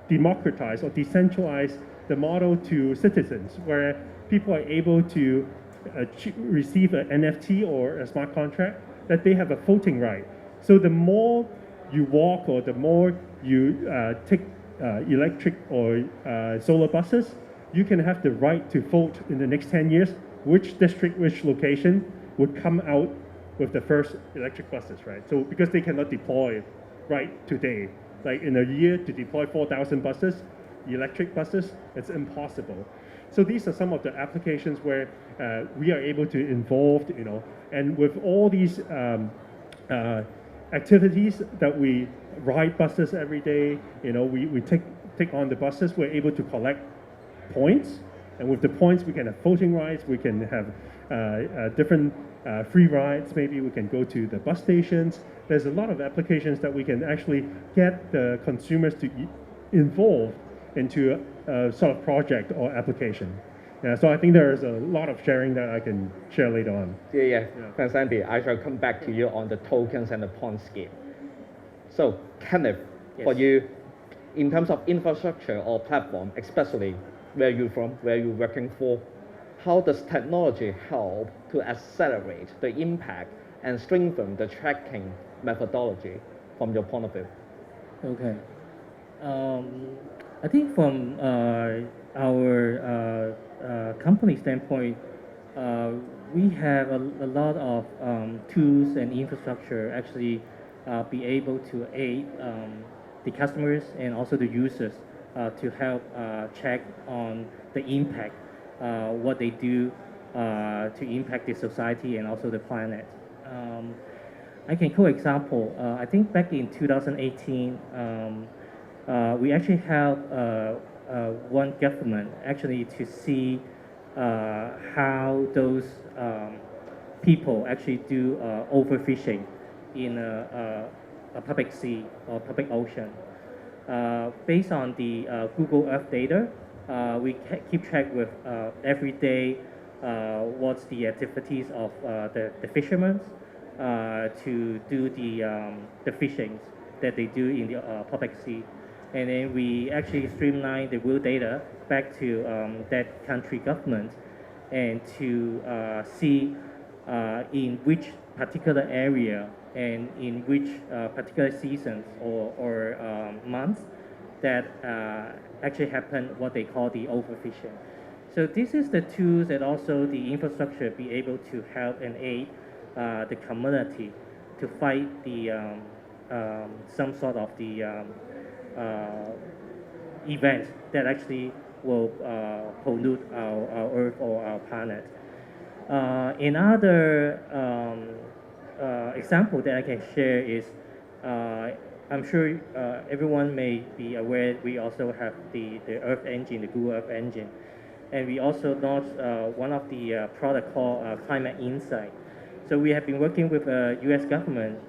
democratize or decentralize the model to citizens, where people are able to receive an NFT or a smart contract, that they have a voting right. So the more you walk or the more you take electric or solar buses, you can have the right to vote in the next 10 years which district, which location would come out with the first electric buses, right? So because they cannot deploy right today, like in a year to deploy 4,000 buses, electric buses, it's impossible. So these are some of the applications where we are able to involve, and with all these activities that we ride buses every day, we take on the buses, we're able to collect points, And with the points, we can have voting rights, we can have different free rides, maybe we can go to the bus stations. There's a lot of applications that we can actually get the consumers to involve into a sort of project or application. Yeah, so I think there's a lot of sharing that I can share later on. Yeah. Thanks, Andy. I shall come back to you on the tokens and the point scheme. So, Kenneth, for you, in terms of infrastructure or platform, especially where you're from, where you're working for, how does technology help to accelerate the impact and strengthen the tracking methodology from your point of view? Okay. I think from our company standpoint, we have a lot of tools and infrastructure actually be able to aid the customers and also the users to help check on the impact, what they do to impact the society and also the planet. I can co-example, I think back in 2018, we actually helped one government actually to see how those people actually do overfishing in a public sea or public ocean. Based on the Google Earth data, we keep track with every day what's the activities of the fishermen to do the fishings that they do in the public sea. And then we actually streamline the real data back to that country government and to see in which particular area and in which particular seasons or months that actually happen what they call the overfishing. So this is the tools and also the infrastructure be able to help and aid the community to fight the some sort of the events that actually will pollute our Earth or our planet. Another example that I can share is, I'm sure everyone may be aware we also have the Earth engine, the Google Earth engine. And we also launched one of the product called Climate Insight. So we have been working with the US government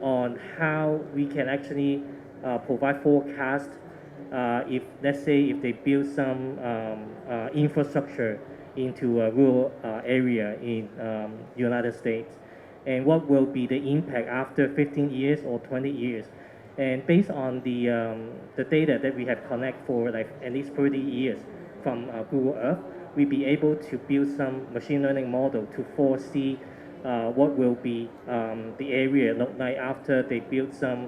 on how we can actually provide forecast if, let's say, if they build some infrastructure into a rural area in United States, and what will be the impact after 15 years or 20 years. And based on the data that we have collected for like at least 30 years from Google Earth, we'll be able to build some machine learning model to foresee what will be the area look like after they build some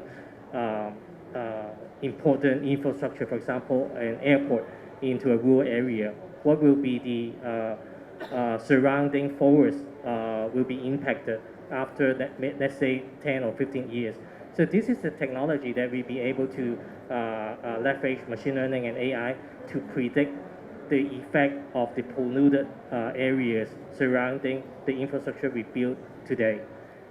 important infrastructure, for example, an airport into a rural area. What will be the surrounding forest will be impacted after, let's say, 10 or 15 years. So this is the technology that we'll be able to leverage machine learning and AI to predict the effect of the polluted areas surrounding the infrastructure we build today.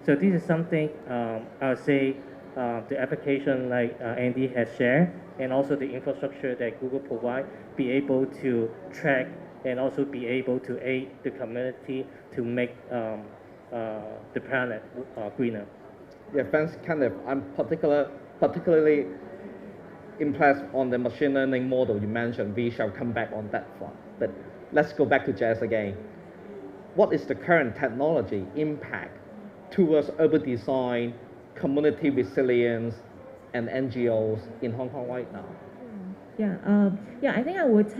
So this is something I would say the application like Andy has shared, and also the infrastructure that Google provide, be able to track and also be able to aid the community to make the planet greener. Yeah, thanks, Kenneth. I'm particularly impressed on the machine learning model you mentioned. We shall come back on that front. But let's go back to Jess again. What is the current technology impact towards urban design, community resilience, and NGOs in Hong Kong right now? I think I would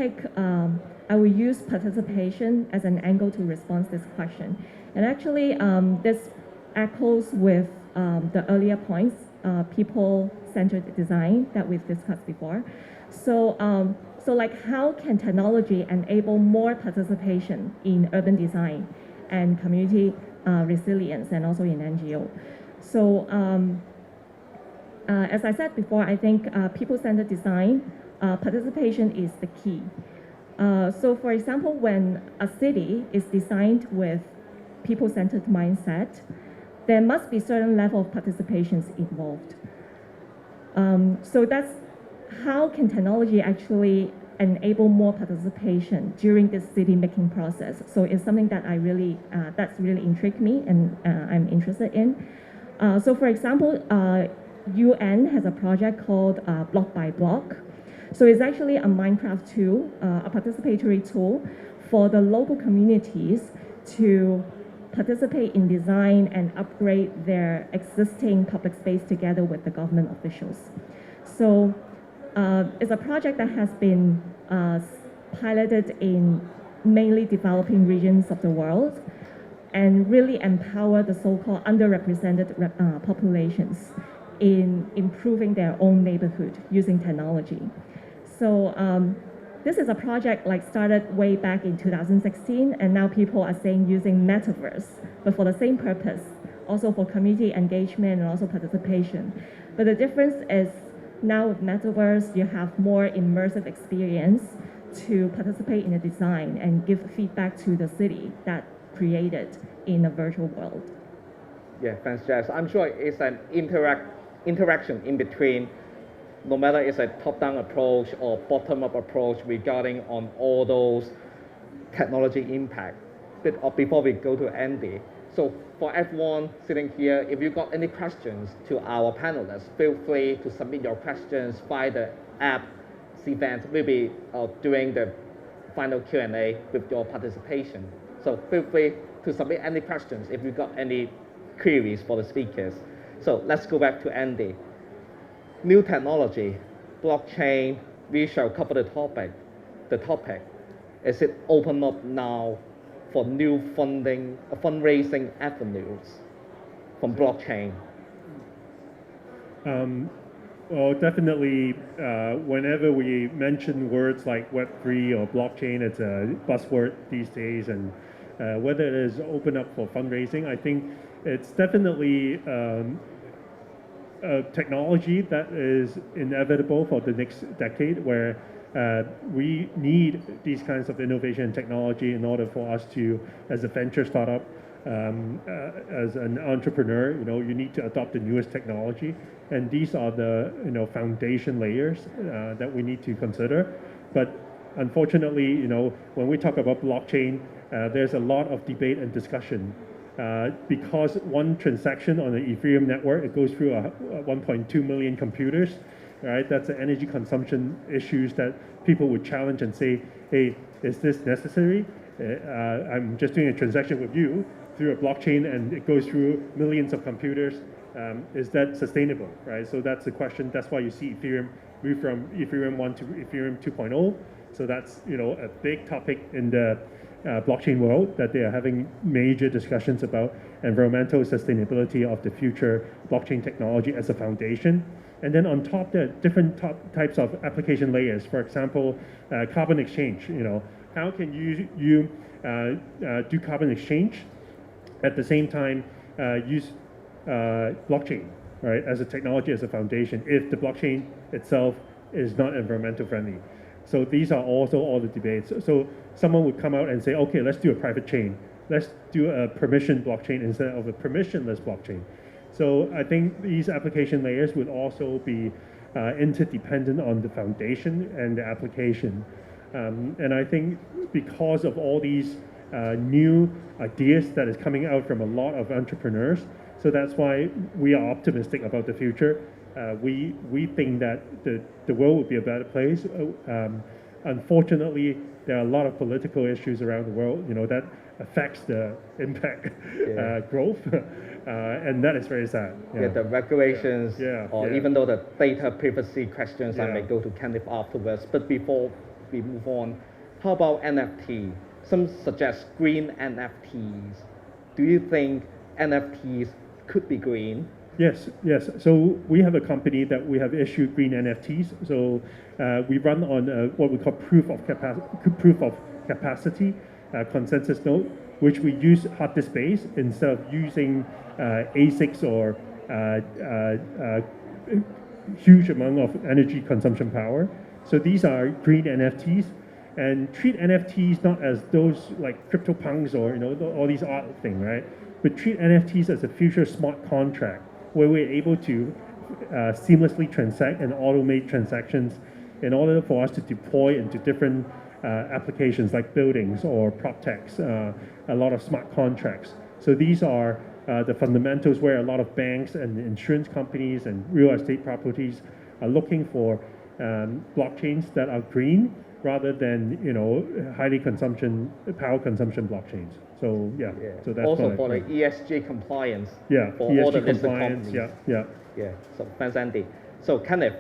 I will use participation as an angle to respond to this question. And actually, this echoes with the earlier points, people-centered design that we've discussed before. So like how can technology enable more participation in urban design and community resilience and also in NGO? So as I said before, I think people-centered design, participation is the key. So for example, when a city is designed with people-centered mindset, there must be certain level of participations involved. So that's how can technology actually enable more participation during this city making process. So it's something that that's really intrigued me and I'm interested in. So for example, UN has a project called Block by Block. So it's actually a Minecraft tool, a participatory tool for the local communities to participate in design and upgrade their existing public space together with the government officials. So it's a project that has been piloted in mainly developing regions of the world and really empower the so-called underrepresented populations in improving their own neighborhood using technology. So this is a project started way back in 2016, and now people are saying using metaverse, but for the same purpose, also for community engagement and also participation. But the difference is now with metaverse, you have more immersive experience to participate in the design and give feedback to the city that created in a virtual world. Yeah, thanks, Jess. I'm sure it's an interaction in between, no matter it's a top-down approach or bottom-up approach regarding on all those technology impact. But before we go to Andy, so for everyone sitting here, if you got any questions to our panelists, feel free to submit your questions via the app. This event will be doing the final Q&A with your participation. So feel free to submit any questions if you got any queries for the speakers. So let's go back to Andy. New technology, blockchain, we shall cover the topic. Is it open up now for new fundraising avenues from blockchain? Well, definitely, whenever we mention words like Web3 or blockchain, it's a buzzword these days, and whether it is open up for fundraising, I think it's definitely a technology that is inevitable for the next decade, where we need these kinds of innovation and technology in order for us to, as a venture startup, as an entrepreneur, you need to adopt the newest technology, and these are the foundation layers that we need to consider. But unfortunately, when we talk about blockchain, there's a lot of debate and discussion. Because one transaction on the Ethereum network, it goes through 1.2 million computers, right? That's the energy consumption issues that people would challenge and say, hey, is this necessary? I'm just doing a transaction with you through a blockchain and it goes through millions of computers. Is that sustainable, right? So that's the question. That's why you see Ethereum move from Ethereum 1 to Ethereum 2.0. So that's, a big topic in the blockchain world, that they are having major discussions about environmental sustainability of the future blockchain technology as a foundation. And then on top, there are different types of application layers. For example, carbon exchange. How can you do carbon exchange at the same time use blockchain, right, as a technology, as a foundation, if the blockchain itself is not environmental friendly? So these are also all the debates. So someone would come out and say, okay, let's do a private chain. Let's do a permission blockchain instead of a permissionless blockchain. So I think these application layers would also be interdependent on the foundation and the application. And I think because of all these new ideas that is coming out from a lot of entrepreneurs, so that's why we are optimistic about the future. We think that the world will be a better place. Unfortunately, there are a lot of political issues around the world, that affects the impact growth, and that is very sad. Yeah, the regulations, even though the data privacy questions, I may go to Kenneth afterwards. But before we move on, how about NFT? Some suggest green NFTs. Do you think NFTs could be green? Yes. So we have a company that we have issued green NFTs. So we run on what we call proof of capacity consensus node, which we use hard disk space instead of using ASICs or huge amount of energy consumption power. So these are green NFTs, and treat NFTs not as those like CryptoPunks or all these art thing, right? But treat NFTs as a future smart contract, where we're able to seamlessly transact and automate transactions in order for us to deploy into different applications like buildings or prop techs, a lot of smart contracts. So these are the fundamentals where a lot of banks and insurance companies and real estate properties are looking for blockchains that are green rather than highly power consumption blockchains. So so that's also for the ESG compliance. Yeah, for ESG all the listed compliance. companies. Yeah. So thanks, Andy. So Kenneth,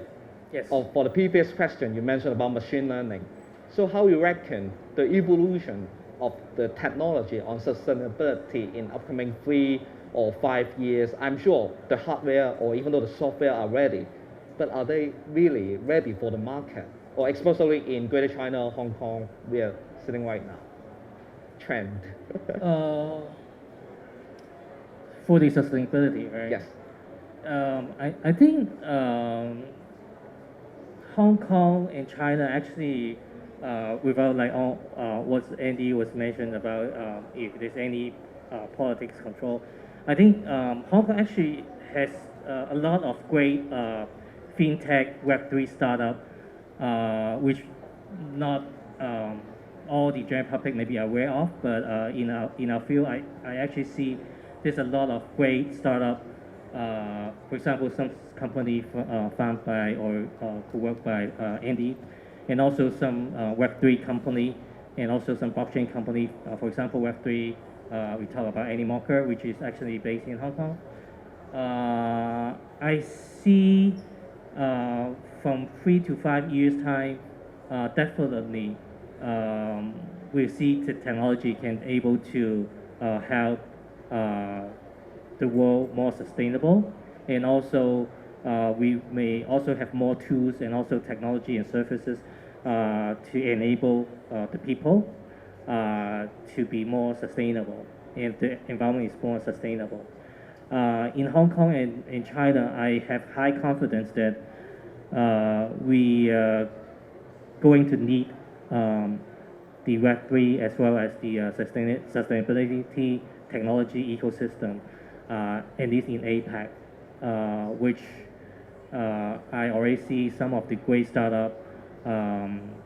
Yes. for the previous question, you mentioned about machine learning. So how you reckon the evolution of the technology on sustainability in upcoming 3 or 5 years? I'm sure the hardware or even though the software are ready, but are they really ready for the market? Or especially in Greater China, Hong Kong, we are sitting right now. Trend. For the sustainability, right? Yes. I think Hong Kong and China actually, without like all what Andy was mentioned about if there's any politics control, I think Hong Kong actually has a lot of great fintech Web3 startup, which not all the general public may be aware of, but in our field, I actually see there's a lot of great startup. For example, some company founded by or co-worked by Andy, and also some Web3 company, and also some blockchain company. For example, Web3, we talk about Animoca, which is actually based in Hong Kong. I see from 3 to 5 years time, definitely we see the technology can able to help the world more sustainable, and also we may also have more tools and also technology and services to enable the people to be more sustainable, and the environment is more sustainable. In Hong Kong and in China, I have high confidence that we are going to need the Web3 as well as the sustainability technology ecosystem, at least in APAC, which I already see some of the great startups.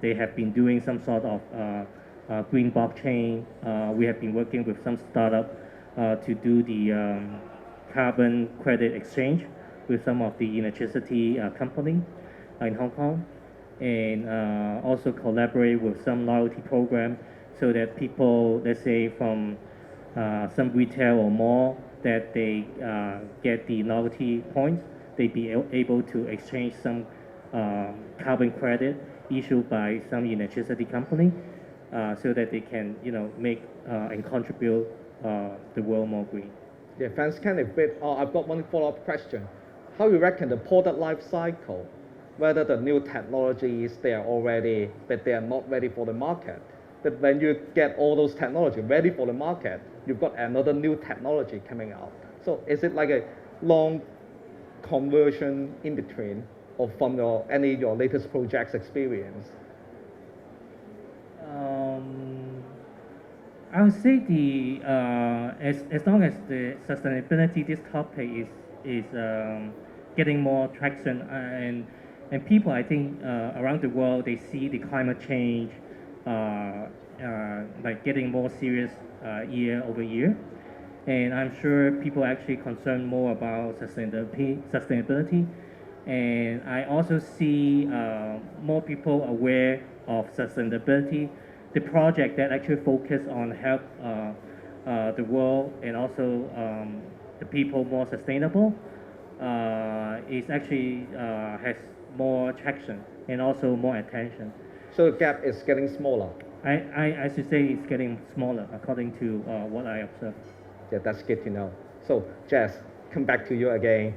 They have been doing some sort of green blockchain. We have been working with some startup to do the carbon credit exchange with some of the electricity company in Hong Kong, and also collaborate with some loyalty program so that people, let's say from some retail or mall, that they get the loyalty points, they be able to exchange some carbon credit issued by some electricity company, so that they can make and contribute the world more green. Yeah, thanks, Kenneth. I've got one follow-up question. How you reckon the product life cycle, whether the new technologies they are already, but they are not ready for the market? But when you get all those technology ready for the market, you've got another new technology coming out. So is it like a long conversion in between, or from your latest project's experience? I would say the as long as the sustainability, this topic is getting more traction, and people, I think around the world, they see the climate change like getting more serious year over year, and I'm sure people actually concerned more about sustainability, and I also see more people aware of sustainability. The project that actually focus on help the world and also the people more sustainable is actually has more traction and also more attention. So the gap is getting smaller? I should say it's getting smaller according to what I observe. Yeah, that's good to know. So Jess, come back to you again.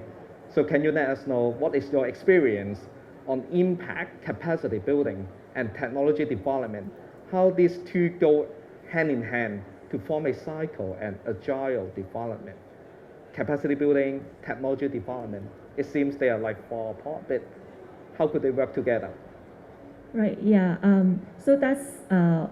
So can you let us know what is your experience on impact, capacity building, and technology development? How these two go hand in hand to form a cycle and agile development? Capacity building, technology development, it seems they are like far apart, but how could they work together? Right, yeah. So that's, I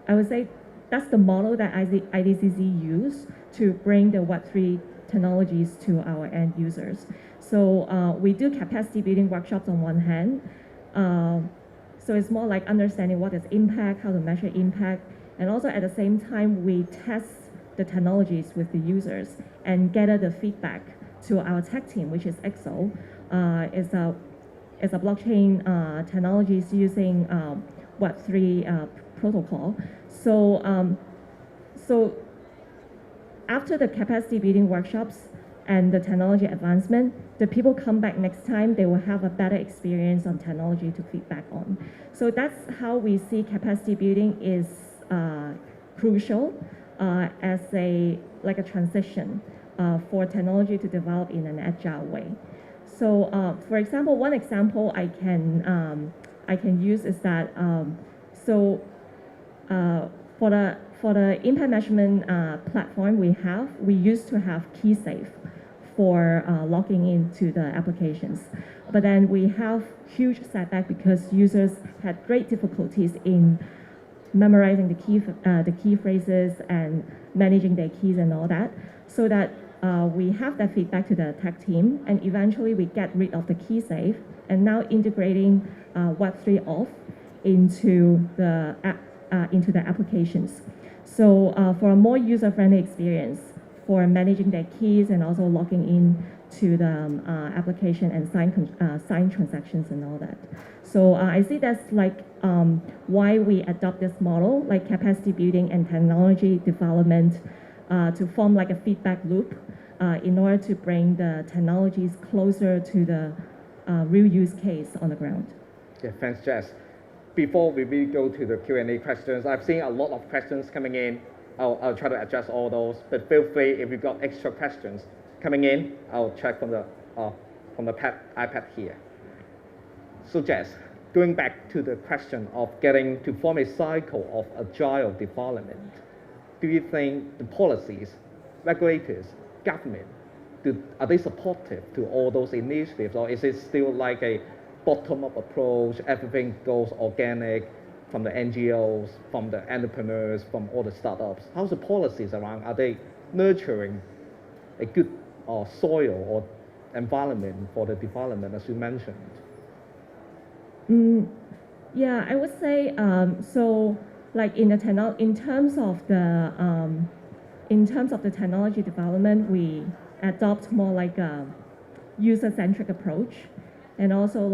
would say, that's the model that IDCC use to bring the Web3 technologies to our end users. So we do capacity building workshops on one hand, So it's more like understanding what is impact, how to measure impact, and also at the same time, we test the technologies with the users and gather the feedback to our tech team, which is EXO. It's a blockchain technologies using Web3 protocol. So after the capacity building workshops and the technology advancement, the people come back next time, they will have a better experience on technology to feedback on. So that's how we see capacity building is crucial as a transition for technology to develop in an agile way. So for example, one example I can use is that for the impact measurement platform we used to have key safe for logging into the applications. But then we have huge setback because users had great difficulties in memorizing the key phrases and managing their keys and all that. So that we have that feedback to the tech team, and eventually we get rid of the key safe, and now integrating Web3 auth into the applications. So for a more user-friendly experience for managing their keys and also logging in to the application and sign transactions and all that. So I see that's why we adopt this model, like capacity building and technology development to form a feedback loop in order to bring the technologies closer to the real use case on the ground. Yeah, thanks, Jess. Before we really go to the Q&A questions, I've seen a lot of questions coming in. I'll try to address all those, but feel free if you've got extra questions coming in, I'll check from the iPad here. So Jess, going back to the question of getting to form a cycle of agile development, do you think the policies, regulators, government, are they supportive to all those initiatives, or is it still like a bottom-up approach, everything goes organic from the NGOs, from the entrepreneurs, from all the startups? How's the policies around? Are they nurturing a good soil or environment for the development, as you mentioned? Yeah, I would say so. In terms of the technology development, we adopt more like a user-centric approach, and also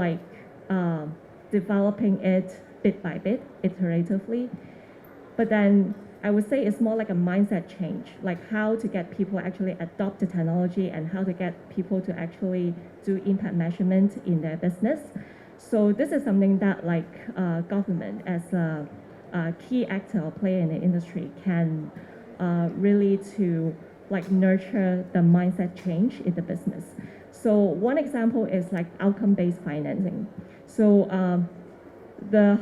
developing it bit by bit, iteratively. But then I would say it's more like a mindset change, like how to get people actually adopt the technology and how to get people to actually do impact measurement in their business. So this is something that government as a key actor or player in the industry can really to nurture the mindset change in the business. So one example is outcome-based financing. So there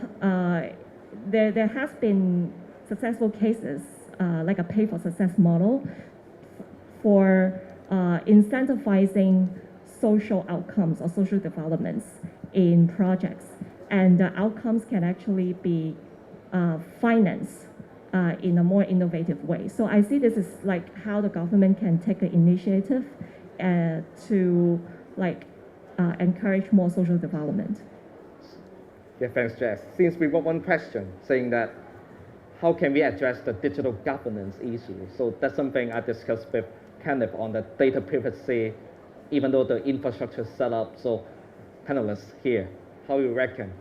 has been successful cases like a pay-for-success model for incentivizing social outcomes or social developments in projects, and the outcomes can actually be financed in a more innovative way. So I see this is how the government can take the initiative to encourage more social development. Yeah, thanks, Jess. Since we got one question saying that how can we address the digital governance issue? So that's something I discussed with Kenneth on the data privacy, even though the infrastructure is set up. So panelists here, how you reckon,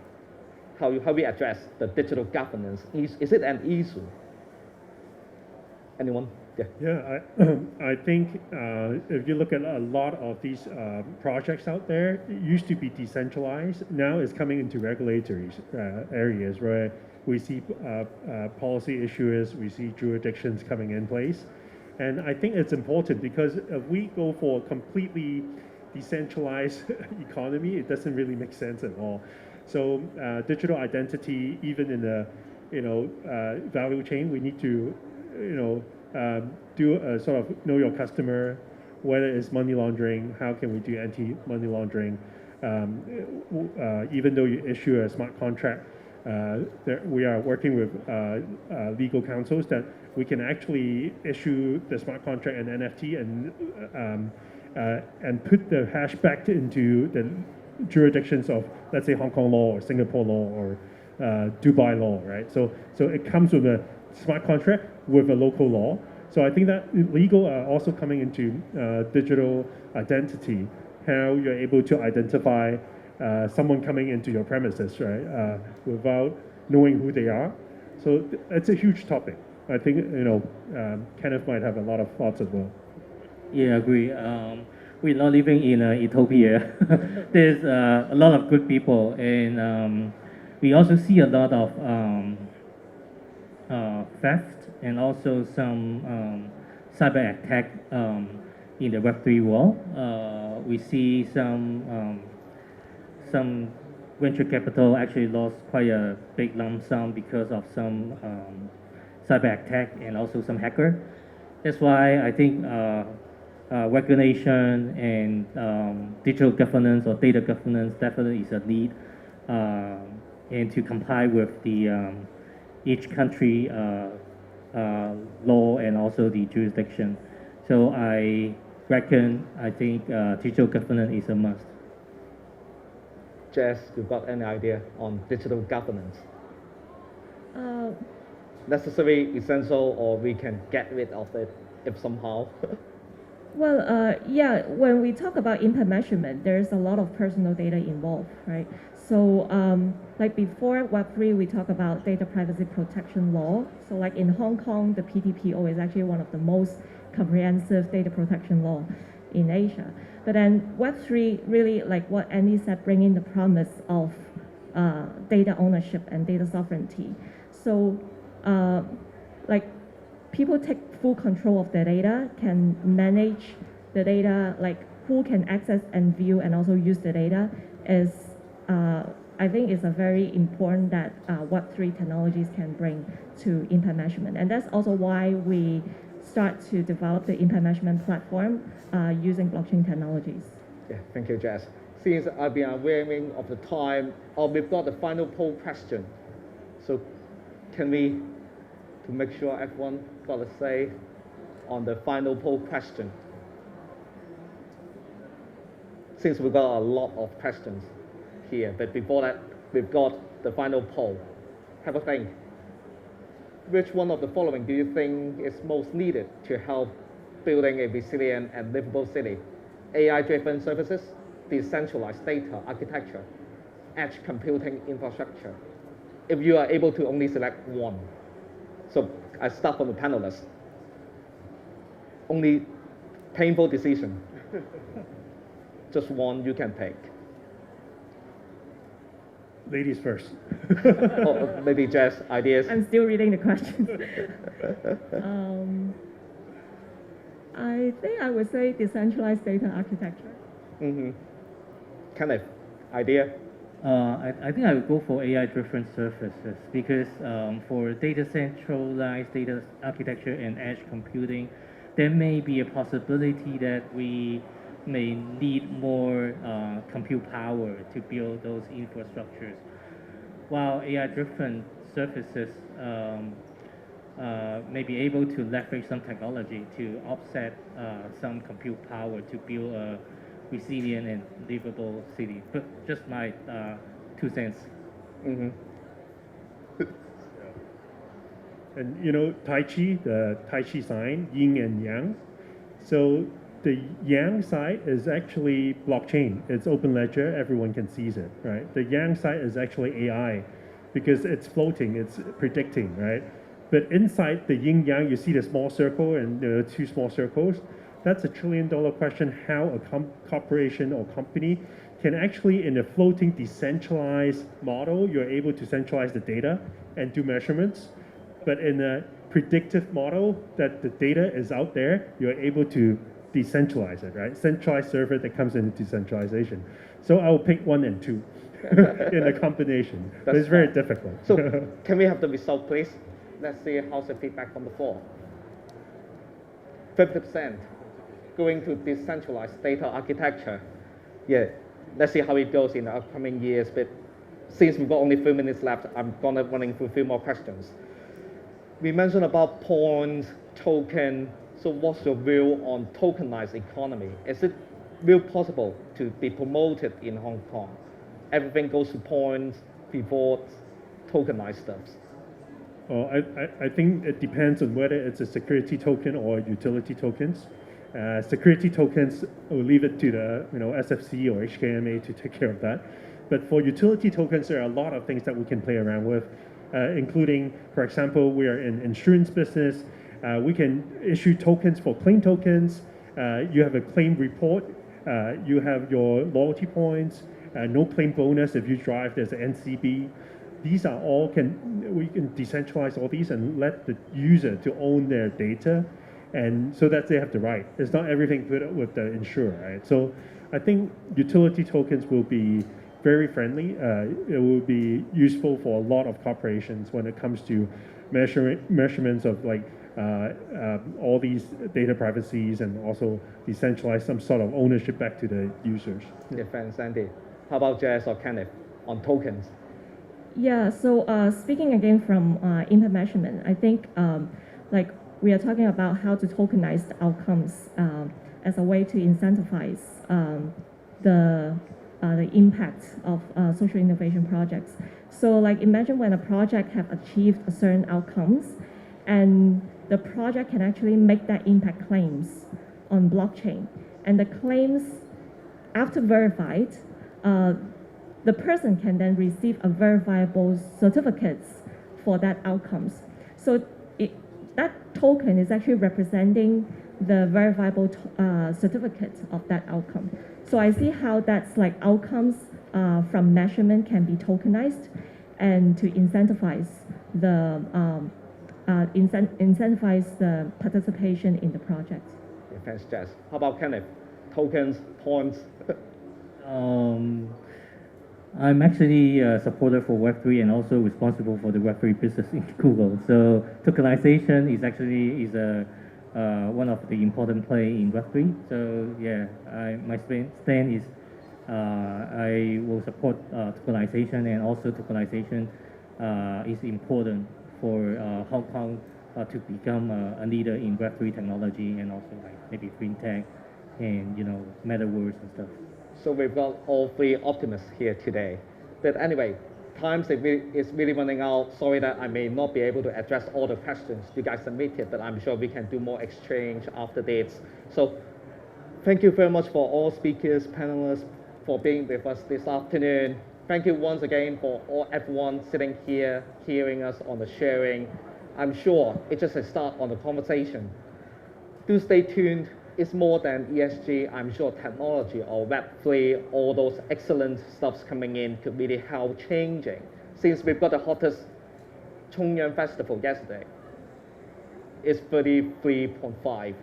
how we address the digital governance? Is it an issue? Anyone? Yeah. Yeah, I think if you look at a lot of these projects out there, it used to be decentralized. Now it's coming into regulatory areas where we see policy issuers, we see jurisdictions coming in place. And I think it's important because if we go for a completely decentralized economy, it doesn't really make sense at all. So digital identity, even in the value chain, we need to do a sort of know your customer, whether it's money laundering, how can we do anti-money laundering. Even though you issue a smart contract, we are working with legal counsels that we can actually issue the smart contract and NFT and put the hash back into jurisdictions of, let's say, Hong Kong law or Singapore law or Dubai law, right? So it comes with a smart contract with a local law. So I think that legal are also coming into digital identity, how you're able to identify someone coming into your premises, right, without knowing who they are. So it's a huge topic. I think, Kenneth might have a lot of thoughts as well. Yeah, I agree. We're not living in a utopia. There's a lot of good people, and we also see a lot of theft and also some cyber attack in the Web3 world. We see some venture capital actually lost quite a big lump sum because of some cyber attack and also some hacker. That's why I think regulation and digital governance or data governance definitely is a need, and to comply with the each country law and also the jurisdiction. So I think digital governance is a must. Jess, you got any idea on digital governance? Necessary, essential, or we can get rid of it if somehow? Well, yeah, when we talk about impact measurement, there's a lot of personal data involved, right? So like before Web3, we talk about data privacy protection law. So like in Hong Kong, the PDPO is actually one of the most comprehensive data protection law in Asia. But then Web3 really, like what Andy said, bring in the promise of data ownership and data sovereignty. So like people take full control of their data, can manage the data, like who can access and view and also use the data is, I think is a very important that Web3 technologies can bring to impact measurement. And that's also why we start to develop the impact measurement platform using blockchain technologies. Yeah, thank you, Jess. Since I've been aware of the time, we've got the final poll question. So can we, to make sure everyone got a say on the final poll question? Since we've got a lot of questions here, but before that, we've got the final poll. Have a think. Which one of the following do you think is most needed to help building a resilient and livable city? AI-driven services, decentralized data architecture, edge computing infrastructure. If you are able to only select one. So I start from the panelists. Only painful decision. Just one you can take. Ladies first. Or maybe Jess, ideas? I'm still reading the questions. I think I would say decentralized data architecture. Mm-hmm. Kenneth, idea? I think I would go for AI-driven services because for data centralized data architecture and edge computing, there may be a possibility that we may need more compute power to build those infrastructures, while AI-driven services may be able to leverage some technology to offset some compute power to build a resilient and livable city. But just my 2 cents. Mm-hmm. And Tai Chi, the Tai Chi sign, yin and yang. So the yang side is actually blockchain. It's open ledger, everyone can seize it, right? The yang side is actually AI because it's floating, it's predicting, right? But inside the yin yang, you see the small circle and the 2 small circles. That's a $1 trillion question, how a corporation or company can actually, in a floating decentralized model, you're able to centralize the data and do measurements. But in a predictive model that the data is out there, you're able to decentralize it, right? Centralized server that comes into decentralization. So I will pick 1 and 2 in a combination. But it's very difficult. So can we have the result, please? Let's see how's the feedback from the floor. 50% going to decentralized data architecture. Yeah, let's see how it goes in the upcoming years. But since we've got only 3 minutes left, I'm gonna running through a few more questions. We mentioned about points, token. So what's your view on tokenized economy? Is it will possible to be promoted in Hong Kong. Everything goes to points, rewards, tokenized stuff. Well, I think it depends on whether it's a security token or utility tokens. Security tokens, we'll leave it to the SFC or HKMA to take care of that. But for utility tokens, there are a lot of things that we can play around with, including, for example, we are in insurance business. We can issue tokens for claim tokens. You have a claim report. You have your loyalty points. No claim bonus if you drive. There's an NCB. These are all we can decentralize all these and let the user to own their data, and so that they have the right. It's not everything put with the insurer, right? So I think utility tokens will be very friendly. It will be useful for a lot of corporations when it comes to measurements of like all these data privacies, and also decentralize some sort of ownership back to the users. Yeah, thanks, Andy. How about Jess or Kenneth on tokens? Yeah, so speaking again from impact measurement, I think like we are talking about how to tokenize the outcomes as a way to incentivize the impact of social innovation projects. So like imagine when a project have achieved a certain outcomes, and the project can actually make that impact claims on blockchain. And the claims, after verified, the person can then receive a verifiable certificates for that outcomes. So that token is actually representing the verifiable certificate of that outcome. So I see how that's like outcomes from measurement can be tokenized, and to incentivize the participation in the project. Yeah, thanks, Jess. How about Kenneth? Tokens, points. I'm actually a supporter for Web3 and also responsible for the Web3 business in Google. So tokenization is actually one of the important play in Web3. So yeah, my stand is I will support tokenization, and also tokenization is important for Hong Kong to become a leader in Web3 technology, and also like maybe fintech and metaverse and stuff. So we've got all three optimists here today. But anyway, time is really running out. Sorry that I may not be able to address all the questions you guys submitted, but I'm sure we can do more exchange after this. So thank you very much for all speakers, panelists, for being with us this afternoon. Thank you once again for everyone sitting here, hearing us on the sharing. I'm sure it's just a start on the conversation. Do stay tuned. It's more than ESG. I'm sure technology or Web3, all those excellent stuffs coming in could really help changing. Since we've got the hottest Chongyang Festival yesterday, it's 33.5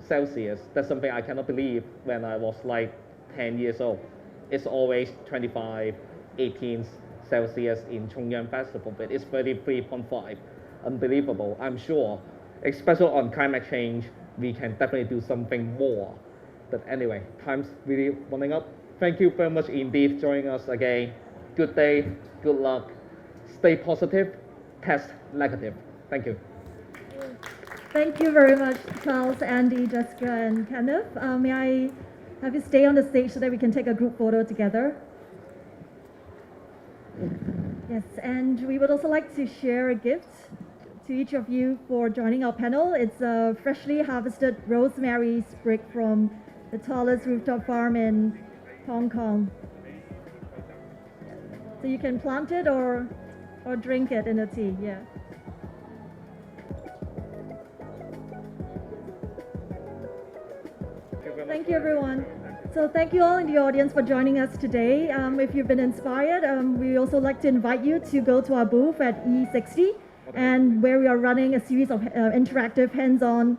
Celsius. That's something I cannot believe when I was like 10 years old. It's always 25, 18 Celsius in Chongyang Festival, but it's 33.5. Unbelievable. I'm sure, especially on climate change, we can definitely do something more. But anyway, time's really running up. Thank you very much indeed for joining us again. Good day, good luck. Stay positive, test negative. Thank you. Thank you very much, Charles, Andy, Jessica, and Kenneth. May I have you stay on the stage so that we can take a group photo together? Yes, and we would also like to share a gift to each of you for joining our panel. It's a freshly harvested rosemary sprig from the tallest rooftop farm in Hong Kong. So you can plant it or drink it in a tea, yeah. Thank you, everyone. So thank you all in the audience for joining us today. If you've been inspired, we also like to invite you to go to our booth at E60, and where we are running a series of interactive hands-on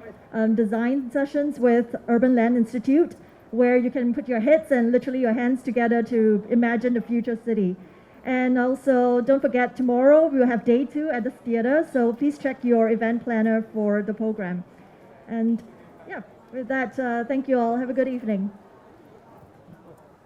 design sessions with Urban Land Institute, where you can put your heads and literally your hands together to imagine the future city. And also, don't forget, tomorrow we will have day 2 at the theater, so please check your event planner for the program. And yeah, with that, thank you all. Have a good evening.